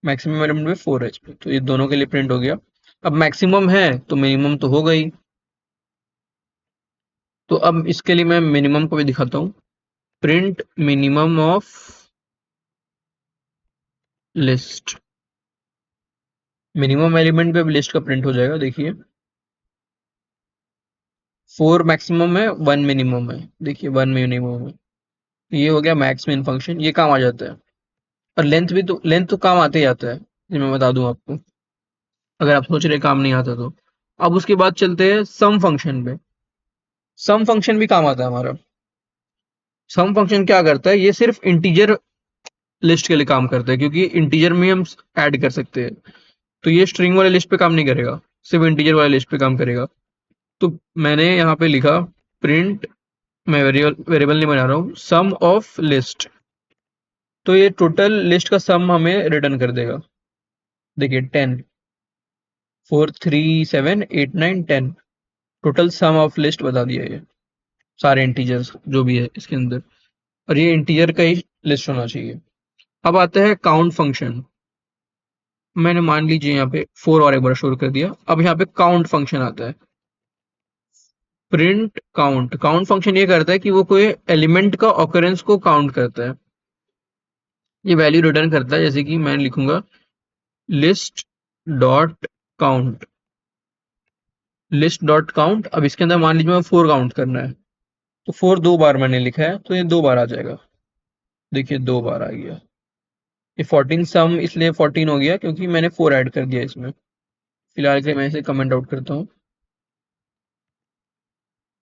मैक्सिमम एलिमेंट भी 4 है इसमें, तो ये दोनों के लिए प्रिंट हो गया। अब मैक्सिमम है तो मिनिमम तो हो गई, तो अब इसके लिए मैं मिनिमम को भी दिखाता हूँ, print minimum of list, minimum element पे अब लिस्ट का प्रिंट हो जाएगा। देखिए 4 मैक्सिमम है 1 मिनिमम है, देखिए 1 मिनिमम है, ये हो गया मैक्स मिन फंक्शन, ये काम आ जाता है। और लेंथ भी तो, लेंथ तो काम आते ही आता है, ये मैं बता दूं आपको, अगर आप सोच रहे काम नहीं आता तो। अब उसके बाद चलते हैं सम फंक्शन पे, सम फंक्शन भी काम आता है हमारा। सम फंक्शन क्या करता है, ये सिर्फ इंटीजर लिस्ट के लिए काम करता है क्योंकि इंटीजर में हम ऐड कर सकते हैं, तो ये स्ट्रिंग वाले लिस्ट पे काम नहीं करेगा, सिर्फ इंटीजर वाले लिस्ट पे काम करेगा। तो मैंने यहाँ पे लिखा प्रिंट, मैं वेरिएबल नहीं बना रहा हूँ, सम ऑफ लिस्ट, तो ये टोटल लिस्ट का सम हमें रिटर्न कर देगा। देखिए 10 4 3 7 8 9 10, टोटल सम ऑफ लिस्ट बता दिया ये, सारे इंटीजर्स जो भी है इसके अंदर, और ये इंटीजर का ही लिस्ट होना चाहिए। अब आता है काउंट फंक्शन, मैंने मान लीजिए यहाँ पे 4 और एक बार शोर कर दिया। अब यहाँ पे काउंट फंक्शन आता है, प्रिंट काउंट, काउंट फंक्शन ये करता है कि वो कोई एलिमेंट का ऑकरेंस को काउंट करता है, ये वैल्यू रिटर्न करता है, जैसे कि मैं लिखूंगा list dot count, list dot count. अब इसके अंदर मान लीजिए मैं 4 काउंट करना है तो 4 2 बार मैंने लिखा है तो ये 2 बार आ जाएगा, देखिए 2 बार आ गया। ये 14 सम इसलिए 14 हो गया क्योंकि मैंने 4 ऐड कर दिया इसमें। फिलहाल के लिए मैं इसे कमेंट आउट करता हूँ,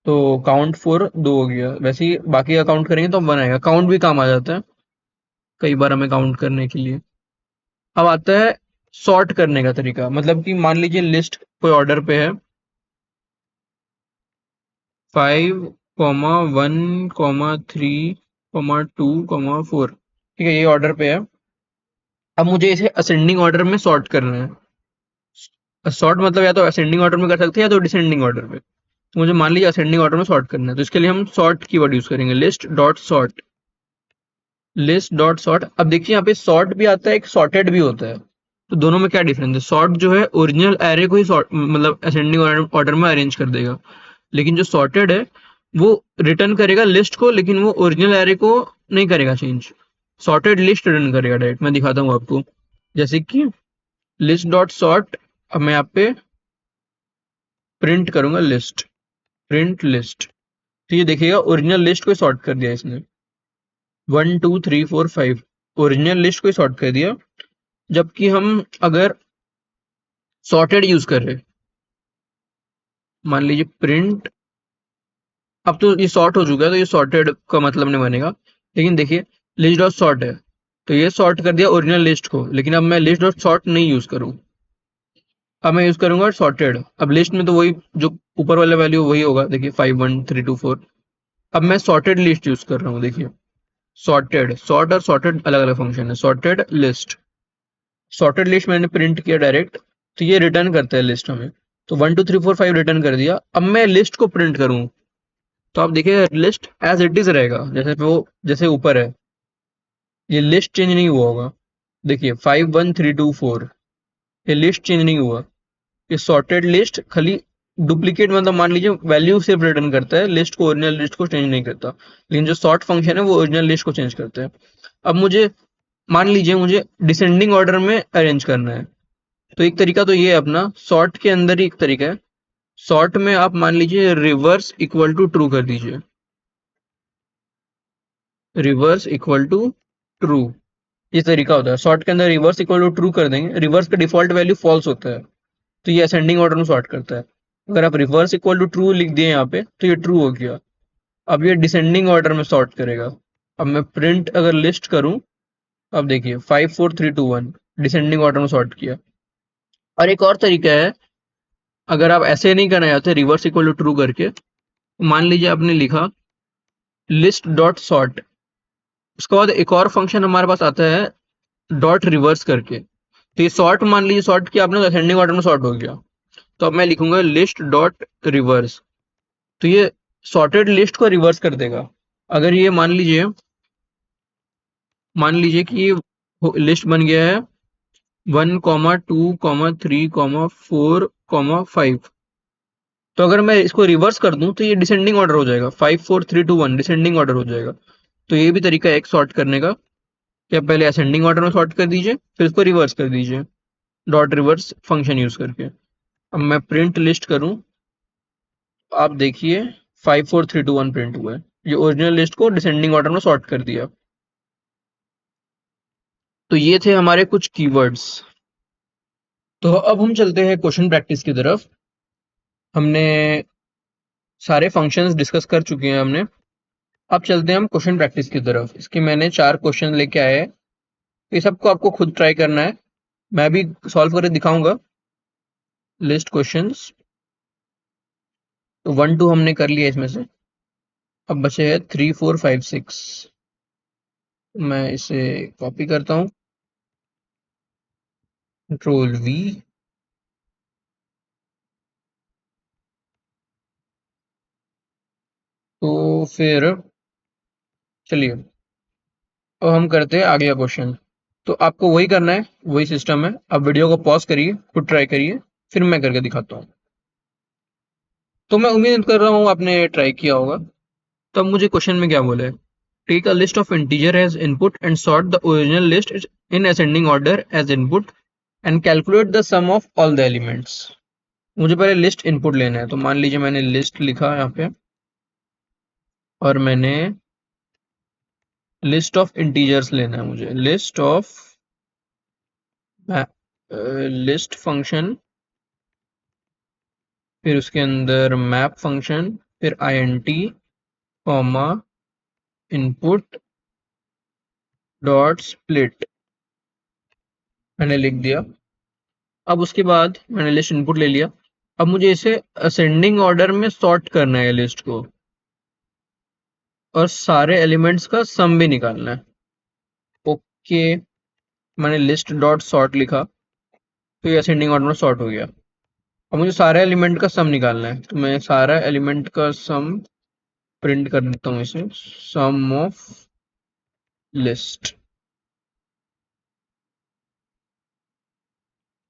तो काउंट 4 2 हो गया, वैसे ही बाकी का काउंट करेंगे तो 1 आएगा, काउंट भी काम आ जाता है कई बार हमें काउंट करने के लिए। अब आता है सॉर्ट करने का तरीका, मतलब कि मान लीजिए लिस्ट कोई ऑर्डर पे है 5 1 3 2 4, ठीक है, ये ऑर्डर पे है। अब मुझे इसे असेंडिंग ऑर्डर में सॉर्ट करना है, सॉर्ट मतलब या तो असेंडिंग ऑर्डर में कर सकते हैं या तो डिसेंडिंग ऑर्डर पे, तो मुझे मान लीजिए असेंडिंग ऑर्डर में सॉर्ट करना है तो इसके लिए हम सॉर्ट कीवर्ड यूज करेंगे, list dot sort, list dot sort. अब देखिए यहाँ पे सॉर्ट भी आता है, एक सॉर्टेड भी होता है, तो दोनों में क्या डिफरेंस है, सॉर्ट जो है ओरिजिनल एरे को ही सॉर्ट मतलब असेंडिंग ऑर्डर में अरेंज कर देगा, लेकिन जो सॉर्टेड है वो रिटर्न करेगा लिस्ट को लेकिन वो ओरिजिनल एरे को नहीं करेगा चेंज, सॉर्टेड लिस्ट रिटर्न करेगा डायरेक्ट। मैं दिखाता हूँ आपको, जैसे कि लिस्ट डॉट सॉर्ट, अब मैं यहाँ पे प्रिंट करूंगा लिस्ट, प्रिंट लिस्ट। तो ये देखिएगा ओरिजिनल लिस्ट को सॉर्ट कर दिया इसने, 1 2 3 4 5 ओरिजिनल लिस्ट को सॉर्ट कर दिया। जबकि हम अगर सॉर्टेड यूज कर रहे, मान लीजिए प्रिंट, अब तो ये सॉर्ट हो चुका है तो ये सॉर्टेड का मतलब नहीं बनेगा। लेकिन देखिए लिस्ट डॉट सॉर्ट है, तो ये सॉर्ट कर दिया ओरिजिनल लिस्ट को, लेकिन अब मैं लिस्ट डॉट सॉर्ट नहीं यूज करूँ, अब मैं यूज करूंगा सॉर्टेड। अब लिस्ट में तो वही जो ऊपर वाला वैल्यू वही होगा, देखिए 5 1 3 2 4। अब मैं सॉर्टेड लिस्ट यूज कर रहा हूँ, देखिए सॉर्टेड, सॉर्ट और सॉर्टेड अलग अलग फंक्शन है। सॉर्टेड लिस्ट, सॉर्टेड लिस्ट मैंने प्रिंट किया डायरेक्ट, तो ये रिटर्न करता है लिस्ट हमें। तो 1 2 3 4 5 रिटर्न कर दिया। अब मैं लिस्ट को प्रिंट करूं, तो आप देखिए लिस्ट एज इट इज रहेगा, जैसे ऊपर है, ये लिस्ट चेंज नहीं हुआ होगा। देखिए 5 1 3 2 4, ये लिस्ट चेंज नहीं हुआ। ये सॉर्टेड लिस्ट खाली डुप्लीकेट, मतलब मान लीजिए वैल्यू सिर्फ रिटर्न करता है, लिस्ट को, ओरिजिनल लिस्ट को चेंज नहीं करता। लेकिन जो सॉर्ट फंक्शन है वो ओरिजिनल लिस्ट को चेंज करता है। अब मुझे, मान लीजिए मुझे डिसेंडिंग ऑर्डर में अरेंज करना है, तो एक तरीका तो ये है अपना, सॉर्ट के अंदर ही एक तरीका है। सॉर्ट में आप मान लीजिए रिवर्स इक्वल टू ट्रू कर दीजिए, रिवर्स इक्वल टू ट्रू, ये तरीका होता है। सॉर्ट के अंदर रिवर्स इक्वल टू ट्रू कर देंगे, रिवर्स का डिफॉल्ट वैल्यू फॉल्स होता है, तो ये असेंडिंग ऑर्डर में सॉर्ट करता है। अगर आप रिवर्स इक्वल टू ट्रू लिख दिए यहाँ पे, तो ये ट्रू हो गया। अब ये डिसेंडिंग ऑर्डर में सॉर्ट करेगा। अब मैं प्रिंट अगर लिस्ट करूं, अब देखिए 5 4 3 2 1 डिसेंडिंग ऑर्डर में सॉर्ट किया। और एक और तरीका है, अगर आप ऐसे नहीं करना चाहते रिवर्स इक्वल टू ट्रू करके, मान लीजिए आपने लिखा लिस्ट डॉट सॉर्ट, उसके बाद एक और फंक्शन हमारे पास आता है डॉट रिवर्स करके। तो ये सॉर्ट, मान लीजिए सॉर्ट किया आपने तो असेंडिंग ऑर्डर में सॉर्ट हो गया, तो अब मैं लिखूंगा लिस्ट डॉट रिवर्स, तो ये सॉर्टेड लिस्ट को रिवर्स कर देगा। अगर ये मान लीजिए कि लिस्ट बन गया है 1 2 3 4 5, तो अगर मैं इसको रिवर्स कर दूं तो ये डिसेंडिंग ऑर्डर हो जाएगा, 5 4 3 2 1 डिसेंडिंग ऑर्डर हो जाएगा। तो ये भी तरीका है एक सॉर्ट करने का, कि आप पहले असेंडिंग ऑर्डर में सॉर्ट कर दीजिए, फिर उसको रिवर्स कर दीजिए डॉट रिवर्स फंक्शन यूज करके। अब मैं प्रिंट लिस्ट करूं, आप देखिए 5 4 3 2 1 प्रिंट हुआ है, ये ओरिजिनल लिस्ट को डिसेंडिंग ऑर्डर में सॉर्ट कर दिया। तो ये थे हमारे कुछ कीवर्ड्स। तो अब हम चलते हैं क्वेश्चन प्रैक्टिस की तरफ। हमने सारे फंक्शंस डिस्कस कर चुके हैं हमने, अब चलते हैं हम क्वेश्चन प्रैक्टिस की तरफ। इसके मैंने 4 क्वेश्चन लेके आए हैं, ये सबको आपको खुद ट्राई करना है, मैं भी सॉल्व करके दिखाऊंगा। लिस्ट क्वेश्चंस, तो 1 2 हमने कर लिया इसमें से, अब बचे हैं 3 4 5 6। मैं इसे कॉपी करता हूँ, कंट्रोल वी, तो फिर चलिए अब हम करते हैं आगे का क्वेश्चन। तो आपको वही करना है, वही सिस्टम है। अब वीडियो को पॉज करिए, खुद ट्राई करिए, फिर मैं करके दिखाता हूँ। तो मैं उम्मीद कर रहा हूँ आपने ट्राई किया होगा। तो अब मुझे क्वेश्चन में क्या बोला है, take a list of integer as input and sort the original list in ascending order as input and calculate the sum of all the elements. मुझे पहले लिस्ट इनपुट लेना है, तो मान लीजिए मैंने लिस्ट लिखा यहाँ पे, और मैंने लिस्ट ऑफ इंटीजर्स लेना है, मुझे लिस्ट ऑफ लिस्ट फंक्शन, फिर उसके अंदर मैप फंक्शन, फिर int comma input dot split मैंने लिख दिया। अब उसके बाद मैंने लिस्ट इनपुट ले लिया, अब मुझे इसे असेंडिंग ऑर्डर में सॉर्ट करना है लिस्ट को, और सारे एलिमेंट्स का सम भी निकालना है। ओके, मैंने लिस्ट डॉट सॉर्ट लिखा, तो ये असेंडिंग ऑर्डर में सॉर्ट हो गया। अब मुझे सारे एलिमेंट का सम निकालना है, तो मैं सारा एलिमेंट का सम प्रिंट कर देता हूँ इसे, सम ऑफ लिस्ट।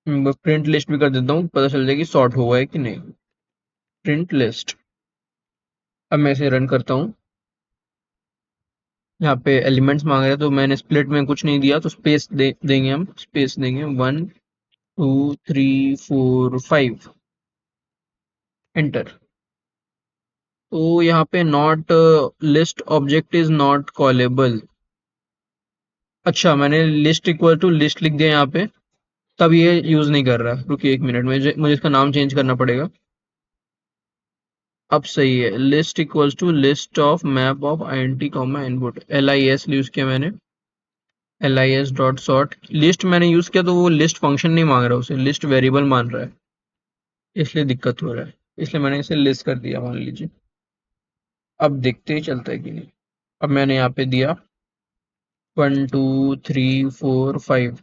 प्रिंट लिस्ट भी कर देता हूँ, पता चल जाएगी सॉर्ट हुआ है कि नहीं। प्रिंट लिस्ट, अब मैं इसे रन करता हूँ। यहाँ पे एलिमेंट्स मांग रहे हैं, तो मैंने स्प्लिट में कुछ नहीं दिया, तो स्पेस देंगे, हम स्पेस देंगे 1 2 3 4 5 एंटर। तो यहाँ पे not list object is not callable. अच्छा, मैंने लिस्ट इक्वल टू लिस्ट लिख दिया यहाँ पे, तब ये यूज नहीं कर रहा। रुकिए एक मिनट, मुझे मुझे इसका नाम चेंज करना पड़ेगा। अब सही है। List equals to list of map of INT comma input, LIS use किया मैंने। LIS डॉट सॉर्ट लिस्ट मैंने यूज किया, तो वो लिस्ट फंक्शन नहीं मांग रहा, उसे लिस्ट वेरिएबल मान रहा है, इसलिए दिक्कत हो रहा है। इसलिए मैंने इसे लिस्ट कर दिया, मान लीजिए। अब देखते ही चलता है कि नहीं। अब मैंने यहाँ पे दिया 1 2 3 4 5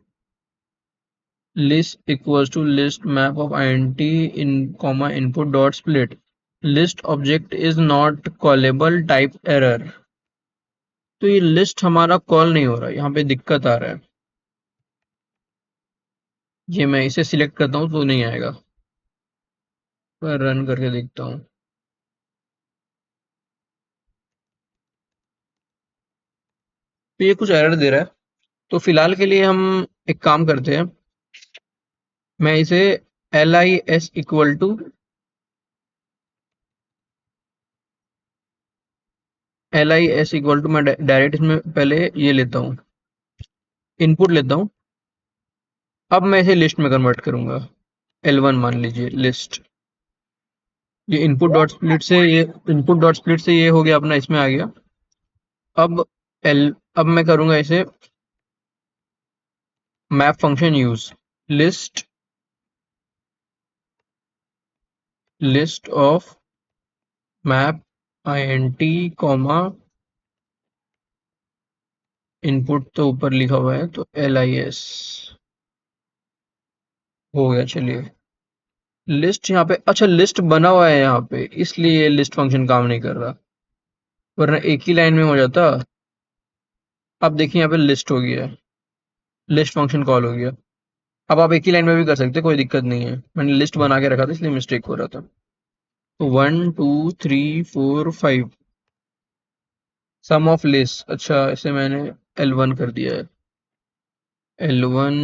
list equals to list map of int in comma input dot split list object is not callable type error। तो ये लिस्ट हमारा कॉल नहीं हो रहा, यहाँ पे दिक्कत आ रहा है। ये मैं इसे सिलेक्ट करता हूँ तो नहीं आएगा। मैं रन करके देखता हूँ। तो ये कुछ एरर दे रहा है। तो फिलहाल के लिए हम एक काम करते हैं। मैं इसे LIS इक्वल टू मैं डायरेक्ट इसमें पहले ये लेता हूँ, इनपुट लेता हूँ। अब मैं इसे लिस्ट में कन्वर्ट करूंगा। L1 मान लीजिए लिस्ट। ये इनपुट डॉट स्प्लिट से ये हो गया अपना, इसमें आ गया। अब एल अब मैं करूंगा इसे map function use. List list of map INT comma input तो ऊपर लिखा हुआ है, तो LIS हो गया। चलिए लिस्ट यहाँ पे, अच्छा लिस्ट बना हुआ है यहाँ पे, इसलिए लिस्ट फंक्शन काम नहीं कर रहा, वरना एक ही लाइन में हो जाता। अब देखिए यहाँ पे लिस्ट हो गया है, लिस्ट फंक्शन कॉल हो गया। अब आप एक ही लाइन में भी कर सकते हैं, कोई दिक्कत नहीं है। मैंने लिस्ट बना के रखा था इसलिए मिस्टेक हो रहा था। तो 1 2 3 4 5 सम ऑफ लिस्ट, अच्छा इसे मैंने L1 कर दिया है। L1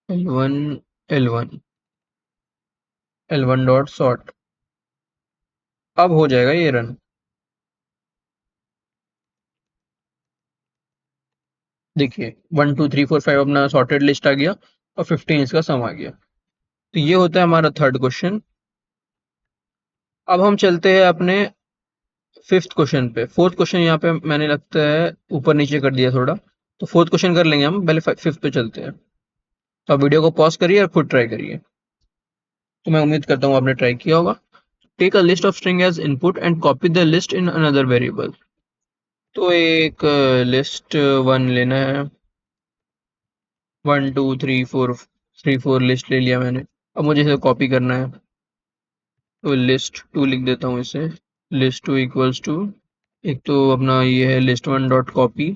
L1 L1 L1 dot sort. अब हो जाएगा ये रन। देखिए 1 2 3 4 5 अपना सॉर्टेड लिस्ट आ गया और 15 इसका सम आ गया। तो ये होता है हमारा थर्ड क्वेश्चन। अब हम चलते हैं अपने फिफ्थ क्वेश्चन पे। फोर्थ क्वेश्चन यहाँ पे मैंने लगता है ऊपर नीचे कर दिया थोड़ा, तो फोर्थ क्वेश्चन कर लेंगे हम, पहले फिफ्थ पे चलते हैं। तो आप वीडियो को पॉज करिए और खुद ट्राई करिए। तो मैं उम्मीद करता हूँ आपने ट्राई किया होगा। Take a list of string as input and copy the list in another variable. तो एक लिस्ट 1 लेना है। 1 2 3 4 लिस्ट ले लिया मैंने। अब मुझे इसे कॉपी करना है, तो लिस्ट 2 लिख देता हूँ इसे। लिस्ट 2 इक्वल्स टू, एक तो अपना ये है list1 डॉट कॉपी,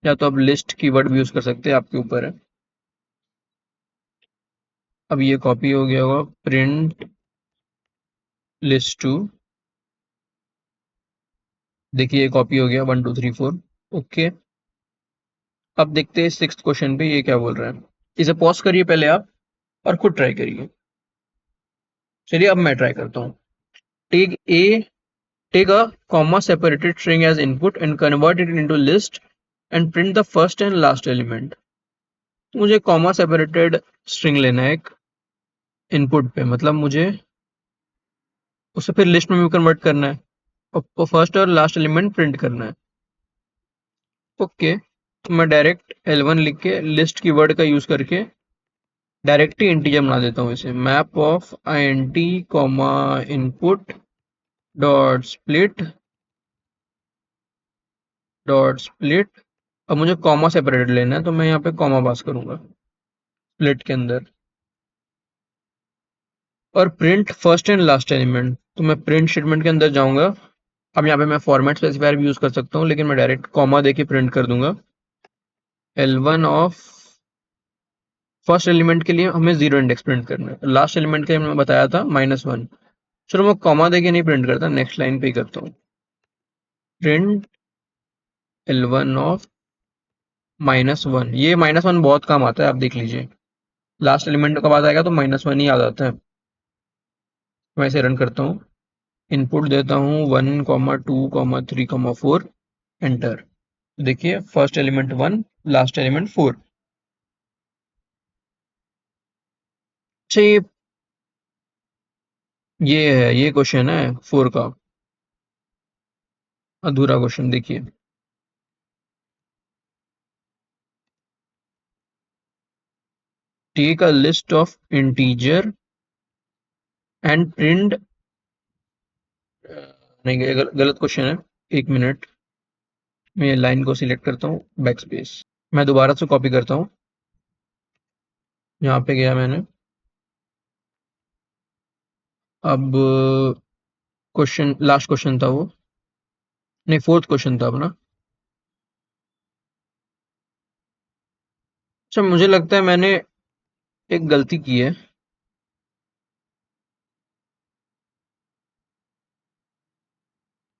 या तो आप लिस्ट कीवर्ड भी यूज कर सकते हैं, आपके ऊपर है। अब ये कॉपी हो गया होगा। प्रिंट list2, देखिए ये कॉपी हो गया 1 2 3 4। ओके। अब देखते हैं सिक्स्थ क्वेश्चन पे ये क्या बोल रहा है। इसे पॉज करिए पहले आप और खुद ट्राई करिए। चलिए अब मैं ट्राई करता हूँ। Take a take a comma separated string as input and convert it into list and print the first and last element. मुझे कॉमा सेपरेटेड स्ट्रिंग लेना है एक इनपुट पे, मतलब मुझे उसे फिर लिस्ट में भी कन्वर्ट करना है और फर्स्ट और लास्ट एलिमेंट प्रिंट करना है। ओके। तो मैं डायरेक्ट L1 लिख के लिस्ट कीवर्ड का यूज करके डायरेक्ट ही इंटीजर बना देता हूँ इसे। Map of INT comma input dot split. अब मुझे कॉमा सेपरेटेड लेना है, तो मैं यहाँ पे कॉमा पास करूंगा स्प्लिट के अंदर, और print first and last element. तो मैं प्रिंट स्टेटमेंट के अंदर जाऊंगा। अब यहाँ पे मैं फॉर्मेट स्पेसिफायर भी यूज कर सकता हूँ, लेकिन मैं डायरेक्ट कॉमा देके प्रिंट कर दूंगा। L1 ऑफ फर्स्ट एलिमेंट के लिए हमें 0 इंडेक्स प्रिंट करना है, लास्ट एलिमेंट के लिए मैंने बताया था -1। चलो मैं कॉमा देके नहीं प्रिंट करता, नेक्स्ट लाइन पे ही करता हूँ। Print L1 of -1। ये -1 बहुत कम आता है, आप देख लीजिए। लास्ट एलिमेंट का बाद आएगा तो -1 ही याद आता है। मैं इसे रन करता हूँ, इनपुट देता हूँ 1, 2, 3, 4, एंटर। देखिए फर्स्ट एलिमेंट 1, लास्ट एलिमेंट 4। अच्छा ये क्वेश्चन है 4 का अधूरा क्वेश्चन। देखिए take a list of integer and print, नहीं गलत क्वेश्चन है। एक मिनट, मैं लाइन को सिलेक्ट करता हूँ, बैकस्पेस। मैं दोबारा से कॉपी करता हूँ, यहाँ पे गया मैंने। अब क्वेश्चन, लास्ट क्वेश्चन था वो, नहीं फोर्थ क्वेश्चन था अपना। अच्छा मुझे लगता है मैंने एक गलती की है।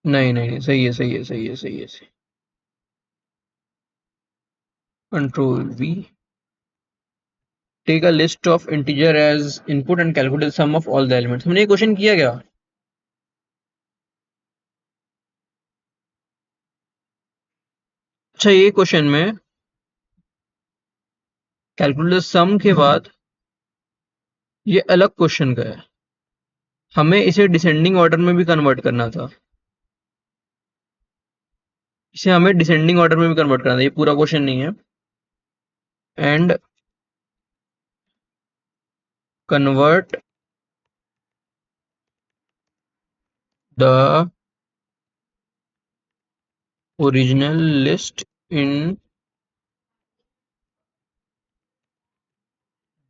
नहीं नहीं नहीं, सही है सही है सही है सही है सही। Control V, take a list of integer as input and calculate sum of all the elements. हमने ये क्वेश्चन किया क्या? अच्छा ये क्वेश्चन में कैलकुलेट सम के बाद ये अलग क्वेश्चन का है, हमें इसे डिसेंडिंग ऑर्डर में भी कन्वर्ट करना था। इसे हमें डिसेंडिंग ऑर्डर में भी कन्वर्ट करना था, ये पूरा क्वेश्चन नहीं है। And convert the original list in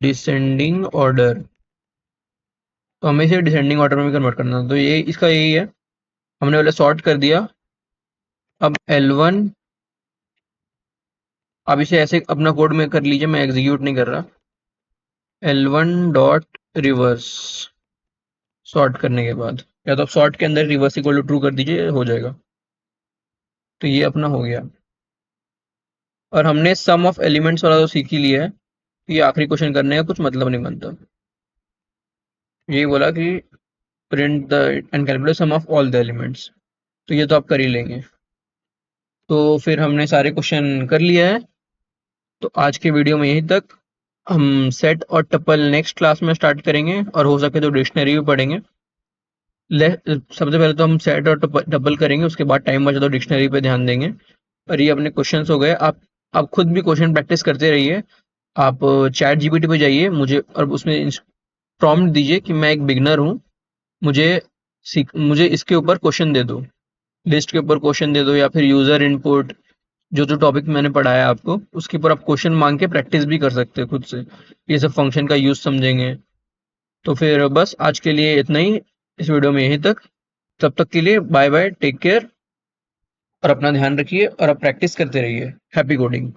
descending order. तो हमें इसे डिसेंडिंग ऑर्डर में भी कन्वर्ट करना था, तो ये इसका यही है। हमने पहले सॉर्ट कर दिया। अब L1, अब इसे ऐसे अपना कोड में कर लीजिए, मैं एग्जीक्यूट नहीं कर रहा। L1 डॉट रिवर्स, सॉर्ट करने के बाद, या तो आप सॉर्ट के अंदर रिवर्स इक्वल टू ट्रू कर दीजिए, हो जाएगा। तो ये अपना हो गया। और हमने सम ऑफ एलिमेंट्स वाला तो सीख ही लिया है, तो ये आखिरी क्वेश्चन करने का कुछ मतलब नहीं बनता। यही बोला कि print the and calculate sum of all the elements, तो ये तो आप कर ही लेंगे। तो फिर हमने सारे क्वेश्चन कर लिया है। तो आज के वीडियो में यहीं तक। हम सेट और टपल नेक्स्ट क्लास में स्टार्ट करेंगे, और हो सके तो डिक्शनरी भी पढ़ेंगे। सबसे पहले तो हम सेट और टपल करेंगे, उसके बाद टाइम बचा तो डिक्शनरी पे ध्यान देंगे। और ये अपने क्वेश्चंस हो गए। आप खुद भी क्वेश्चन प्रैक्टिस करते रहिए। आप चैट जीपीटी पे जाइए, मुझे और उसमें प्रॉम्प्ट दीजिए कि मैं एक बिगनर हूँ, मुझे मुझे इसके ऊपर क्वेश्चन दे दो, लिस्ट के ऊपर क्वेश्चन दे दो, या फिर यूजर इनपुट, जो जो टॉपिक मैंने पढ़ाया आपको उसके ऊपर आप क्वेश्चन मांग के प्रैक्टिस भी कर सकते हैं खुद से। ये सब फंक्शन का यूज समझेंगे। तो फिर बस आज के लिए इतना ही, इस वीडियो में यहीं तक। तब तक के लिए बाय बाय, टेक केयर, और अपना ध्यान रखिए, और आप प्रैक्टिस करते रहिए। Happy coding.